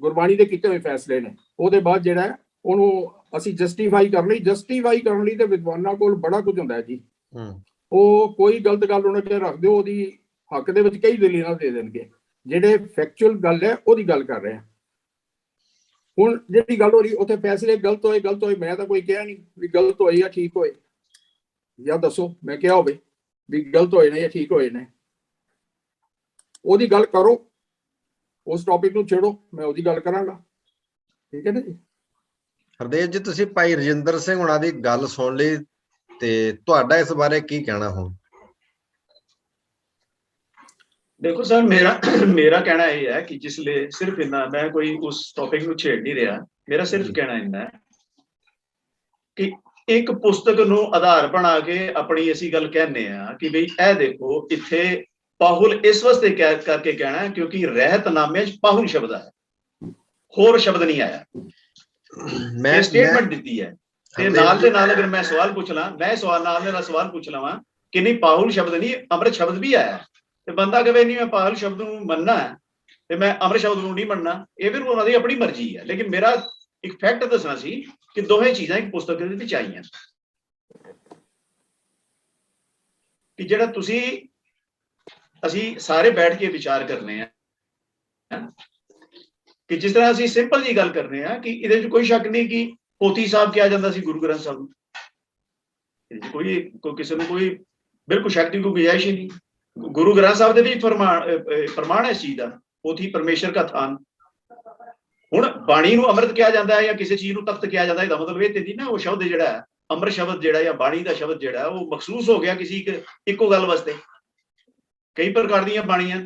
ਗੁਰਬਾਣੀ ਦੇ ਕੀਤੇ ਹੋਏ ਫੈਸਲੇ ਨੇ। ਉਹਦੇ ਬਾਅਦ ਜਿਹੜਾ ਉਹਨੂੰ ਅਸੀਂ ਜਸਟੀਫਾਈ ਕਰਨ ਲਈ ਤੇ ਵਿਦਵਾਨਾਂ ਕੋਲ ਬੜਾ ਕੁਝ ਹੁੰਦਾ ਹੈ ਜੀ। ਉਹ ਕੋਈ ਗਲਤ ਗੱਲ ਉਹਨਾਂ ਕੇ ਰੱਖ ਦਿਓ, ਉਹਦੀ ਹੱਕ ਦੇ ਵਿੱਚ ਕਈ ਦਲੀਲਾਂ ਦੇ ਦੇਣਗੇ। ਜਿਹੜੇ ਫੈਕਚੁਅਲ ਗੱਲ ਹੈ ਉਹਦੀ ਗੱਲ ਕਰ ਰਹੇ ਆ। ਹੁਣ ਜਿਹੜੀ ਗੱਲ ਹੋ ਰਹੀ ਉੱਥੇ ਫੈਸਲੇ ਗਲਤ ਹੋਏ, ਮੈਂ ਤਾਂ ਕੋਈ ਕਿਹਾ ਨਹੀਂ ਵੀ ਗਲਤ ਹੋਏ ਜਾਂ ਠੀਕ ਹੋਏ, ਜਾਂ ਦੱਸੋ ਮੈਂ ਕਿਹਾ ਹੋਵੇ ਵੀ ਗਲਤ ਹੋਏ ਨੇ ਜਾਂ ਠੀਕ ਹੋਏ ਨੇ। ਉਹਦੀ ਗੱਲ ਕਰੋ, ਉਸ ਟੌਪਿਕ ਨੂੰ ਛੇੜੋ, ਮੈਂ ਉਹਦੀ ਗੱਲ ਕਰਾਂਗਾ। ਠੀਕ ਹੈ ਨਾ ਜੀ। ਹਰਦੇਵ ਜੀ, ਤੁਸੀਂ ਭਾਈ ਰਜਿੰਦਰ ਸਿੰਘ ਹੁਣਾਂ ਦੀ ਗੱਲ ਸੁਣ ਲਈ ਤੇ ਤੁਹਾਡਾ ਇਸ ਬਾਰੇ ਕੀ ਕਹਿਣਾ ਹੁਣ? ਦੇਖੋ ਸਰ, ਮੇਰਾ ਕਹਿਣਾ ਇਹ ਹੈ ਕਿ ਜਿਸਲੇ ਸਿਰਫ ਇੰਨਾ, ਮੈਂ ਕੋਈ ਉਸ ਟੌਪਿਕ ਨੂੰ ਛੇੜ ਨਹੀਂ ਰਿਹਾ, ਮੇਰਾ ਸਿਰਫ ਕਹਿਣਾ ਇੰਨਾ ਹੈ ਕਿ ਇੱਕ ਪੁਸਤਕ ਨੂੰ ਆਧਾਰ ਬਣਾ ਕੇ ਆਪਣੀ ਅਸੀਂ ਗੱਲ ਕਹਿੰਦੇ ਆ ਕਿ ਬਈ ਇਹ ਦੇਖੋ ਇੱਥੇ ਪਾਹੁਲ ਇਸ ਵਾਸਤੇ ਕਰਕੇ ਕਹਿਣਾ ਕਿਉਂਕਿ ਰਹਿਤਨਾਮੇ 'ਚ ਪਾਹੁਲ ਸ਼ਬਦ ਹੈ, ਹੋਰ ਸ਼ਬਦ ਨਹੀਂ ਆਇਆ। ਮੈਂ ਸਟੇਟਮੈਂਟ ਦਿੱਤੀ ਹੈ। ਤੇ ਨਾਲ ਦੇ ਨਾਲ ਅਗਰ ਮੈਂ ਸਵਾਲ ਪੁੱਛ ਲਾਂ, ਮੈਂ ਨਾਲ ਦੇ ਨਾਲ ਸਵਾਲ ਪੁੱਛ ਲਵਾਂ ਕਿ ਨਹੀਂ ਪਾਹੁਲ ਸ਼ਬਦ ਨਹੀਂ, ਅੰਮ੍ਰਿਤ ਸ਼ਬਦ ਵੀ ਆਇਆ, ਤੇ ਬੰਦਾ ਕਹੇ ਨਹੀਂ ਮੈਂ ਪਾਹੁਲ ਸ਼ਬਦ ਨੂੰ ਮੰਨਣਾ ਹੈ ਤੇ ਮੈਂ ਅੰਮ੍ਰਿਤ ਸ਼ਬਦ ਨੂੰ ਨਹੀਂ ਮੰਨਣਾ, ਇਹ ਫਿਰ ਉਹਨਾਂ ਦੀ ਆਪਣੀ ਮਰਜ਼ੀ ਹੈ। ਲੇਕਿਨ ਮੇਰਾ ਇੱਕ ਫੈਕਟ ਦੱਸਣਾ ਸੀ ਕਿ ਦੋਵੇਂ ਚੀਜ਼ਾਂ ਇੱਕ ਪੁਸਤਕ ਦੇ ਵਿੱਚ ਆਈਆਂ ਕਿ ਜਿਹੜਾ ਅਸੀਂ ਸਾਰੇ ਬੈਠ ਕੇ ਵਿਚਾਰ ਕਰਨੇ ਆ ਕਿ ਜਿਸ ਤਰ੍ਹਾਂ ਅਸੀਂ ਸਿੰਪਲ ਜੀ ਗੱਲ ਕਰਨੇ ਆ ਕਿ ਇਹਦੇ ਵਿੱਚ ਕੋਈ ਸ਼ੱਕ ਨਹੀਂ ਕਿ ਪੋਥੀ ਸਾਹਿਬ ਕਿਹਾ ਜਾਂਦਾ ਸੀ ਗੁਰੂ ਗ੍ਰੰਥ ਸਾਹਿਬ ਨੂੰ, ਕੋਈ ਕਿਸੇ ਨੂੰ ਕੋਈ ਬਿਲਕੁਲ ਸ਼ੱਕ ਦੀ ਕੋਈ ਗੁੰਜਾਇਸ਼ ਹੀ ਨਹੀਂ। ਗੁਰੂ ਗ੍ਰੰਥ ਸਾਹਿਬ ਦੇ ਵੀ ਪ੍ਰਮਾਣ ਹੈ ਇਸ ਚੀਜ਼ ਦਾ, ਪੋਥੀ ਪਰਮੇਸ਼ਰ ਦਾ ਥਾਨ। ਹੁਣ ਬਾਣੀ ਨੂੰ ਅੰਮ੍ਰਿਤ ਕਿਹਾ ਜਾਂਦਾ ਹੈ ਜਾਂ ਕਿਸੇ ਚੀਜ਼ ਨੂੰ ਤਖਤ ਕਿਹਾ ਜਾਂਦਾ, ਇਹਦਾ ਮਤਲਬ ਇਹ ਤੇ ਨਹੀਂ ਨਾ ਉਹ ਸ਼ਬਦ ਜਿਹੜਾ ਹੈ ਅੰਮ੍ਰਿਤ ਸ਼ਬਦ ਜਿਹੜਾ ਜਾਂ ਬਾਣੀ ਦਾ ਸ਼ਬਦ ਜਿਹੜਾ ਉਹ ਮਖਸੂਸ ਹੋ ਗਿਆ ਕਿਸੇ ਇੱਕੋ ਗੱਲ ਵਾਸਤੇ। ਕਈ ਪ੍ਰਕਾਰ ਦੀਆਂ ਬਾਣੀਆਂ।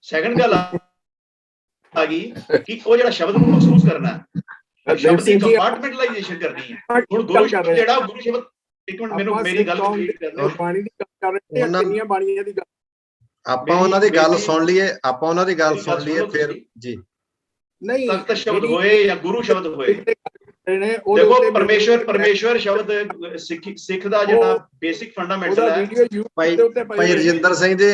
ਸੈਕੰਡ ਗੱਲ ਆ ਗਈ ਕਿ ਉਹ ਜਿਹੜਾ ਸ਼ਬਦ ਨੂੰ ਮਖਸੂਸ ਕਰਨਾ, ਸ਼ਬਦ ਦੀ ਕੰਪਾਰਟਮੈਂਟਲਾਈਜੇਸ਼ਨ ਕਰਨੀ ਹੈ। ਹੁਣ ਗੁਰੂ ਸ਼ਬਦ ਜਿਹੜਾ ਗੁਰੂ ਸ਼ਬਦ, ਇੱਕ ਮਿੰਟ ਮੈਨੂੰ ਮੇਰੀ ਗੱਲ ਕੰਪਲੀਟ ਕਰ ਦਿਓ। ਬਾਣੀ ਦੀ ਗੱਲ ਕਰ ਰਹੇ ਹਾਂ, ਕਿੰਨੀਆਂ ਬਾਣੀਆਂ ਦੀ ਗੱਲ, ਆਪਾਂ ਉਹਨਾਂ ਦੀ ਗੱਲ ਸੁਣ ਲਈਏ, ਫਿਰ ਜੀ। ਨਹੀਂ, ਤਖਤ ਸ਼ਬਦ ਹੋਏ ਜਾਂ ਗੁਰੂ ਸ਼ਬਦ ਹੋਏ, ਦੇਖੋ ਪਰਮੇਸ਼ਵਰ ਸ਼ਬਦ ਸਿੱਖ ਦਾ ਜਿਹੜਾ ਬੇਸਿਕ ਫੰਡਾਮੈਂਟਲ ਹੈ। ਭਾਈ ਰਜਿੰਦਰ ਸਿੰਘ ਜੀ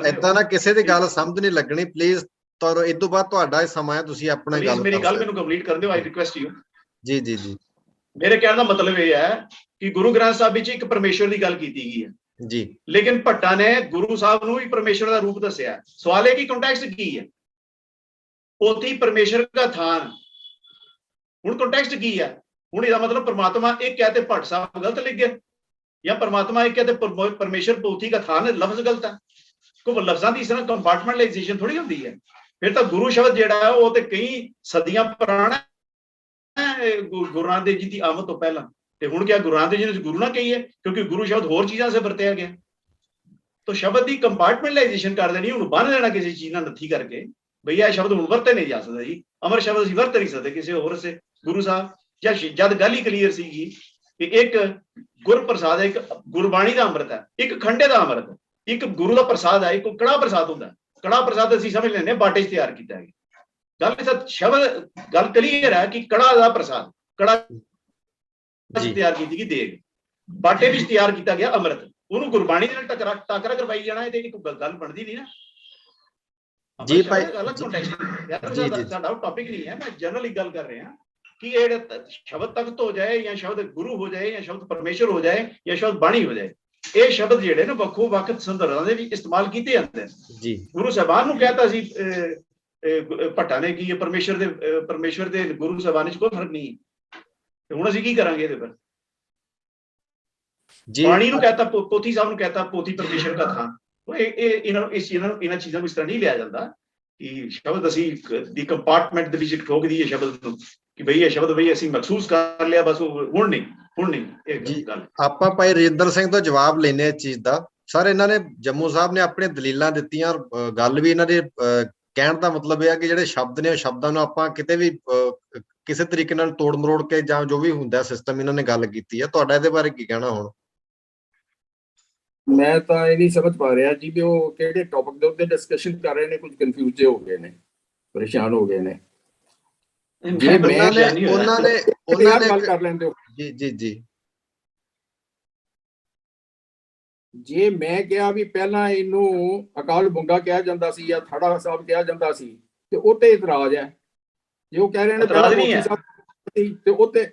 ਏਦਾਂ ਨਾ ਕਿਸੇ ਦੀ ਗੱਲ ਸਮਝ ਨਹੀਂ ਲੱਗਣੀ ਪਲੀਜ਼। ਇਸ ਤੋਂ ਬਾਅਦ ਤੁਹਾਡਾ ਇਹ ਸਮਾਂ ਹੈ, ਤੁਸੀਂ ਆਪਣਾ ਮੇਰੀ ਗੱਲ ਮੈਨੂੰ ਕੰਪਲੀਟ ਕਰ ਦਿਓ। ਆਈ ਰਿਕੁਐਸਟ ਯੂ। ਜੀ ਜੀ ਜੀ। ਮੇਰੇ ਕਹਿਣ ਦਾ ਮਤਲਬ ਇਹ ਹੈ ਕਿ ਗੁਰੂ ਗ੍ਰੰਥ ਸਾਹਿਬ ਵਿੱਚ ਇੱਕ ਪਰਮੇਸ਼ਵਰ ਦੀ ਗੱਲ ਕੀਤੀ ਗਈ ਹੈ ਜੀ, ਲੇਕਿਨ ਭੱਟਾ ਨੇ ਗੁਰੂ ਸਾਹਿਬ ਨੂੰ ਵੀ ਪਰਮੇਸ਼ਵਰ ਦਾ ਰੂਪ ਦੱਸਿਆ। ਸਵਾਲ ਹੈ ਕਿ ਕੰਟੈਕਸਟ ਕੀ ਹੈ? ਪੋਥੀ ਪਰਮੇਸ਼ਵਰ ਦਾ ਥਾਨ। ਹੁਣ ਕੰਟੈਕਸਟ ਕੀ ਹੈ? ਹੁਣ ਇਹਦਾ ਮਤਲਬ परमात्मा एक कहते भट्ट साहब गलत लिख गए या परमात्मा एक कहते परमेश्वर पोथी का थान लफ्ज गलत है। को लफ्जां की इस तरह कंपार्टमेंटलाइजेशन थोड़ी होती है। फिर तो गुरु शब्द जिहड़ा है वो तो कई सदियां पुराना है गुरु नानक देव जी की आमद तो पहला। ते हुण क्या गुरु नानक देव जी ने गुरु ना कही है क्योंकि गुरु शब्द होर चीज़ां से वरतिया गया। तो शब्द की कंपार्टमेंटलाइजेशन कर देनी, हुण बन लेना किसी चीज़ नाल नथी करके भैया शब्द हुण वरते नहीं जा सकते जी। अमर शब्द असीं वरत नहीं सकते किसी होर से। गुरु साहब जद गल ही क्लीयर सी कि एक गुर प्रसाद है, एक गुरबाणी का अमृत है, एक खंडे का अमृत है, एक गुरु का प्रसाद है, एक कड़ा प्रसाद होता है। कड़ा प्रसाद असीं समझ लेने बाटे च तैयार किया गया। गल शब्द गल क्लीयर है कि कड़ा का प्रसाद, कड़ा तैयार की गई देग, बाटे भी तैयार किया गया अमृत। उन्होंने गुरबाणी टाकरा करवाई जाना है तो गल बनती नहीं ना जी भाई। टॉपिक नहीं है, मैं जनरल गल कर रहा कि शब्द तख्त हो जाए या शब्द गुरु हो जाए या शब्द परमेश्वर हो जाए या शब्द बाणी हो जाए, ये शब्द जिहड़े ना वक्खो वक्ख संदर्भां दे विच इस्तेमाल कीते जांदे ने जी। गुरु साहबान नूं कहता सी भट्टा ने कि परमेश्वर दे गुरु साहबान च कोई फर्क नहीं है। ते हुण असीं की करांगे इहदे पर जी? बाणी नूं कहता, पोथी साहब नूं कहता पोथी परमेश्वर का थान, ਇਹਨਾਂ ਚੀਜ਼ਾਂ ਨੂੰ ਇਸ ਤਰ੍ਹਾਂ ਨਹੀਂ ਲਿਆ ਜਾਂਦਾ ਕਿ ਸ਼ਬਦ ਅਸੀਂ ਦੀ ਕੰਪਾਰਟਮੈਂਟ ਦੇ ਵਿੱਚ ਠੋਕ ਦਈਏ ਸ਼ਬਦ ਨੂੰ ਕਿ ਬਈ ਇਹ ਸ਼ਬਦ ਬਈ ਅਸੀਂ ਮਹਿਸੂਸ ਕਰ ਲਿਆ, ਬਸ ਹੁਣ ਨਹੀਂ ਇਹ ਗੱਲ। ਆਪਾਂ ਭਾਈ ਰਜਿੰਦਰ ਸਿੰਘ ਤੋਂ ਜਵਾਬ ਲੈਨੇ ਇਸ ਚੀਜ਼ ਦਾ। ਸਰ, ਇਹਨਾਂ ਨੇ ਜੰਮੂ ਸਾਹਿਬ ਨੇ ਆਪਣੀਆਂ ਦਲੀਲਾਂ ਦਿੱਤੀਆਂ, ਗੱਲ ਵੀ ਇਹਨਾਂ ਦੇ ਕਹਿਣ ਦਾ ਮਤਲਬ ਇਹ ਹੈ ਕਿ ਜਿਹੜੇ ਸ਼ਬਦ ਨੇ ਉਹ ਸ਼ਬਦਾਂ ਨੂੰ ਆਪਾਂ ਕਿਤੇ ਵੀ ਕਿਸੇ ਤਰੀਕੇ ਨਾਲ ਤੋੜ ਮਰੋੜ ਕੇ ਜਾਂ ਜੋ ਵੀ ਹੁੰਦਾ ਸਿਸਟਮ ਇਹਨਾਂ ਨੇ ਗੱਲ ਕੀਤੀ ਹੈ। ਤੁਹਾਡਾ ਇਹਦੇ ਬਾਰੇ ਕੀ ਕਹਿਣਾ ਹੁਣ? ਮੈਂ ਤਾਂ ਇਹ ਨਹੀਂ ਸਮਝ ਪਾ ਰਿਹਾ ਜੀ ਵੀ ਉਹ ਕਿਹੜੇ ਟੌਪਿਕ ਦੇ ਉੱਤੇ ਡਿਸਕਸ਼ਨ ਕਰ ਰਹੇ ਨੇ। ਕੁਝ ਕਨਫਿਊਜ਼ ਹੋ ਗਏ ਨੇ, ਪਰੇਸ਼ਾਨ ਹੋ ਗਏ ਨੇ। ਉਹਨਾਂ ਨੇ ਗੱਲ ਕਰ ਲੈਂਦੇ ਹੋ ਜੀ ਜੇ ਮੈਂ ਕਿਹਾ ਵੀ ਪਹਿਲਾਂ ਇਹਨੂੰ ਅਕਾਲ ਬੁੰਗਾ ਕਿਹਾ ਜਾਂਦਾ ਸੀ ਜਾਂ ਥੜਾ ਸਾਹਿਬ ਕਿਹਾ ਜਾਂਦਾ ਸੀ ਤੇ ਉਹ ਤੇ ਇਤਰਾਜ਼ ਹੈ। ਜੇ ਉਹ ਕਹਿ ਰਹੇ ਨੇ ਤੇ ਉਹ ਤੇ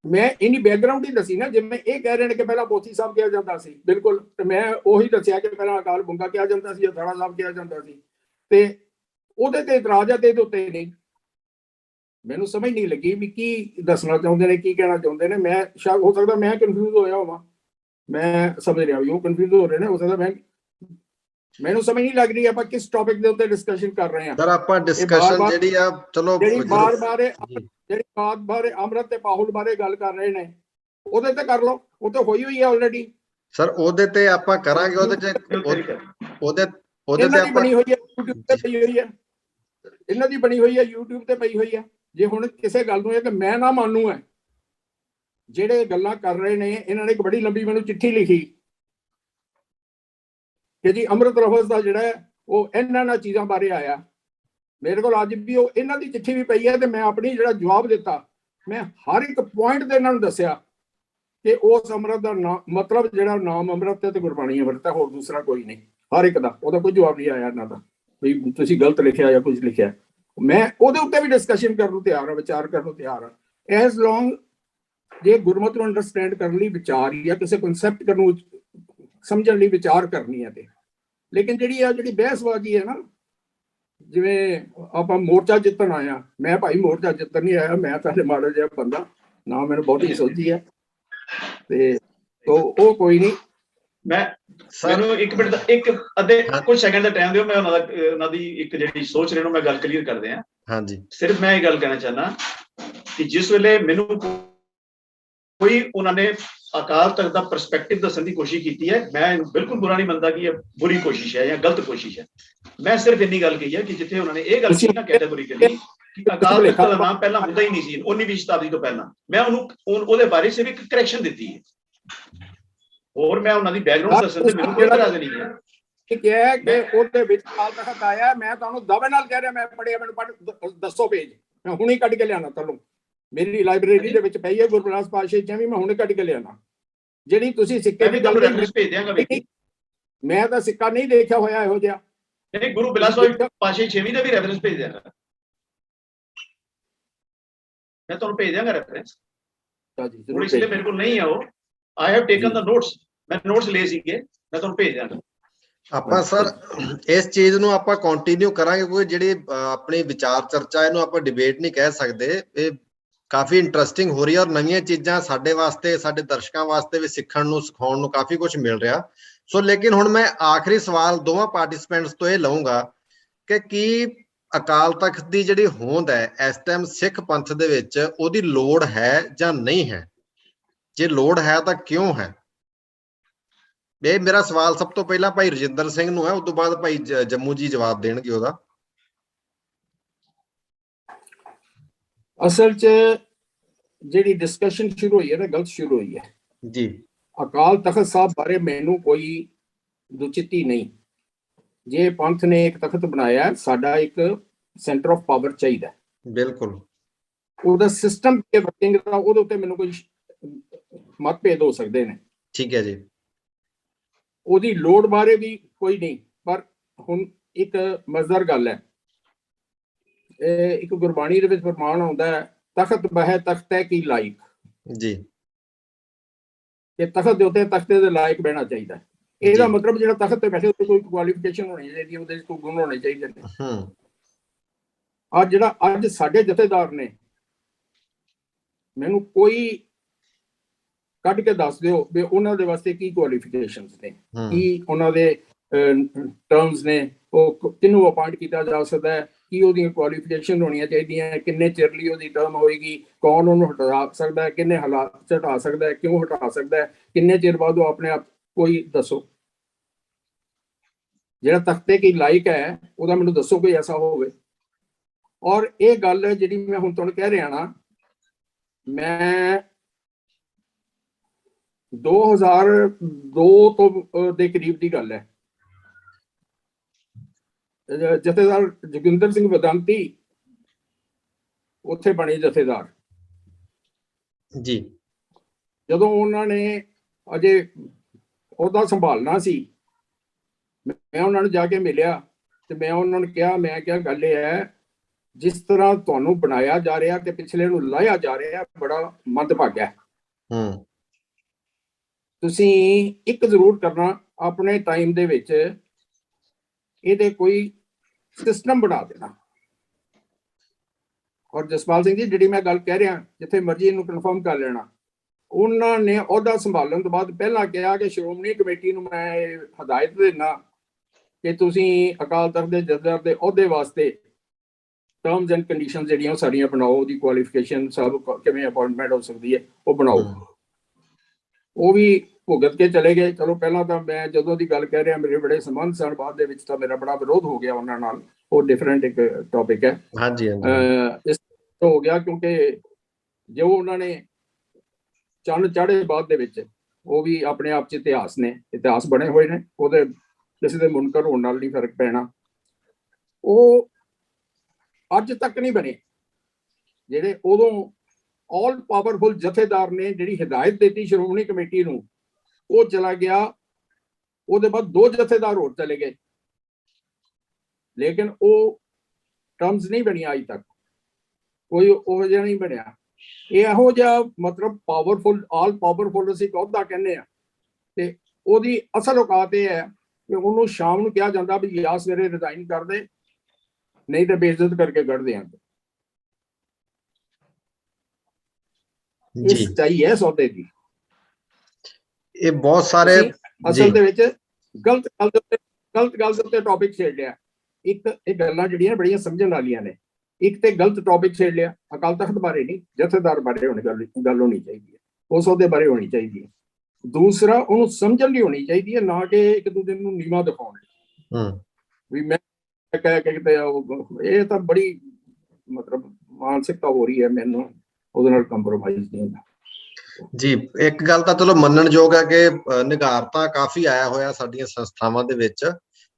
ਮੈਂ ਇਹਨੀ ਬੈਕਗ੍ਰਾਉਂਡ ਹੀ ਦੱਸੀ ਨਾ। ਜਿਵੇਂ ਇਹ ਕਹਿ ਰਹੇ ਨੇ ਕਿ ਪਹਿਲਾਂ ਪੋਥੀ ਸਾਹਿਬ ਕਿਹਾ ਜਾਂਦਾ ਸੀ, ਬਿਲਕੁਲ, ਤੇ ਮੈਂ ਉਹੀ ਦੱਸਿਆ ਕਿ ਪਹਿਲਾਂ ਅਕਾਲ ਬੁੰਗਾ ਕਿਹਾ ਜਾਂਦਾ ਸੀ ਜਾਂ ਥੜਾ ਸਾਹਿਬ ਕਿਹਾ ਜਾਂਦਾ ਸੀ, ਤੇ ਉਹਦੇ ਤੇ ਇਤਰਾਜ਼ ਹੈ ਤੇ ਇਹਦੇ ਉੱਤੇ ਨਹੀਂ। ਮੈਨੂੰ ਸਮਝ ਨਹੀਂ ਲੱਗੀ ਵੀ ਕੀ ਦੱਸਣਾ ਚਾਹੁੰਦੇ ਨੇ, ਕੀ ਕਹਿਣਾ ਚਾਹੁੰਦੇ ਨੇ। ਮੈਂ ਸ਼ਾਇਦ ਹੋ ਸਕਦਾ ਮੈਂ ਕਨਫਿਊਜ਼ ਹੋਇਆ ਹੋਵਾਂ, ਮੈਂ ਸਮਝ ਰਿਹਾ ਵੀ ਉਹ ਕਨਫਿਊਜ਼ ਹੋ ਰਹੇ ਨੇ। ਹੋ ਸਕਦਾ ਮੈਨੂੰ ਸਮਝ ਨਹੀਂ ਲੱਗ ਰਹੀ ਆਪਾਂ ਕਿਸ ਟੌਪਿਕ ਦੇ ਉੱਤੇ ਡਿਸਕਸ਼ਨ ਕਰ ਰਹੇ ਹਾਂ। ਸਰ, ਆਪਾਂ ਡਿਸਕਸ਼ਨ ਜਿਹੜੀ ਆ ਚਲੋ ਜਿਹੜੀ ਬਾਰ-ਬਾਰ ਅੰਮ੍ਰਿਤ ਤੇ ਪਾਹੁਲ ਬਾਰੇ ਗੱਲ ਕਰ ਰਹੇ ਨੇ ਉਹਦੇ ਤੇ ਕਰ ਲਓ, ਉਹ ਤਾਂ ਹੋਈ ਹੈ ਆਲਰੇਡੀ। ਸਰ, ਉਹਦੇ ਤੇ ਆਪਾਂ ਕਰਾਂਗੇ। ਉਹਦੇ ਤੇ ਆਪਾਂ ਬਣੀ ਹੋਈ ਹੈ, YouTube ਤੇ ਪਈ ਹੋਈ ਹੈ, ਇਹਨਾਂ ਦੀ ਬਣੀ ਹੋਈ ਹੈ, YouTube ਤੇ ਪਈ ਹੋਈ ਹੈ। ਜੇ ਹੁਣ ਕਿਸੇ ਗੱਲ ਨੂੰ ਇਹ ਕਿ ਮੈਂ ਨਾ ਮੰਨੂ ਹੈ, ਜਿਹੜੇ ਗੱਲਾਂ ਕਰ ਰਹੇ ਨੇ ਇਹਨਾਂ ਨੇ ਇੱਕ ਬੜੀ ਲੰਬੀ ਮੈਨੂੰ ਚਿੱਠੀ ਲਿਖੀ ਕਿ ਜੀ ਅੰਮ੍ਰਿਤ ਰਫਸ ਦਾ ਜਿਹੜਾ ਉਹ ਇਹਨਾਂ ਚੀਜ਼ਾਂ ਬਾਰੇ ਆਇਆ। ਮੇਰੇ ਕੋਲ ਅੱਜ ਵੀ ਉਹ ਇਹਨਾਂ ਦੀ ਚਿੱਠੀ ਵੀ ਪਈ ਹੈ ਤੇ ਮੈਂ ਆਪਣੀ ਜਿਹੜਾ ਜਵਾਬ ਦਿੱਤਾ, ਮੈਂ ਹਰ ਇੱਕ ਪੁਆਇੰਟ ਤੇ ਇਹਨਾਂ ਨੂੰ ਦੱਸਿਆ ਕਿ ਉਸ ਅੰਮ੍ਰਿਤ ਦਾ ਮਤਲਬ ਜਿਹੜਾ ਨਾਮ ਅੰਮ੍ਰਿਤ ਤੇ ਗੁਰਬਾਣੀ ਅੰਮ੍ਰਿਤ ਹੈ, ਹੋਰ ਦੂਸਰਾ ਕੋਈ ਨਹੀਂ। ਹਰ ਇੱਕ ਦਾ ਉਹਦਾ ਕੋਈ ਜਵਾਬ ਨਹੀਂ ਆਇਆ ਇਹਨਾਂ ਦਾ ਵੀ ਤੁਸੀਂ ਗਲਤ ਲਿਖਿਆ ਜਾਂ ਕੁਝ ਲਿਖਿਆ। ਮੈਂ ਉਹਦੇ ਉੱਤੇ ਵੀ ਡਿਸਕਸ਼ਨ ਕਰਨ ਨੂੰ ਤਿਆਰ ਹਾਂ, ਵਿਚਾਰ ਕਰਨ ਨੂੰ ਤਿਆਰ ਹਾਂ। ਐਜ਼ ਲੌਂਗ ਜੇ ਗੁਰਮਤਿ ਨੂੰ ਅੰਡਰਸਟੈਂਡ ਕਰਨ ਲਈ ਵਿਚਾਰ ਜਾਂ ਕਿਸੇ ਕਨਸੈਪਟ ਨੂੰ ਸਮਝਣ ਲਈ ਵਿਚਾਰ ਕਰਨੀ ਹੈ ਤੇ। ਲੇਕਿਨ ਜਿਹੜੀ ਬਹਿਸਬਾਜ਼ੀ ਹੈ ਨਾ, ਜਿਵੇਂ ਆਪਾਂ ਮੋਰਚਾ ਜਿੱਤਣ ਆਇਆ, ਮੈਂ ਭਾਈ ਮੋਰਚਾ ਜਿੱਤਣ ਨਹੀਂ ਆਇਆ, ਮੈਂ ਤਾਂ ਮਾੜਾ ਜਿਹਾ ਬੰਦਾ, ਨਾ ਮੈਨੂੰ ਬਹੁਤੀ ਸੋਝੀ ਹੈ ਤੇ ਉਹ ਕੋਈ ਨਹੀਂ। ਮੈਨੂੰ ਇੱਕ ਮਿੰਟ ਦਾ ਅੱਧੇ ਕੁਝ ਸੈਕਿੰਡ ਦਾ ਟਾਈਮ ਦਿਓ। ਮੈਂ ਉਹਨਾਂ ਦੀ ਇੱਕ ਜਿਹੜੀ ਸੋਚ ਰਹੇ ਨੂੰ ਮੈਂ ਗੱਲ ਕਲੀਅਰ ਕਰਦੇ ਹਾਂ। ਹਾਂਜੀ, ਸਿਰਫ ਮੈਂ ਇਹ ਗੱਲ ਕਹਿਣਾ ਚਾਹੁੰਦਾ ਕਿ ਜਿਸ ਵੇਲੇ ਮੈਨੂੰ ਕੋਈ ਉਹਨਾਂ ਨੇ ਅਕਾਲ ਤਖਤ ਦਾ ਪਰਸਪੈਕਟਿਵ ਦੱਸਣ ਦੀ ਕੋਸ਼ਿਸ਼ ਕੀਤੀ ਹੈ, ਮੈਂ ਇਹਨੂੰ ਬਿਲਕੁਲ ਬੁਰਾ ਨਹੀਂ ਮੰਨਦਾ ਕਿ ਇਹ ਬੁਰੀ ਕੋਸ਼ਿਸ਼ ਹੈ ਜਾਂ ਗਲਤ ਕੋਸ਼ਿਸ਼ ਹੈ। ਮੈਂ ਸਿਰਫ ਇੰਨੀ ਗੱਲ ਕਹੀ ਹੈ ਕਿ ਜਿੱਥੇ ਉਹਨਾਂ ਨੇ ਇਹ ਗੱਲ ਕੀਤੀ ਨਾ ਕੈਟੇਗੋਰੀਕਲੀ ਕਿ ਅਕਾਲ ਤਖਤ ਦਾ ਨਾਮ ਪਹਿਲਾਂ ਹੁੰਦਾ ਹੀ ਨਹੀਂ ਸੀ 19ਵੀਂ ਸ਼ਤਾਬਦੀ ਤੋਂ ਪਹਿਲਾਂ, ਮੈਂ ਉਹਦੇ ਬਾਰੇ ਸਿਰਫ ਇੱਕ ਕਰੈਕਸ਼ਨ ਦਿੱਤੀ ਹੈ। ਹੋਰ ਮੈਂ ਉਹਨਾਂ ਦੀ ਬੈਕਗ੍ਰਾਉਂਡ ਦੱਸਣ ਤੇ ਮੈਨੂੰ ਕੋਈ ਇਤਰਾਜ਼ ਨਹੀਂ ਹੈ। ਠੀਕ ਹੈ ਕਿ ਉਹਦੇ ਵਿੱਚ ਅਕਾਲ ਤਖਤ ਆਇਆ। ਮੈਂ ਤੁਹਾਨੂੰ ਦਾਅਵੇ ਨਾਲ ਕਹਿ ਰਿਹਾ, ਮੈਂ ਪੜ੍ਹਿਆ, ਮੈਨੂੰ ਦੱਸੋ ਪੇਜ, ਮੈਂ ਹੁਣੇ ਕੱਢ ਕੇ ਲਿਆਣਾ। ਤੁਹਾਨੂੰ ਮੇਰੀ ਲਾਇਬ੍ਰੇਰੀ ਦੇ ਵਿੱਚ ਪਈ ਹੈ ਗੁਰਬਨਾਸ ਪਾਤਸ਼ਾਹੀ ਜਮੀ, ਮੈਂ ਹੁਣੇ ਕੱਢ ਕੇ ਲਿਆਣਾ। ਜਿਹੜੀ ਤੁਸੀਂ ਸਿੱਕੇ ਦੀ ਗੱਲ ਭੇਜ ਦਿਆਂਗਾ। ਮੈਂ ਤਾਂ ਸਿੱਕਾ ਨਹੀਂ ਦੇਖਿਆ ਹੋਇਆ ਇਹੋ ਜਿਹਾ। ਨਹੀਂ, ਗੁਰੂ ਬਿਲਾਸਪੁਰ ਪਾਤਸ਼ਾਹੀ 6ਵੀਂ ਦਾ ਵੀ ਰੈਫਰੈਂਸ ਭੇਜ ਦਿਆਂਗਾ, ਮੈਂ ਤੁਹਾਨੂੰ ਭੇਜ ਦਿਆਂਗਾ ਰੈਫਰੈਂਸ। ਹੁਣ ਇਸ ਲਈ ਮੇਰੇ ਕੋਲ ਨਹੀਂ ਹੈ ਉਹ। I have taken the notes, ਮੈਂ ਨੋਟਸ ਲਏ ਸੀਗੇ, ਮੈਂ ਤੁਹਾਨੂੰ ਭੇਜ ਦਿਆਂਗਾ। ਆਪਾਂ ਸਰ ਇਸ ਚੀਜ਼ ਨੂੰ ਆਪਾਂ ਕੰਟੀਨਿਊ ਕਰਾਂਗੇ, ਕੋਈ ਜਿਹੜੀ ਆਪਣੀ ਵਿਚਾਰ ਚਰਚਾ ਇਹਨੂੰ ਆਪਾਂ ਡਿਬੇਟ ਨਹੀਂ ਕਹਿ ਸਕਦੇ। ਇਹ ਕਾਫੀ ਇੰਟਰਸਟਿੰਗ ਹੋ ਰਹੀ ਹੈ ਔਰ ਨਵੀਆਂ ਚੀਜ਼ਾਂ ਸਾਡੇ ਵਾਸਤੇ, ਸਾਡੇ ਦਰਸ਼ਕਾਂ ਵਾਸਤੇ ਵੀ ਸਿੱਖਣ ਨੂੰ, ਸਿਖਾਉਣ ਨੂੰ ਕਾਫੀ ਕੁਝ ਮਿਲ ਰਿਹਾ। ਸੋ ਲੇਕਿਨ ਹੁਣ ਮੈਂ ਆਖਰੀ ਸਵਾਲ ਦੋਵਾਂ ਪਾਰਟਿਸਪੈਂਟਸ ਤੋਂ ਇਹ ਲਵਾਂਗਾ ਕਿ ਕੀ ਅਕਾਲ ਤਖਤ ਦੀ ਜਿਹੜੀ ਹੋਂਦ ਹੈ ਇਸ ਟਾਈਮ ਸਿੱਖ ਪੰਥ ਦੇ ਵਿੱਚ ਉਹਦੀ ਲੋੜ ਹੈ ਜਾਂ ਨਹੀਂ ਹੈ? ਜੇ ਲੋੜ ਹੈ ਤਾਂ ਕਿਉਂ ਹੈ? ਇਹ ਮੇਰਾ ਸਵਾਲ ਸਭ ਤੋਂ ਪਹਿਲਾਂ ਭਾਈ ਰਜਿੰਦਰ ਸਿੰਘ ਨੂੰ ਹੈ, ਉਸ ਤੋਂ ਬਾਅਦ ਭਾਈ ਜੰਮੂ ਜੀ ਜਵਾਬ ਦੇਣਗੇ ਉਹਦਾ। ਅਸਲ 'ਚ ਜਿਹੜੀ ਡਿਸਕਸ਼ਨ ਸ਼ੁਰੂ ਹੋਈ ਹੈ ਨਾ, ਗਲਤ ਸ਼ੁਰੂ ਹੋਈ ਹੈ ਜੀ। ਅਕਾਲ ਤਖਤ ਸਾਹਿਬ ਬਾਰੇ ਮੈਨੂੰ ਕੋਈ ਦੁਚਿੱਤੀ ਨਹੀਂ। ਜੇ ਪੰਥ ਨੇ ਇੱਕ ਤਖਤ ਬਣਾਇਆ, ਸਾਡਾ ਇੱਕ ਸੈਂਟਰ ਆਫ ਪਾਵਰ ਚਾਹੀਦਾ। ਬਿਲਕੁਲ। ਉਹਦਾ ਸਿਸਟਮ ਤੇ ਵਰਕਿੰਗ ਦਾ ਉਹਦੇ ਉੱਤੇ ਮੈਨੂੰ ਕੋਈ ਮਤਭੇਦ ਹੋ ਸਕਦੇ ਨੇ। ਠੀਕ ਹੈ ਜੀ। ਉਹਦੀ ਲੋੜ ਬਾਰੇ ਵੀ ਕੋਈ ਨਹੀਂ, ਪਰ ਹੁਣ ਇੱਕ ਮਜ਼ੇਦਾਰ ਗੱਲ ਹੈ, ਇੱਕ ਗੁਰਬਾਣੀ ਦੇ ਵਿੱਚ ਫਰਮਾਨ ਆਉਂਦਾ ਹੈ, ਤਖਤ ਬਹਿ ਤਖਤੇ ਕੀ ਲਾਇਕ ਜੀ, ਕਿ ਤਖਤ ਦੇ ਉੱਤੇ ਤਖਤੇ ਦੇ ਲਾਇਕ ਬਹਿਣਾ ਚਾਹੀਦਾ। ਇਹਦਾ ਮਤਲਬ ਜਿਹੜਾ ਤਖਤ ਤੇ ਬੈਠੇ ਉੱਤੇ ਕੋਈ ਕੁਆਲੀਫਿਕੇਸ਼ਨ ਹੋਣੀ ਚਾਹੀਦੀ, ਉਹਦੇ ਵਿੱਚ ਕੋਈ ਗੁਣ ਹੋਣੇ ਚਾਹੀਦੇ ਨੇ। ਅੱਜ ਸਾਡੇ ਜਥੇਦਾਰ ਨੇ ਮੈਨੂੰ ਕੋਈ ਕੱਢ ਕੇ ਦੱਸ ਦਿਓ ਵੀ ਉਹਨਾਂ ਦੇ ਵਾਸਤੇ ਕੀ ਕੁਆਲੀਫਿਕੇਸ਼ਨਸ ਨੇ, ਕੀ ਉਹਨਾਂ ਦੇ ਟਰਮਸ ਨੇ, ਉਹ ਕਿਹਨੂੰ ਅਪਾਇੰਟ ਕੀਤਾ ਜਾ ਸਕਦਾ ਹੈ, ਕੀ ਉਹਦੀਆਂ ਕੁਆਲੀਫਿਕੇਸ਼ਨ ਹੋਣੀਆਂ ਚਾਹੀਦੀਆਂ, ਕਿੰਨੇ ਚਿਰ ਲਈ ਉਹਦੀ ਟਰਮ ਹੋਏਗੀ, ਕੌਣ ਉਹਨੂੰ ਹਟਾ ਸਕਦਾ ਹੈ, ਕਿੰਨੇ ਹਾਲਾਤ 'ਚ ਹਟਾ ਸਕਦਾ ਹੈ, ਕਿਉਂ ਹਟਾ ਸਕਦਾ ਹੈ, ਕਿੰਨੇ ਚਿਰ ਬਾਅਦ ਉਹ ਆਪਣੇ ਆਪ, ਕੋਈ ਦੱਸੋ ਜਿਹੜਾ ਤਖਤੇ ਕੀ ਲਾਇਕ ਹੈ ਉਹਦਾ ਮੈਨੂੰ ਦੱਸੋ ਕੋਈ ਐਸਾ ਹੋਵੇ। ਔਰ ਇਹ ਗੱਲ ਜਿਹੜੀ ਮੈਂ ਹੁਣ ਤੁਹਾਨੂੰ ਕਹਿ ਰਿਹਾ ਨਾ, ਮੈਂ 2002 ਤੋਂ ਦੇ ਕਰੀਬ ਦੀ ਗੱਲ ਹੈ। ਜਥੇਦਾਰ ਜੋਗਿੰਦਰ ਸਿੰਘ ਵੇਦਾਂਤੀ ਉੱਥੇ ਬਣੇ ਜਥੇਦਾਰ ਜੀ। ਜਦੋਂ ਉਹਨਾਂ ਨੇ ਅਜੇ ਉਹਦਾ ਸੰਭਾਲਣਾ ਸੀ, ਮੈਂ ਉਹਨਾਂ ਨੂੰ ਜਾ ਕੇ ਮਿਲਿਆ ਤੇ ਮੈਂ ਉਹਨਾਂ ਨੂੰ ਕਿਹਾ, ਮੈਂ ਕਿਹਾ ਗੱਲ ਇਹ ਹੈ, ਜਿਸ ਤਰ੍ਹਾਂ ਤੁਹਾਨੂੰ ਬਣਾਇਆ ਜਾ ਰਿਹਾ ਤੇ ਪਿਛਲੇ ਨੂੰ ਲਾਇਆ ਜਾ ਰਿਹਾ, ਬੜਾ ਮੰਦਭਾਗਾ ਹੈ। ਤੁਸੀਂ ਇੱਕ ਜ਼ਰੂਰ ਕਰਨਾ, ਆਪਣੇ ਟਾਈਮ ਦੇ ਵਿੱਚ ਇਹਦੇ ਕੋਈ ਸਿਸਟਮ ਬਣਾ ਦੇਣਾ। ਔਰ ਜਸਪਾਲ ਸਿੰਘ ਜੀ, ਜਿਹੜੀ ਮੈਂ ਗੱਲ ਕਹਿ ਰਿਹਾ, ਜਿੱਥੇ ਮਰਜ਼ੀ ਇਹਨੂੰ ਕਨਫਰਮ ਕਰ ਲੈਣਾ, ਉਹਨਾਂ ਨੇ ਅਹੁਦਾ ਸੰਭਾਲਣ ਤੋਂ ਬਾਅਦ ਪਹਿਲਾਂ ਕਿਹਾ ਕਿ ਸ਼੍ਰੋਮਣੀ ਕਮੇਟੀ ਨੂੰ ਮੈਂ ਹਦਾਇਤ ਦੇਣਾ ਕਿ ਤੁਸੀਂ ਅਕਾਲ ਤਖਤ ਦੇ ਜਥੇਦਾਰ ਦੇ ਅਹੁਦੇ ਵਾਸਤੇ ਟਰਮਸ ਐਂਡ ਕੰਡੀਸ਼ਨਸ ਜਿਹੜੀਆਂ ਉਹ ਸਾਰੀਆਂ ਬਣਾਓ, ਉਹਦੀ ਕੁਆਲੀਫਿਕੇਸ਼ਨ ਸਭ, ਕਿਵੇਂ ਅਪਾਇੰਟਮੈਂਟ ਹੋ ਸਕਦੀ ਹੈ ਉਹ ਬਣਾਓ। ਉਹ ਵੀ ਭੁਗਤ ਕੇ ਚਲੇ ਗਏ। ਚਲੋ ਪਹਿਲਾਂ ਤਾਂ ਮੈਂ ਜਦੋਂ ਦੀ ਗੱਲ ਕਹਿ ਰਿਹਾ, ਮੇਰੇ ਬੜੇ ਸੰਬੰਧ ਸਨ, ਬਾਅਦ ਦੇ ਵਿੱਚ ਤਾਂ ਮੇਰਾ ਬੜਾ ਵਿਰੋਧ ਹੋ ਗਿਆ ਉਹਨਾਂ ਨਾਲ, ਉਹ ਡਿਫਰੈਂਟ ਇੱਕ ਟੌਪਿਕ ਹੈ। ਹਾਂਜੀ ਇਸ ਤੋਂ ਹੋ ਗਿਆ ਕਿਉਂਕਿ ਜੋ ਉਹਨਾਂ ਨੇ ਚੰਨ ਚਾੜੇ ਬਾਅਦ ਦੇ ਵਿੱਚ, ਉਹ ਵੀ ਆਪਣੇ ਆਪ 'ਚ ਇਤਿਹਾਸ ਨੇ, ਇਤਿਹਾਸ ਬਣੇ ਹੋਏ ਨੇ, ਉਹਦੇ ਕਿਸੇ ਦੇ ਮੁਨਕਰ ਹੋਣ ਨਾਲ ਨਹੀਂ ਫਰਕ ਪੈਣਾ। ਉਹ ਅੱਜ ਤੱਕ ਨਹੀਂ ਬਣੇ ਜਿਹੜੇ ਉਦੋਂ ਆਲ ਪਾਵਰਫੁਲ ਜਥੇਦਾਰ ਨੇ ਜਿਹੜੀ ਹਦਾਇਤ ਦਿੱਤੀ ਸ਼੍ਰੋਮਣੀ ਕਮੇਟੀ ਨੂੰ, ਉਹ ਚਲਾ ਗਿਆ। ਉਹਦੇ ਬਾਅਦ 2 ਜਥੇਦਾਰ ਹੋਰ ਚਲੇ ਗਏ, ਲੇਕਿਨ ਉਹ ਟਰਮਸ ਨਹੀਂ ਬਣੀਆਂ ਅੱਜ ਤੱਕ, ਕੋਈ ਉਹ ਜਿਹਾ ਨਹੀਂ ਬਣਿਆ। ਇਹ ਇਹੋ ਜਿਹਾ ਮਤਲਬ ਪਾਵਰਫੁਲ, ਆਲ ਪਾਵਰਫੁਲ ਅਸੀਂ ਅਹੁਦਾ ਕਹਿੰਦੇ ਆ, ਤੇ ਉਹਦੀ ਅਸਲ ਔਕਾਤ ਇਹ ਹੈ ਕਿ ਉਹਨੂੰ ਸ਼ਾਮ ਨੂੰ ਕਿਹਾ ਜਾਂਦਾ ਵੀ ਜਾਂ ਸਵੇਰੇ ਰਿਜ਼ਾਈਨ ਕਰ ਦੇ, ਨਹੀਂ ਤੇ ਬੇਇੱਜ਼ਤ ਕਰਕੇ ਕੱਢ ਦਿਆਂਗੇ। ਇਹ ਸੱਚਾਈ ਹੈ ਸੌਦੇ ਦੀ। ਇਹ ਬਹੁਤ ਸਾਰੇ ਅਸਲ ਦੇ ਵਿੱਚ ਗਲਤ ਗੱਲ ਦੇ ਉੱਤੇ ਟੌਪਿਕ ਛੇੜ ਲਿਆ। ਇੱਕ ਇਹ ਗੱਲਾਂ ਜਿਹੜੀਆਂ ਬੜੀਆਂ ਸਮਝਣ ਵਾਲੀਆਂ ਨੇ, ਇੱਕ ਤੇ ਗਲਤ ਟੌਪਿਕ ਛੇੜ ਲਿਆ, ਅਕਾਲ ਤਖਤ ਬਾਰੇ ਨਹੀਂ, ਜਥੇਦਾਰ ਬਾਰੇ ਗੱਲ ਹੋਣੀ ਚਾਹੀਦੀ ਹੈ, ਉਸ ਉਹਦੇ ਬਾਰੇ ਹੋਣੀ ਚਾਹੀਦੀ ਹੈ। ਦੂਸਰਾ, ਉਹਨੂੰ ਸਮਝਣ ਦੀ ਹੋਣੀ ਚਾਹੀਦੀ ਹੈ, ਨਾ ਕਿ ਇੱਕ ਦੂਜੇ ਨੂੰ ਨੀਵਾਂ ਦਿਖਾਉਣ ਲਈ ਵੀ ਮੈਂ ਕਹਿ ਕੇ ਕਿਤੇ। ਇਹ ਤਾਂ ਬੜੀ ਮਤਲਬ ਮਾਨਸਿਕਤਾ ਹੋ ਰਹੀ ਹੈ, ਮੈਨੂੰ ਉਹਦੇ ਨਾਲ ਕੰਪਰੋਮਾਈਜ਼ ਨਹੀਂ ਹੁੰਦਾ ਜੀ। ਇੱਕ ਗੱਲ ਤਾਂ ਚਲੋ ਮੰਨਣਯੋਗ ਹੈ ਕਿ ਨਿਗਾਰਤਾ ਕਾਫੀ ਆਇਆ ਹੋਇਆ ਸਾਡੀਆਂ ਸੰਸਥਾਵਾਂ ਦੇ ਵਿੱਚ।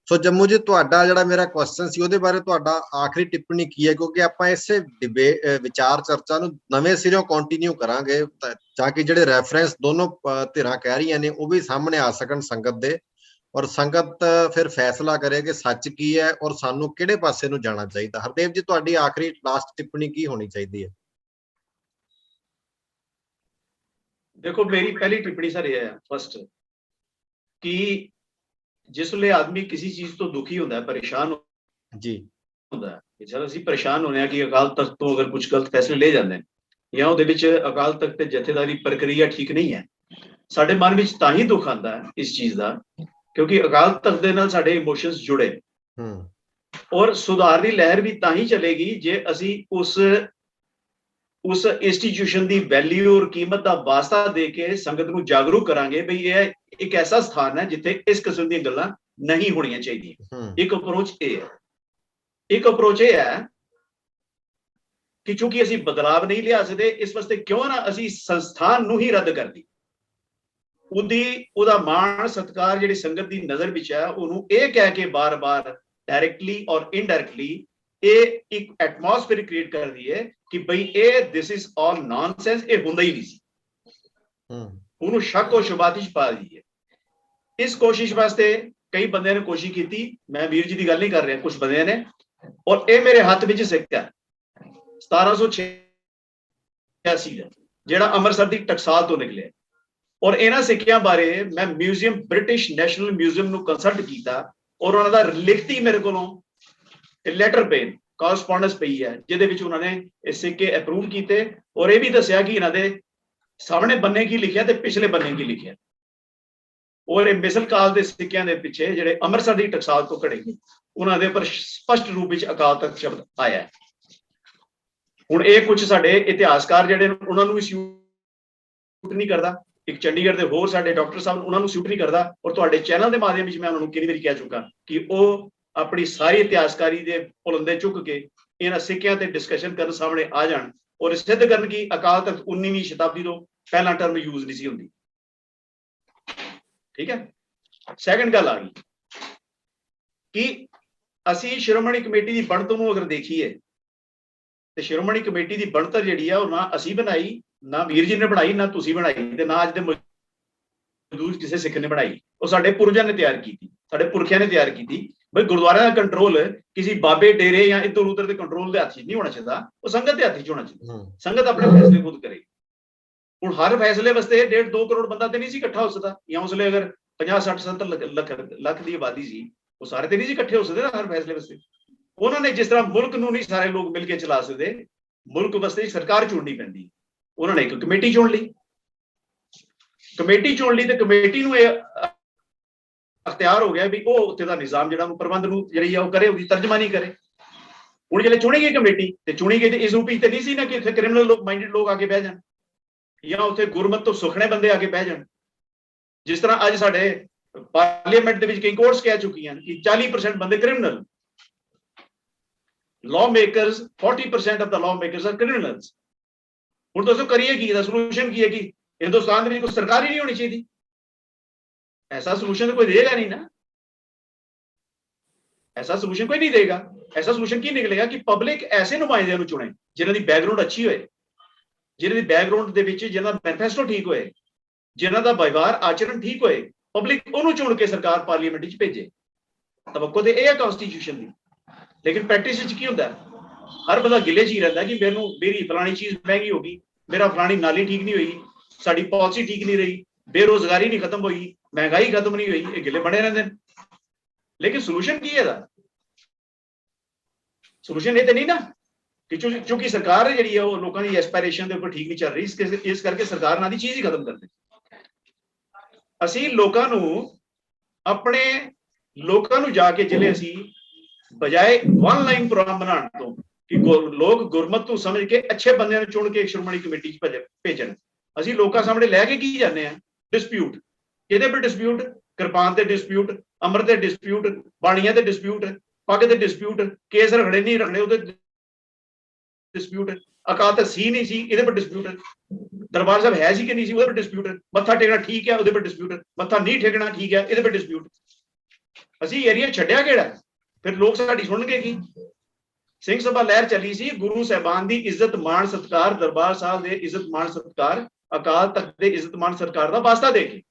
ਸੋ ਜੰਮੂ ਜੀ, ਤੁਹਾਡਾ ਜਿਹੜਾ ਮੇਰਾ ਕੁਐਸਚਨ ਸੀ ਉਹਦੇ ਬਾਰੇ ਤੁਹਾਡਾ ਆਖਰੀ ਟਿੱਪਣੀ ਕੀ ਹੈ, ਕਿਉਂਕਿ ਆਪਾਂ ਇਸੇ ਵਿਚਾਰ ਚਰਚਾ ਨੂੰ ਨਵੇਂ ਸਿਰਿਓਂ ਕੰਟੀਨਿਊ ਕਰਾਂਗੇ ਤਾਂ ਕਿ ਜਿਹੜੇ ਰੈਫਰੈਂਸ ਦੋਨੋਂ ਧਿਰਾਂ ਕਹਿ ਰਹੀਆਂ ਨੇ ਉਹ ਵੀ ਸਾਹਮਣੇ ਆ ਸਕਣ ਸੰਗਤ ਦੇ, ਔਰ ਸੰਗਤ ਫਿਰ ਫੈਸਲਾ ਕਰੇ ਕਿ ਸੱਚ ਕੀ ਹੈ ਔਰ ਸਾਨੂੰ ਕਿਹੜੇ ਪਾਸੇ ਨੂੰ ਜਾਣਾ ਚਾਹੀਦਾ। ਹਰਦੇਵ ਜੀ, ਤੁਹਾਡੀ ਆਖਰੀ ਲਾਸਟ ਟਿੱਪਣੀ ਕੀ ਹੋਣੀ ਚਾਹੀਦੀ ਹੈ? देखो, मेरी पहली टिप्पणी सर ये है फर्स्ट कि जिसले आदमी किसी चीज तो दुखी होता है, परेशान जी होता है, चलो ਅਸੀਂ परेशान होने हैं कि अकाल तख्त तो अगर कुछ गलत फैसले ले ਜਾਂਦੇ ਜਾਂ ਉਹਦੇ ਵਿੱਚ ਅਕਾਲ ਤਖਤ ਤੇ ਜਥੇਦਾਰੀ ਪ੍ਰਕਿਰਿਆ ਠੀਕ ਨਹੀਂ ਹੈ, ਸਾਡੇ ਮਨ ਵਿੱਚ ਤਾਂ ਹੀ ਦੁੱਖ ਆਉਂਦਾ ਹੈ ਇਸ ਚੀਜ਼ ਦਾ ਕਿਉਂਕਿ ਅਕਾਲ ਤਖਤ ਦੇ ਨਾਲ ਸਾਡੇ ਇਮੋਸ਼ਨਸ ਜੁੜੇ। ਔਰ ਸੁਧਾਰ ਦੀ ਲਹਿਰ ਵੀ ਤਾਂ ਹੀ ਚਲੇਗੀ ਜੇ ਅਸੀਂ ਉਸ ਇੰਸਟੀਟਿਊਸ਼ਨ ਦੀ ਵੈਲਿਊ ਔਰ ਕੀਮਤ ਦਾ ਵਾਸਤਾ ਦੇ ਕੇ ਸੰਗਤ ਨੂੰ ਜਾਗਰੂਕ ਕਰਾਂਗੇ ਵੀ ਇਹ ਇੱਕ ਐਸਾ ਸਥਾਨ ਹੈ ਜਿੱਥੇ ਇਸ ਕਿਸਮ ਦੀਆਂ ਗੱਲਾਂ ਨਹੀਂ ਹੋਣੀਆਂ ਚਾਹੀਦੀਆਂ। ਇੱਕ ਅਪਰੋਚ ਇਹ ਹੈ ਕਿ ਚੂੰਕਿ ਅਸੀਂ ਬਦਲਾਵ ਨਹੀਂ ਲਿਆ ਸਕਦੇ, ਇਸ ਵਾਸਤੇ ਕਿਉਂ ਨਾ ਅਸੀਂ ਸੰਸਥਾਨ ਨੂੰ ਹੀ ਰੱਦ ਕਰ ਦਈਏ। ਉਹਦਾ ਮਾਣ ਸਤਿਕਾਰ ਜਿਹੜੀ ਸੰਗਤ ਦੀ ਨਜ਼ਰ ਵਿੱਚ ਹੈ ਉਹਨੂੰ ਇਹ ਕਹਿ ਕੇ ਬਾਰ-ਬਾਰ ਡਾਇਰੈਕਟਲੀ ਔਰ ਇਨਡਾਇਰੈਕਟਲੀ ਇਹ ਇੱਕ ਐਟਮੋਸਫੇਅਰ ਕ੍ਰੀਏਟ ਕਰ ਦਈਏ ਕਿ ਬਈ ਇਹ ਦਿਸ ਇਜ਼ ਆਲ ਨੌਨਸੈਂਸ, ਇਹ ਹੁੰਦਾ ਹੀ ਨਹੀਂ ਸੀ। ਉਹਨੂੰ ਸ਼ੱਕ ਔਰ ਸ਼ੁਬਾਹਤ ਚ ਪਾ ਦਈਏ। ਇਸ ਕੋਸ਼ਿਸ਼ ਵਾਸਤੇ ਕਈ ਬੰਦਿਆਂ ਨੇ ਕੋਸ਼ਿਸ਼ ਕੀਤੀ, ਮੈਂ ਵੀਰ ਜੀ ਦੀ ਗੱਲ ਨਹੀਂ ਕਰ ਰਿਹਾ, ਕੁਝ ਬੰਦਿਆਂ ਨੇ, ਔਰ ਇਹ ਮੇਰੇ ਹੱਥ ਵਿੱਚ ਸਿੱਕਾ 1786 ਦਾ ਜਿਹੜਾ ਅੰਮ੍ਰਿਤਸਰ ਦੀ ਟਕਸਾਲ ਤੋਂ ਨਿਕਲਿਆ। ਔਰ ਇਹਨਾਂ ਸਿੱਕਿਆਂ ਬਾਰੇ ਮੈਂ ਮਿਊਜ਼ੀਅਮ, ਬ੍ਰਿਟਿਸ਼ ਨੈਸ਼ਨਲ ਮਿਊਜ਼ੀਅਮ ਨੂੰ ਕੰਸਲਟ ਕੀਤਾ ਔਰ ਉਹਨਾਂ ਦਾ ਲਿਖਤੀ ਮੇਰੇ ਕੋਲੋਂ ਲੈਟਰ ਪਏ, ਕਾਰਸਪੋਂਡੈਂਸ ਪਈ ਹੈ ਜਿਹਦੇ ਵਿੱਚ ਉਹਨਾਂ ਨੇ ਇਹ ਸਿੱਕੇ ਅਪਰੂਵ ਕੀਤੇ ਔਰ ਇਹ ਵੀ ਦੱਸਿਆ ਕਿ ਇਹਨਾਂ ਦੇ ਸਾਹਮਣੇ ਬੰਨੇ ਕੀ ਲਿਖਿਆ ਤੇ ਪਿਛਲੇ ਬੰਨੇ ਕੀ ਲਿਖਿਆ। ਔਰ ਇਹ ਮਿਸਲ ਕਾਲ ਦੇ ਸਿੱਕਿਆਂ ਦੇ ਪਿੱਛੇ ਜਿਹੜੇ ਅੰਮ੍ਰਿਤਸਰ ਦੀ ਟਕਸਾਲ ਤੋਂ ਘੜੇ ਗਏ ਉਹਨਾਂ ਦੇ ਉੱਪਰ ਸਪਸ਼ਟ ਰੂਪ ਵਿੱਚ ਅਕਾਲ ਤਖਤ ਸ਼ਬਦ ਆਇਆ ਹੈ। ਹੁਣ ਇਹ ਕੁਝ ਸਾਡੇ ਇਤਿਹਾਸਕਾਰ ਜਿਹੜੇ ਉਹਨਾਂ ਨੂੰ ਵੀ ਸੂਟ ਨਹੀਂ ਕਰਦਾ, ਇੱਕ ਚੰਡੀਗੜ੍ਹ ਦੇ ਹੋਰ ਸਾਡੇ ਡਾਕਟਰ ਸਾਹਿਬ ਉਹਨਾਂ ਨੂੰ ਸੂਟ ਨਹੀਂ ਕਰਦਾ, ਔਰ ਤੁਹਾਡੇ ਚੈਨਲ ਦੇ ਮਾਧਿਅਮ ਵਿੱਚ ਮੈਂ ਉਹਨਾਂ ਨੂੰ ਕਿੰਨੀ ਵਾਰੀ ਕਹਿ ਚੁੱਕਾ ਕਿ ਉਹ ਆਪਣੀ ਸਾਰੀ ਇਤਿਹਾਸਕਾਰੀ ਦੇ ਪੁਲੰਦੇ ਚੁੱਕ ਕੇ ਇਹਨਾਂ ਸਿੱਕਿਆਂ ਤੇ ਡਿਸਕਸ਼ਨ ਕਰਨ ਸਾਹਮਣੇ ਆ ਜਾਣ ਔਰ ਸਿੱਧ ਕਰਨ ਕਿ ਅਕਾਲ ਤਖਤ 19ਵੀਂ ਸ਼ਤਾਬਦੀ ਤੋਂ ਪਹਿਲਾ ਟਰਮ ਯੂਜ਼ ਨਹੀਂ ਸੀ ਹੁੰਦੀ। ਠੀਕ ਹੈ। ਸੈਕੰਡ ਗੱਲ ਆ ਗਈ ਕਿ ਅਸੀਂ ਸ਼੍ਰੋਮਣੀ ਕਮੇਟੀ ਦੀ ਬਣਤਰ ਨੂੰ ਅਗਰ ਦੇਖੀਏ ਤੇ ਸ਼੍ਰੋਮਣੀ ਕਮੇਟੀ ਦੀ ਬਣਤਰ ਜਿਹੜੀ ਆ ਉਹ ਨਾ ਅਸੀਂ ਬਣਾਈ, ਨਾ ਵੀਰ ਜੀ ਨੇ ਬਣਾਈ, ਨਾ ਤੁਸੀਂ ਬਣਾਈ, ਤੇ ਨਾ ਅੱਜ ਦੇ ਮੌਜੂਦ ਕਿਸੇ ਸਿੱਖ ਨੇ ਬਣਾਈ। ਉਹ ਸਾਡੇ ਪੁਰਜਾਂ ਨੇ ਤਿਆਰ ਕੀਤੀ, ਸਾਡੇ ਪੁਰਖਿਆਂ ਨੇ ਤਿਆਰ ਕੀਤੀ। ਬਈ ਗੁਰਦੁਆਰਿਆਂ ਦਾ ਕੰਟਰੋਲ ਕਿਸੇ ਬਾਬੇ ਡੇਰੇ ਜਾਂ ਇੱਧਰ ਉੱਧਰ ਦੇ ਕੰਟਰੋਲ ਦੇ ਹੱਥ 'ਚ ਨਹੀਂ ਹੋਣਾ ਚਾਹੀਦਾ, ਉਹ ਸੰਗਤ ਦੇ ਹੱਥ 'ਚ ਹੋਣਾ ਚਾਹੀਦਾ। ਸੰਗਤ ਆਪਣੇ ਫੈਸਲੇ ਖੁਦ ਕਰੇ। ਹੁਣ ਹਰ ਫੈਸਲੇ ਵਾਸਤੇ 1.5-2 ਕਰੋੜ ਬੰਦਾ ਤੇ ਨਹੀਂ ਸੀ ਇਕੱਠਾ ਹੋ ਸਕਦਾ, ਜਾਂ ਉਸ ਵੇਲੇ ਅਗਰ 50-60-70 ਲੱਖ ਦੀ ਆਬਾਦੀ ਸੀ, ਉਹ ਸਾਰੇ ਤੇ ਨਹੀਂ ਸੀ ਇਕੱਠੇ ਹੋ ਸਕਦੇ ਨਾ ਹਰ ਫੈਸਲੇ ਵਾਸਤੇ। ਉਹਨਾਂ ਨੇ ਜਿਸ ਤਰ੍ਹਾਂ ਮੁਲਕ ਨੂੰ ਨਹੀਂ ਸਾਰੇ ਲੋਕ ਮਿਲ ਕੇ ਚਲਾ ਸਕਦੇ, ਮੁਲਕ ਵਾਸਤੇ ਸਰਕਾਰ ਚੁਣਨੀ ਪੈਂਦੀ, ਉਹਨਾਂ ਨੇ ਇੱਕ ਕਮੇਟੀ ਚੁਣ ਲਈ। ਕਮੇਟੀ ਚੁਣ ਲਈ ਤੇ ਕਮੇਟੀ ਨੂੰ ਇਹ ਅਖਤਿਆਰ ਹੋ ਗਿਆ ਵੀ ਉਹ ਉੱਥੇ ਦਾ ਨਿਜ਼ਾਮ ਜਿਹੜਾ ਪ੍ਰਬੰਧ ਨੂੰ ਜਿਹੜੀ ਆ ਉਹ ਕਰੇ, ਉਹਦੀ ਤਰਜਮਾਨੀ ਕਰੇ। ਹੁਣ ਜਿਹੜੇ ਚੁਣੀ ਗਈ ਕਮੇਟੀ ਤੇ ਚੁਣੀ ਗਈ ਤੇ ਇਸ ਰੂਪ ਤੇ ਨਹੀਂ ਸੀ ਨਾ ਕਿ ਉੱਥੇ ਕ੍ਰਿਮੀਨਲ ਲੋਕ ਮਾਈਂਡਡ ਲੋਕ ਆ ਕੇ ਬਹਿ ਜਾਣ ਜਾਂ ਉੱਥੇ ਗੁਰਮਤ ਤੋਂ ਸੁਖਣੇ ਬੰਦੇ ਆ ਕੇ ਬਹਿ ਜਾਣ। ਜਿਸ ਤਰ੍ਹਾਂ ਅੱਜ ਸਾਡੇ ਪਾਰਲੀਮੈਂਟ ਦੇ ਵਿੱਚ ਕਈ ਕੋਰਟਸ ਕਹਿ ਚੁੱਕੀਆਂ ਕਿ 40% ਬੰਦੇ criminal, law makers 40% of the law makers are criminals। ਹੁਣ ਦੱਸੋ ਕਰੀਏ ਕੀ? ਇਹਦਾ ਸੋਲੂਸ਼ਨ ਕੀ ਹੈ ਕਿ ਹਿੰਦੁਸਤਾਨ ਦੇ ਵਿੱਚ ਕੋਈ ਸਰਕਾਰ ਹੀ ਨਹੀਂ ਹੋਣੀ ਚਾਹੀਦੀ? ਐਸਾ ਸੋਲੂਸ਼ਨ ਕੋਈ ਦੇਗਾ ਨਹੀਂ ਨਾ, ਐਸਾ ਸੋਲੂਸ਼ਨ ਕੋਈ ਨਹੀਂ ਦੇਗਾ। ਐਸਾ ਸੋਲੂਸ਼ਨ ਕੀ ਨਿਕਲੇਗਾ ਕਿ ਪਬਲਿਕ ਐਸੇ ਨੁਮਾਇੰਦਿਆਂ ਨੂੰ ਚੁਣੇ ਜਿਨ੍ਹਾਂ ਦੀ ਬੈਕਗ੍ਰਾਉਂਡ ਅੱਛੀ ਹੋਏ, ਜਿਨ੍ਹਾਂ ਦੀ ਬੈਕਗ੍ਰਾਉਂਡ ਦੇ ਵਿੱਚ ਜਿਹਨਾਂ ਦਾ ਮੈਨੀਫੈਸਟੋ ਠੀਕ ਹੋਏ, ਜਿਨ੍ਹਾਂ ਦਾ ਵਿਵਹਾਰ ਆਚਰਣ ਠੀਕ ਹੋਏ, ਪਬਲਿਕ ਉਹਨੂੰ ਚੁਣ ਕੇ ਸਰਕਾਰ ਪਾਰਲੀਮੈਂਟ ਵਿੱਚ ਭੇਜੇ। ਤਵੱਕੋ ਤੇ ਇਹ ਹੈ ਕਨਸਟੀਟਿਊਸ਼ਨ ਦੀ। ਲੇਕਿਨ ਪ੍ਰੈਕਟਿਸ ਵਿੱਚ ਕੀ ਹੁੰਦਾ, ਹਰ ਬੰਦਾ ਗਿਲੇ 'ਚ ਹੀ ਰਹਿੰਦਾ ਕਿ ਮੇਰੀ ਫਲਾਣੀ ਚੀਜ਼ ਮਹਿੰਗੀ ਹੋ ਗਈ, ਮੇਰਾ ਫਲਾਣੀ ਨਾਲੀ ਠੀਕ ਨਹੀਂ ਹੋਈ, ਸਾਡੀ ਪਾਲਿਸੀ ਠੀਕ ਨਹੀਂ ਰਹੀ, ਬੇਰੋਜ਼ਗਾਰੀ ਨਹੀਂ ਖਤਮ ਹੋਈ, ਮਹਿੰਗਾਈ ਖਤਮ ਨਹੀਂ ਹੋਈ, ਇਹ ਗਿਲੇ ਬਣੇ ਰਹਿੰਦੇ ਨੇ। ਲੇਕਿਨ ਸੋਲੂਸ਼ਨ ਕੀ ਹੈ ਇਹਦਾ? ਸੋਲੂਸ਼ਨ ਇਹ ਤੇ ਨਹੀਂ ਨਾ ਕਿ ਕਿਉਂਕਿ ਸਰਕਾਰ ਜਿਹੜੀ ਹੈ ਉਹ ਲੋਕਾਂ ਦੀ ਐਸਪੀਰੇਸ਼ਨ ਦੇ ਉੱਪਰ ਠੀਕ ਨਹੀਂ ਚੱਲ ਰਹੀ, ਇਸ ਕਰਕੇ ਸਰਕਾਰ ਨਾਲ ਦੀ ਚੀਜ਼ ਹੀ ਖਤਮ ਕਰ ਦਿੱਤੀ। ਅਸੀਂ ਲੋਕਾਂ ਨੂੰ ਜਾ ਕੇ ਜਿਹੜੇ ਅਸੀਂ ਬਜਾਏ ਵਨ ਲਾਈਨ ਪ੍ਰੋਗਰਾਮ ਬਣਾਉਣ ਤੋਂ ਕਿ ਲੋਕ ਗੁਰਮਤ ਨੂੰ ਸਮਝ ਕੇ ਅੱਛੇ ਬੰਦਿਆਂ ਨੂੰ ਚੁਣ ਕੇ ਸ਼੍ਰੋਮਣੀ ਕਮੇਟੀ 'ਚ ਭੇਜਣ, ਅਸੀਂ ਲੋਕਾਂ ਸਾਹਮਣੇ ਲੈ ਕੇ ਕੀ ਜਾਂਦੇ ਆ? ਡਿਸਪਿਊਟ। ਕਿਹਦੇ ਪਰ ਡਿਸਪਿਊਟ? ਕਿਰਪਾਨ ਤੇ ਡਿਸਪਿਊਟ, ਅੰਮ੍ਰਿਤ ਤੇ ਡਿਸਪਿਊਟ, ਬਾਣੀਆਂ ਤੇ ਡਿਸਪਿਊਟ, ਪੱਗ ਤੇ ਡਿਸਪਿਊਟ, ਕੇਸ ਰਖੜੇ ਨਹੀਂ ਰਖੜੇ ਉਹਦੇ ਡਿਸਪਿਊਟ, ਅਕਾਲ ਤਖਤ ਸੀ ਨਹੀਂ ਸੀ ਇਹਦੇ ਪਰ ਡਿਸਪਿਊਟ, ਦਰਬਾਰ ਸਾਹਿਬ ਹੈ ਸੀ ਕਿ ਨਹੀਂ ਸੀ ਉਹਦੇ ਪਰ ਡਿਸਪਿਊਟ, ਮੱਥਾ ਟੇਕਣਾ ਠੀਕ ਹੈ ਉਹਦੇ ਪਰ ਡਿਸਪਿਊਟ, ਮੱਥਾ ਨਹੀਂ ਟੇਕਣਾ ਠੀਕ ਹੈ ਇਹਦੇ ਪਰ ਡਿਸਪਿਊਟ। ਅਸੀਂ ਏਰੀਆ ਛੱਡਿਆ ਕਿਹੜਾ? ਫਿਰ ਲੋਕ ਸਾਡੀ ਸੁਣਨਗੇ ਕੀ? ਸਿੰਘ ਸਭਾ ਲਹਿਰ ਚੱਲੀ ਸੀ ਗੁਰੂ ਸਾਹਿਬਾਨ ਦੀ ਇੱਜ਼ਤ ਮਾਣ ਸਤਿਕਾਰ, ਦਰਬਾਰ ਸਾਹਿਬ ਦੇ ਇੱਜ਼ਤ ਮਾਣ ਸਤਿਕਾਰ, ਅਕਾਲ ਤਖਤ ਦੇ ਇੱਜ਼ਤ ਮਾਣ ਸਤਿਕਾਰ ਦਾ ਵਾਸਤਾ ਦੇ ਕੇ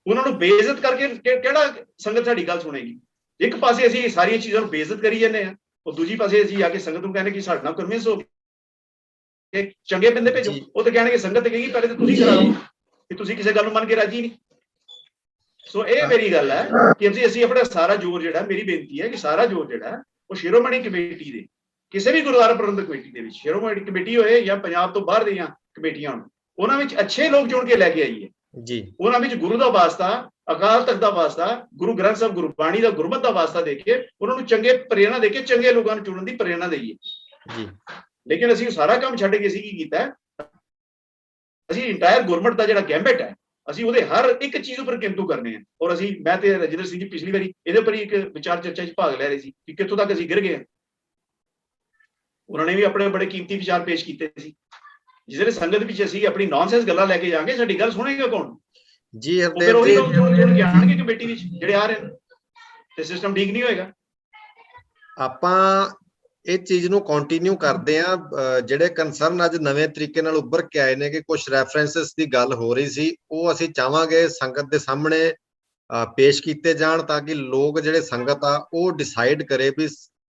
ਉਹਨਾਂ ਨੂੰ ਬੇਇੱਜ਼ਤ ਕਰਕੇ ਕਿਹੜਾ ਸੰਗਤ ਸਾਡੀ ਗੱਲ ਸੁਣੇਗੀ? ਇੱਕ ਪਾਸੇ ਅਸੀਂ ਸਾਰੀਆਂ ਚੀਜ਼ਾਂ ਨੂੰ ਬੇਇੱਜ਼ਤ ਕਰੀ ਜਾਂਦੇ ਆ, ਉਹ ਦੂਜੀ ਪਾਸੇ ਅਸੀਂ ਆ ਕੇ ਸੰਗਤ ਨੂੰ ਕਹਿੰਦੇ ਕਿ ਸਾਡੇ ਨਾਲ ਕਨਵਿੰਸ ਹੋ ਕੇ ਚੰਗੇ ਬੰਦੇ ਭੇਜੋ। ਉਹ ਤਾਂ ਕਹਿਣਗੇ, ਸੰਗਤ ਕਹੇਗੀ ਪਹਿਲੇ ਤਾਂ ਤੁਸੀਂ ਕਰਾ ਲਓ ਕਿ ਤੁਸੀਂ ਕਿਸੇ ਗੱਲ ਨੂੰ ਮੰਨ ਕੇ ਰਾਜੀ ਨਹੀਂ। ਸੋ ਇਹ ਮੇਰੀ ਗੱਲ ਹੈ ਕਿ ਅਸੀਂ ਆਪਣਾ ਸਾਰਾ ਜ਼ੋਰ ਜਿਹੜਾ, ਮੇਰੀ ਬੇਨਤੀ ਹੈ ਕਿ ਸਾਰਾ ਜ਼ੋਰ ਜਿਹੜਾ ਉਹ ਸ਼੍ਰੋਮਣੀ ਕਮੇਟੀ ਦੇ, ਕਿਸੇ ਵੀ ਗੁਰਦੁਆਰਾ ਪ੍ਰਬੰਧਕ ਕਮੇਟੀ ਦੇ ਵਿੱਚ, ਸ਼੍ਰੋਮਣੀ ਕਮੇਟੀ ਹੋਏ ਜਾਂ ਪੰਜਾਬ ਤੋਂ ਬਾਹਰ ਦੀਆਂ ਕਮੇਟੀਆਂ ਹੋਣ, ਉਹਨਾਂ ਵਿੱਚ ਅੱਛੇ ਲੋਕ ਚੁਣ ਕੇ ਲੈ ਕੇ ਆਈਏ ਜੀ। ਉਹਨਾਂ ਵਿੱਚ ਗੁਰੂ ਦਾ ਵਾਸਤਾ, ਅਕਾਲ ਤਖਤ ਦਾ ਵਾਸਤਾ, ਗੁਰੂ ਗ੍ਰੰਥ ਸਾਹਿਬ ਗੁਰਬਾਣੀ ਦਾ, ਗੁਰਮਤ ਦਾ ਵਾਸਤਾ ਦੇ ਕੇ ਉਹਨਾਂ ਨੂੰ ਚੰਗੇ ਪ੍ਰੇਰਣਾ ਦੇ ਕੇ ਚੰਗੇ ਲੋਕਾਂ ਨੂੰ ਚੁਣਨ ਦੀ ਪ੍ਰੇਰਣਾ ਦੇਈਏ ਜੀ। ਲੇਕਿਨ ਅਸੀਂ ਸਾਰਾ ਕੰਮ ਛੱਡ ਕੇ ਅਸੀਂ ਕੀ ਕੀਤਾ? ਅਸੀਂ ਇੰਟਾਇਰ ਗਵਰਨਮੈਂਟ ਦਾ ਜਿਹੜਾ ਗੈਂਬਟ ਹੈ, ਅਸੀਂ ਉਹਦੇ ਹਰ ਇੱਕ ਚੀਜ਼ ਉੱਪਰ ਕਿੰਤੂ ਕਰਨੇ ਆ। ਔਰ ਮੈਂ ਤੇ ਰਜਿੰਦਰ ਸਿੰਘ ਜੀ ਪਿਛਲੀ ਵਾਰੀ ਇਹਦੇ ਉੱਪਰ ਹੀ ਇੱਕ ਵਿਚਾਰ ਚਰਚਾ 'ਚ ਭਾਗ ਲੈ ਰਹੇ ਸੀ ਕਿ ਕਿੱਥੋਂ ਤੱਕ ਅਸੀਂ ਗਿਰ ਗਏ। ਉਹਨਾਂ ਨੇ ਵੀ ਆਪਣੇ ਬੜੇ ਕੀਮਤੀ ਵਿਚਾਰ ਪੇਸ਼ ਕੀਤੇ ਸੀ, ਜਿਹਦੇ ਸੰਗਤ ਵਿੱਚ ਅਸੀਂ ਆਪਣੀ ਨੌਨਸੈਂਸ ਗੱਲਾਂ ਲੈ ਕੇ ਜਾਵਾਂਗੇ, ਸਾਡੀ ਗੱਲ ਸੁਣੇਗਾ ਕੌਣ ਜੀ? ਹਰਦੇਵ ਜੀ ਚੁਣ ਕੇ ਆਣਗੇ ਕਮੇਟੀ ਵਿੱਚ ਜਿਹੜੇ ਆ ਰਹੇ ਨੇ, ਤੇ ਸਿਸਟਮ ਠੀਕ ਨਹੀਂ ਹੋਏਗਾ। ਆਪਾਂ ਇਹ ਚੀਜ਼ ਨੂੰ ਕੰਟੀਨਿਊ ਕਰਦੇ ਆ। ਜਿਹੜੇ ਕੰਸਰਨ ਅੱਜ ਨਵੇਂ ਤਰੀਕੇ ਨਾਲ ਉੱਭਰ ਕੇ ਆਏ ਨੇ ਕਿ ਕੁਝ ਰੈਫਰੈਂਸਸ ਦੀ ਗੱਲ ਹੋ ਰਹੀ ਸੀ, ਉਹ ਅਸੀਂ ਚਾਹਾਂਗੇ ਸੰਗਤ ਦੇ ਸਾਹਮਣੇ ਪੇਸ਼ ਕੀਤੇ ਜਾਣ ਤਾਂ ਕਿ ਲੋਕ ਜਿਹੜੇ ਸੰਗਤ ਆ ਉਹ ਡਿਸਾਈਡ ਕਰੇ ਵੀ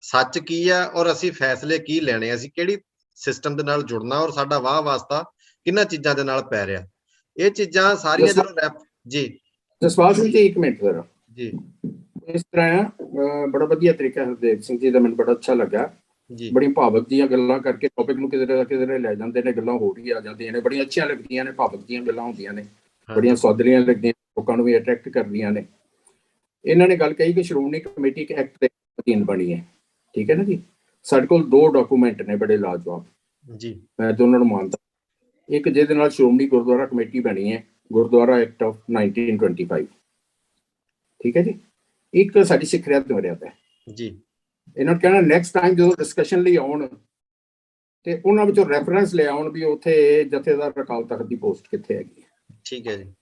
ਸੱਚ ਕੀ ਆ ਔਰ ਅਸੀਂ ਫੈਸਲੇ ਕੀ ਲੈਣੇ, ਅਸੀਂ ਕਿਹੜੀ ਸਿਸਟਮ ਦੇ ਨਾਲ ਜੁੜਨਾ ਔਰ ਸਾਡਾ ਵਾਹ ਵਾਸਤਾ ਕਿੰਨਾਂ ਚੀਜ਼ਾਂ ਦੇ ਨਾਲ ਪੈ ਰਿਹਾ। ਇਹ ਚੀਜ਼ਾਂ ਸਾਰੀਆਂ ਜਦੋਂ ਜੀ ਜਸਪਾਲ ਸਿੰਘ ਜੀ ਇੱਕ ਮਿੰਟ ਜ਼ਰਾ ਜੀ। ਇਸ ਤਰ੍ਹਾਂ ਬੜਾ ਵਧੀਆ ਤਰੀਕਾ ਹਰਦੇਵ ਸਿੰਘ ਜੀ ਦਾ ਮੈਨੂੰ ਬੜਾ ਅੱਛਾ ਲੱਗਾ ਜੀ ਬੜੀ ਭਾਵਕ ਦੀਆਂ ਗੱਲਾਂ ਕਰਕੇ ਟੌਪਿਕ ਨੂੰ ਕਿਧਰੇ ਲੈ ਜਾਂਦੇ ਨੇ, ਗੱਲਾਂ ਹੋਰ ਹੀ ਆ ਜਾਂਦੀਆਂ ਨੇ, ਬੜੀਆਂ ਅੱਛੀਆਂ ਲੱਗਦੀਆਂ ਨੇ, ਭਾਵਕ ਦੀਆਂ ਗੱਲਾਂ ਹੁੰਦੀਆਂ ਨੇ, ਬੜੀਆਂ ਸੌਦਲੀਆਂ ਲੱਗਦੀਆਂ, ਲੋਕਾਂ ਨੂੰ ਵੀ ਅਟਰੈਕਟ ਕਰਦੀਆਂ ਨੇ। ਇਹਨਾਂ ਨੇ ਗੱਲ ਕਹੀ ਕਿ ਸ਼੍ਰੋਮਣੀ ਕਮੇਟੀ ਇੱਕ ਐਕਟ ਦੇ ਅਧੀਨ ਬਣੀ ਹੈ, ਠੀਕ ਹੈ ਨਾ ਜੀ। ਸਾਡੇ ਕੋਲ 2 ਡਾਕੂਮੈਂਟ ਨੇ ਬੜੇ ਲਾਜਵਾਬ ਜੀ, ਮੈਂ ਦੋਨਾਂ ਨੂੰ ਮੰਨਦਾ। ਇੱਕ ਜਿਹਦੇ ਨਾਲ ਸ਼੍ਰੋਮਣੀ ਗੁਰਦੁਆਰਾ ਕਮੇਟੀ ਬਣੀ ਹੈ, ਗੁਰਦੁਆਰਾ ਐਕਟ ਆਫ 1925, ਠੀਕ ਹੈ ਜੀ। ਇੱਕ ਸਾਡੀ ਸਿੱਖ ਰਿਆਤ ਮਰਿਆਦਾ ਹੈ ਜੀ। ਇਹਨਾਂ ਨੂੰ ਕਹਿਣਾ ਨੈਕਸਟ ਟਾਈਮ ਜਦੋਂ ਡਿਸਕਸ਼ਨ ਲਈ ਆਉਣ ਤੇ ਉਹਨਾਂ ਵਿੱਚੋਂ ਰੈਫਰੈਂਸ ਲੈ ਆਉਣ ਵੀ ਉੱਥੇ ਜਥੇਦਾਰ ਅਕਾਲ ਤਖਤ ਦੀ ਪੋਸਟ ਕਿੱਥੇ ਹੈਗੀ ਹੈ। ਠੀਕ ਹੈ ਜੀ।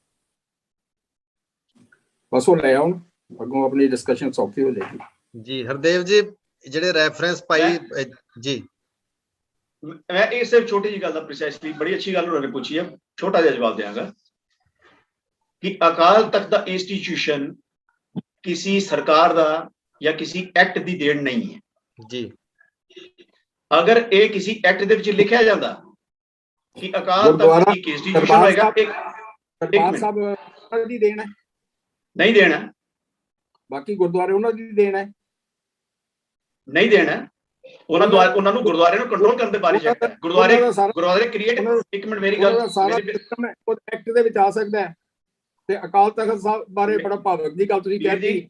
ਬਸ ਉਹ ਲੈ ਆਉਣ, ਅੱਗੋਂ ਆਪਣੀ ਡਿਸਕਸ਼ਨ ਸੌਖੀ ਹੋ ਜਾਏਗੀ। ਜੀ ਹਰਦੇਵ ਜੀ, ਜਿਹੜੇ ਰੈਫਰੈਂਸ ਪਾਈ ਜੀ, ਮੈਂ ਇਹ ਸਿਰਫ ਛੋਟੀ ਜਿਹੀ ਗੱਲ ਦਾ ਪ੍ਰੀਸਾਈਸਲੀ, ਬੜੀ ਅੱਛੀ ਗੱਲ ਉਹਨਾਂ ਨੇ ਪੁੱਛੀ ਹੈ, ਛੋਟਾ ਜਿਹਾ ਜਵਾਬ ਦਿਆਂਗਾ ਕਿ ਅਕਾਲ ਤਖਤ ਦਾ ਇੰਸਟੀਟਿਊਸ਼ਨ ਕਿਸੇ ਸਰਕਾਰ ਦਾ ਜਾਂ ਕਿਸੇ ਐਕਟ ਦੀ ਦੇਣ ਨਹੀਂ ਹੈ ਜੀ। ਅਗਰ ਇਹ ਕਿਸੇ ਐਕਟ ਦੇ ਵਿੱਚ ਲਿਖਿਆ ਜਾਂਦਾ ਕਿ ਅਕਾਲ ਤਖਤ ਦੀ ਇੰਸਟੀਟਿਊਸ਼ਨ ਹੋਏਗਾ, ਦਰਬਾਰ ਸਾਹਿਬ ਦੀ ਦੇਣ ਹੈ, ਨਹੀਂ ਦੇਣਾ, ਬਾਕੀ ਗੁਰਦੁਆਰੇ ਉਹਨਾਂ ਦੀ ਦੇਣ ਹੈ, ਨਹੀਂ ਦੇਣਾ। ਉਹਨਾਂ ਨੂੰ ਗੁਰਦੁਆਰੇ ਨੂੰ ਕੰਟਰੋਲ ਕਰਨ ਦੇ ਬਾਰੇ ਗੁਰਦੁਆਰੇ ਕ੍ਰੀਏਟ, ਇੱਕ ਮਿੰਟ ਮੇਰੀ ਗੱਲ, ਸਾਰਾ ਸਿਸਟਮ ਹੈ ਉਹ ਐਕਟ ਦੇ ਵਿੱਚ ਆ ਸਕਦਾ ਹੈ। ਤੇ ਅਕਾਲ ਤਖਤ ਸਾਹਿਬ ਬਾਰੇ ਬੜਾ ਭਾਵਕ ਦੀ ਗੱਲ ਤੁਸੀਂ ਕਹਿ ਦਿੱਤੀ।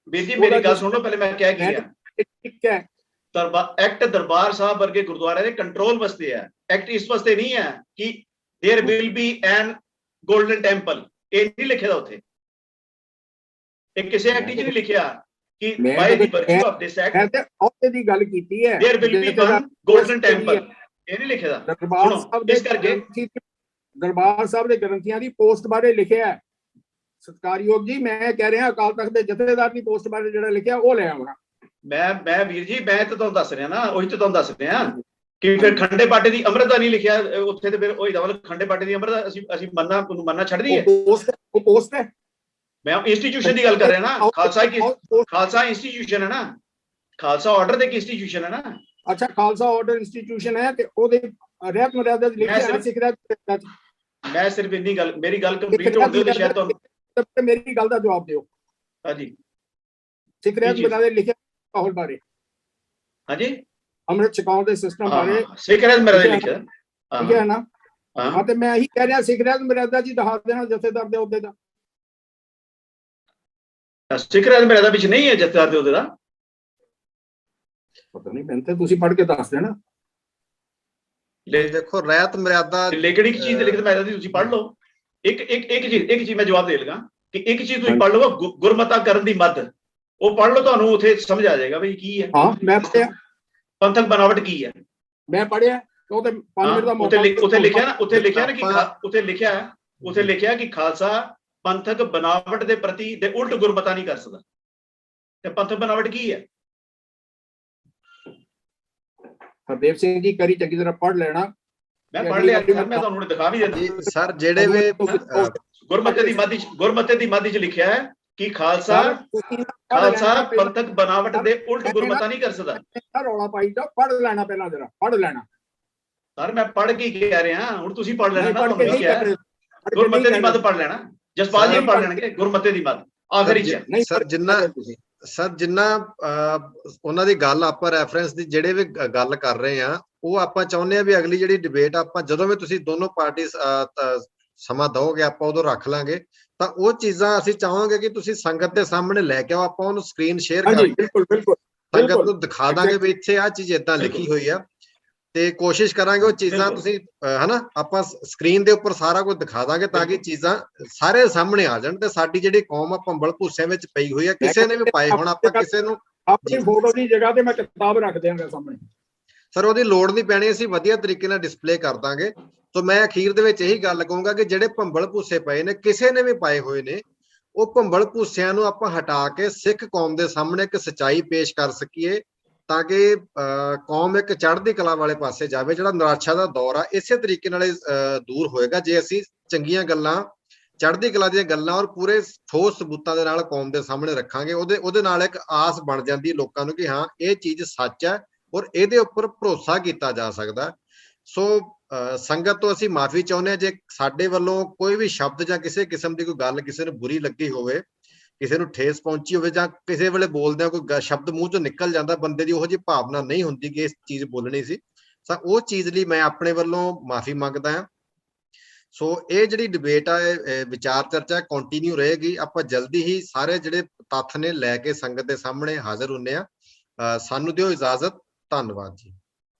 ਵੀਰ ਜੀ ਮੇਰੀ ਗੱਲ ਸੁਣ ਲਓ ਪਹਿਲੇ, ਮੈਂ ਕਹਿ ਗਿਆ ਠੀਕ ਹੈ। ਐਕਟ ਦਰਬਾਰ ਸਾਹਿਬ ਵਰਗੇ ਗੁਰਦੁਆਰੇ ਦੇ ਕੰਟਰੋਲ ਵਾਸਤੇ ਹੈ, ਐਕਟ ਇਸ ਵਾਸਤੇ ਨਹੀਂ ਹੈ ਕਿ there will be an Golden Temple, ਇਹ ਨਹੀਂ ਲਿਖਿਆ ਉੱਥੇ, ਇਹ ਕਿਸੇ ਐਕਟ 'ਚ ਨਹੀਂ ਲਿਖਿਆ ਕਿ ਬਾਈ ਦੀ ਵਰਚੂ ਆਫ ਦਿਸ ਐਕਟ ਉਹਦੇ ਦੀ ਗੱਲ ਕੀਤੀ ਹੈ there will be one Golden Temple, ਇਹ ਨਹੀਂ ਲਿਖਿਆ। ਦਰਬਾਰ ਸਾਹਿਬ ਇਸ ਕਰਕੇ ਦਰਬਾਰ ਸਾਹਿਬ ਦੇ ਗ੍ਰੰਥੀਆਂ ਦੀ ਪੋਸਟ ਬਾਰੇ ਲਿਖਿਆ ਹੈ ਸਤਿਕਾਰਯੋਗ ਜੀ। ਮੈਂ ਕਹਿ ਰਿਹਾ ਅਕਾਲ ਤਖਤ ਦੇ ਜਥੇਦਾਰ ਦੀ ਪੋਸਟ ਬਾਰੇ ਜਿਹੜਾ ਲਿਖਿਆ ਉਹ ਲੈ ਆਉਣਾ। ਮੈਂ ਵੀਰ ਜੀ ਮੈਂ ਤਾਂ ਤੁਹਾਨੂੰ ਦੱਸ ਰਿਹਾ ਨਾ, ਉਹੀ ਤਾਂ ਤੁਹਾਨੂੰ ਦੱਸ ਰਿਹਾ ਕਿ ਫਿਰ ਖੰਡੇ ਬਾਟੇ ਦੀ ਅੰਮ੍ਰਿਤ ਦਾ ਨਹੀਂ ਲਿਖਿਆ ਉੱਥੇ, ਤੇ ਫਿਰ ਉਹੀ ਦਾ ਮਤਲਬ ਖੰਡੇ ਬਾਟੇ ਦੀ ਅੰਮ੍ਰਿਤ ਅਸੀਂ ਮੰਨਣਾ ਛੱਡ ਦਈਏ। ਉਹ ਪੋਸਟ ਹੈ, ਮੈਂ ਇੰਸਟੀਟਿਊਸ਼ਨ ਦੀ ਗੱਲ ਕਰ ਰਿਹਾ ਨਾ। ਖਾਲਸਾ ਇੰਸਟੀਟਿਊਸ਼ਨ ਹੈ ਨਾ, ਖਾਲਸਾ ਆਰਡਰ ਦੇ ਇੰਸਟੀਟਿਊਸ਼ਨ ਹੈ ਨਾ। ਅੱਛਾ, ਖਾਲਸਾ ਆਰਡਰ ਇੰਸਟੀਟਿਊਸ਼ਨ ਹੈ ਤੇ ਉਹਦੇ ਰਹਿਤ ਮਰਿਆਦਾ ਚ ਲਿਖਿਆ ਹੈ ਸਿੱਖ ਰਿਆਤ। ਮੈਂ ਸਿਰਫ ਇੰਨੀ ਗੱਲ, ਮੇਰੀ ਗੱਲ ਕੰਪਲੀਟ ਹੋਣ ਦਿਓ ਸ਼ਾਇਦ ਤੁਹਾਨੂੰ ਮੇਰੀ ਗੱਲ ਦਾ ਜਵਾਬ ਦਿਓ। ਹਾਂਜੀ, ਸਿੱਖ ਰਿਆਤ ਮਰਿਆਦਾ ਲਿਖਿਆ ਮਾਹੌਲ ਬਾਰੇ, ਹਾਂਜੀ ਅੰਮ੍ਰਿਤ ਛਕਾਉਣ ਦੇ ਸਿਸਟਮ ਬਾਰੇ ਸਿੱਖ ਰਿਆਤ ਮਰਿਆਦਾ ਲਿਖਿਆ, ਠੀਕ ਹੈ ਨਾ। ਹਾਂ ਤੇ ਮੈਂ ਇਹੀ ਕਹਿ ਰਿਹਾ ਸਿੱਖ ਰਿਆਤ ਮਰਿਆਦਾ ਜੀ ਦਿਖਾ ਦੇਣਾ ਜਥੇਦਾਰ ਦੇ ਅਹੁਦੇ ਦਾ। ਸਿੱਖ ਰਿਆਤ ਮਰਿਆਦਾ ਵਿੱਚ ਨਹੀਂ ਹੈ ਜਥੇਦਾਰ ਦੇ ਅਹੁਦੇ ਦਾ, ਪਤਾ ਨਹੀਂ ਮੈਨੂੰ ਤੇ ਤੁਸੀਂ ਪੜ੍ਹ ਕੇ ਦੱਸ ਦੇਣਾ। ਦੇਖੋ ਰਹਿਤ ਮਰਿਆਦਾ ਲੇਕਿਨ ਇੱਕ ਚੀਜ਼ ਲਿਖਤ ਮਰਿਆਦਾ ਦੀ ਤੁਸੀਂ ਪੜ੍ਹ ਲਓ। ਇੱਕ ਚੀਜ਼ ਮੈਂ ਜਵਾਬ ਦੇ ਲਗਾ ਕਿ ਇੱਕ ਚੀਜ਼ ਤੁਸੀਂ ਪੜ੍ਹ ਲਓ, ਗੁਰਮਤਾ ਕਰਨ ਦੀ ਮੱਦ, ਉਹ ਪੜ੍ਹ ਲਓ, ਤੁਹਾਨੂੰ ਉੱਥੇ ਸਮਝ ਆ ਜਾਏਗਾ ਵੀ ਕੀ ਹੈ। ਹਾਂ ਮੈਂ ਪੜ੍ਹਿਆ, ਪੰਥਕ ਬਨਾਵਟ ਕੀ ਹੈ, ਮੈਂ ਪੜ੍ਹਿਆ। ਉਹ ਤੇ 5 ਮਿੰਟ ਦਾ ਉੱਥੇ ਲਿਖਿਆ ਨਾ ਕਿ ਉੱਥੇ ਲਿਖਿਆ ਕਿ ਖਾਲਸਾ ਪੰਥਕ ਬਨਾਵਟ ਦੇ ਪ੍ਰਤੀ ਦੇ ਉਲਟ ਗੁਰਮਤਾ ਨਹੀਂ ਕਰ ਸਕਦਾ। ਤੇ ਪੰਥਕ ਬਨਾਵਟ ਕੀ ਹੈ? ਹਰਦੇਵ ਸਿੰਘ ਜੀ ਕਰੀ ਚੰਗੀ ਤਰ੍ਹਾਂ ਪੜ੍ਹ ਲੈਣਾ। ਮੈਂ ਪੜ੍ਹ ਲਿਆ ਸਰ, ਮੈਂ ਤੁਹਾਨੂੰ ਹੁਣ ਦਿਖਾ ਵੀ ਦਿੰਦਾ ਸਰ। ਜਿਹੜੇ ਵੀ ਗੁਰਮਤੇ ਦੀ ਮਾਦੀ ਚ ਲਿਖਿਆ ਹੈ ਕਿ ਖਾਲਸਾ ਪੰਥਕ ਬਨਾਵਟ ਦੇ ਉਲਟ ਗੁਰਮਤਾ ਨਹੀਂ ਕਰ ਸਕਦਾ। ਰੌਲਾ ਪਾਈ ਜਾਓ, ਪੜ੍ਹ ਲੈਣਾ ਪਹਿਲਾਂ, ਜਰਾ ਪੜ੍ਹ ਲੈਣਾ। ਸਰ ਮੈਂ ਪੜ੍ਹ ਕੇ ਕਹਿ ਰਿਹਾ, ਹੁਣ ਤੁਸੀਂ ਪੜ੍ਹ ਲੈਣਾ ਨਾ। ਗੁਰਮਤੇ ਦੀ ਮੱਦ ਪੜ੍ਹ ਲੈਣਾ, ਜਸਪਾਲ ਜੀ ਪੜ੍ਹ ਲੈਣਗੇ ਗੁਰਮਤੇ ਦੀ ਮੱਦ ਆਖਰੀ ਚ। ਸਰ ਜਿੰਨਾ ਉਹਨਾਂ ਦੀ ਗੱਲ ਆਪਾਂ ਰੈਫਰੈਂਸ ਦੀ ਜਿਹੜੇ ਵੀ ਗੱਲ ਕਰ ਰਹੇ ਆ, ਉਹ ਆਪਾਂ ਚਾਹੁੰਦੇ ਆ ਵੀ ਅਗਲੀ ਜਿਹੜੀ ਡਿਬੇਟ ਆਪਾਂ ਜਦੋਂ ਵੀ ਤੁਸੀਂ ਦੋਨੋਂ ਪਾਰਟੀ ਸਮਾਂ ਦਓਗੇ ਆਪਾਂ ਉਦੋਂ ਰੱਖ ਲਾਂਗੇ। ਤਾਂ ਉਹ ਚੀਜ਼ਾਂ ਅਸੀਂ ਚਾਹਾਂਗੇ ਕਿ ਤੁਸੀਂ ਸੰਗਤ ਦੇ ਸਾਹਮਣੇ ਲੈ ਕੇ ਆਓ, ਆਪਾਂ ਉਹਨੂੰ ਸਕਰੀਨ ਸ਼ੇਅਰ ਕਰਕੇ ਸੰਗਤ ਨੂੰ ਦਿਖਾ ਦਾਂਗੇ ਵੀ ਇੱਥੇ ਆਹ ਚੀਜ਼ ਏਦਾਂ ਲਿਖੀ ਹੋਈ ਆ, ਤੇ ਕੋਸ਼ਿਸ਼ ਕਰਾਂਗੇ ਉਹ ਚੀਜ਼ਾਂ ਤੁਸੀਂ ਹਨਾ ਆਪਾਂ ਸਕਰੀਨ ਦੇ ਉੱਪਰ ਸਾਰਾ ਕੁਝ ਦਿਖਾ ਦਾਂਗੇ ਤਾਂ ਕਿ ਚੀਜ਼ਾਂ ਸਾਰੇ ਸਾਹਮਣੇ ਆ ਜਾਣ। ਤੇ ਸਾਡੀ ਜਿਹੜੀ ਕੌਮ ਆ ਭੰਬਲ ਭੂਸਿਆਂ ਵਿੱਚ ਪਈ ਹੋਈ ਆ, ਕਿਸੇ ਨੇ ਵੀ ਪਾਏ ਹੁਣ ਆਪਾਂ ਕਿਸੇ ਨੂੰ ਆਪਣੀ ਫੋਟੋ ਦੀ ਜਗ੍ਹਾ ਤੇ ਮੈਂ ਕਿਤਾਬ ਰੱਖ ਦਿਆਂਗਾ ਸਾਹਮਣੇ। ਸਰ ਉਹਦੀ ਲੋੜ ਨਹੀਂ ਪੈਣੀ, ਅਸੀਂ ਵਧੀਆ ਤਰੀਕੇ ਨਾਲ ਡਿਸਪਲੇ ਕਰ ਦਾਂਗੇ। ਸੋ ਮੈਂ ਅਖੀਰ ਦੇ ਵਿੱਚ ਇਹੀ ਗੱਲ ਕਹੂੰਗਾ ਕਿ ਜਿਹੜੇ ਭੰਬਲ ਭੂਸੇ ਪਏ ਨੇ, ਕਿਸੇ ਨੇ ਵੀ ਪਾਏ ਹੋਏ ਨੇ, ਉਹ ਭੰਬਲ ਭੂਸਿਆਂ ਨੂੰ ਆਪਾਂ ਹਟਾ ਕੇ ਸਿੱਖ ਕੌਮ ਦੇ ਸਾਹਮਣੇ ਇੱਕ ਸੱਚਾਈ ਪੇਸ਼ ਕਰ ਸਕੀਏ, ਤਾਂ ਕਿ ਕੌਮ ਇੱਕ ਚੜ੍ਹਦੀ ਕਲਾ ਵਾਲੇ ਪਾਸੇ ਜਾਵੇ। ਜਿਹੜਾ ਨਿਰਾਸ਼ਾ ਦਾ ਦੌਰ ਆ ਇਸੇ ਤਰੀਕੇ ਨਾਲ ਦੂਰ ਹੋਏਗਾ ਜੇ ਅਸੀਂ ਚੰਗੀਆਂ ਗੱਲਾਂ, ਚੜ੍ਹਦੀ ਕਲਾ ਦੀਆਂ ਗੱਲਾਂ ਔਰ ਪੂਰੇ ਠੋਸ ਸਬੂਤਾਂ ਦੇ ਨਾਲ ਕੌਮ ਦੇ ਸਾਹਮਣੇ ਰੱਖਾਂਗੇ। ਉਹਦੇ ਨਾਲ ਇੱਕ ਆਸ ਬਣ ਜਾਂਦੀ ਲੋਕਾਂ ਨੂੰ ਕਿ ਹਾਂ ਇਹ ਚੀਜ਼ ਸੱਚ ਹੈ ਔਰ ਇਹਦੇ ਉੱਪਰ ਭਰੋਸਾ ਕੀਤਾ ਜਾ ਸਕਦਾ। ਸੋ ਸੰਗਤ ਤੋਂ ਅਸੀਂ ਮਾਫੀ ਚਾਹੁੰਦੇ ਹਾਂ ਜੇ ਸਾਡੇ ਵੱਲੋਂ ਕੋਈ ਵੀ ਸ਼ਬਦ ਜਾਂ ਕਿਸੇ ਕਿਸਮ ਦੀ ਕੋਈ ਗੱਲ ਕਿਸੇ ਨੂੰ ਬੁਰੀ ਲੱਗੀ ਹੋਵੇ, ਕਿਸੇ ਨੂੰ ਠੇਸ ਪਹੁੰਚੀ ਹੋਵੇ ਜਾਂ ਕਿਸੇ ਵੇਲੇ ਬੋਲਦਿਆਂ ਕੋਈ ਸ਼ਬਦ ਮੂੰਹ ਚੋਂ ਨਿਕਲ ਜਾਂਦਾ, ਬੰਦੇ ਦੀ ਉਹੋ ਜਿਹੀ ਭਾਵਨਾ ਨਹੀਂ ਹੁੰਦੀ ਕਿ ਇਸ ਚੀਜ਼ ਬੋਲਣੀ ਸੀ, ਤਾਂ ਉਹ ਚੀਜ਼ ਲਈ ਮੈਂ ਆਪਣੇ ਵੱਲੋਂ ਮਾਫੀ ਮੰਗਦਾ ਹਾਂ। ਸੋ ਇਹ ਜਿਹੜੀ ਡਿਬੇਟ ਆ, ਵਿਚਾਰ ਚਰਚਾ ਕੰਟੀਨਿਊ ਰਹੇਗੀ। ਆਪਾਂ ਜਲਦੀ ਹੀ ਸਾਰੇ ਜਿਹੜੇ ਤੱਥ ਨੇ ਲੈ ਕੇ ਸੰਗਤ ਦੇ ਸਾਹਮਣੇ ਹਾਜ਼ਰ ਹੁੰਨੇ ਆ। ਸਾਨੂੰ ਦਿਓ ਇਜਾਜ਼ਤ। ਧੰਨਵਾਦ ਜੀ।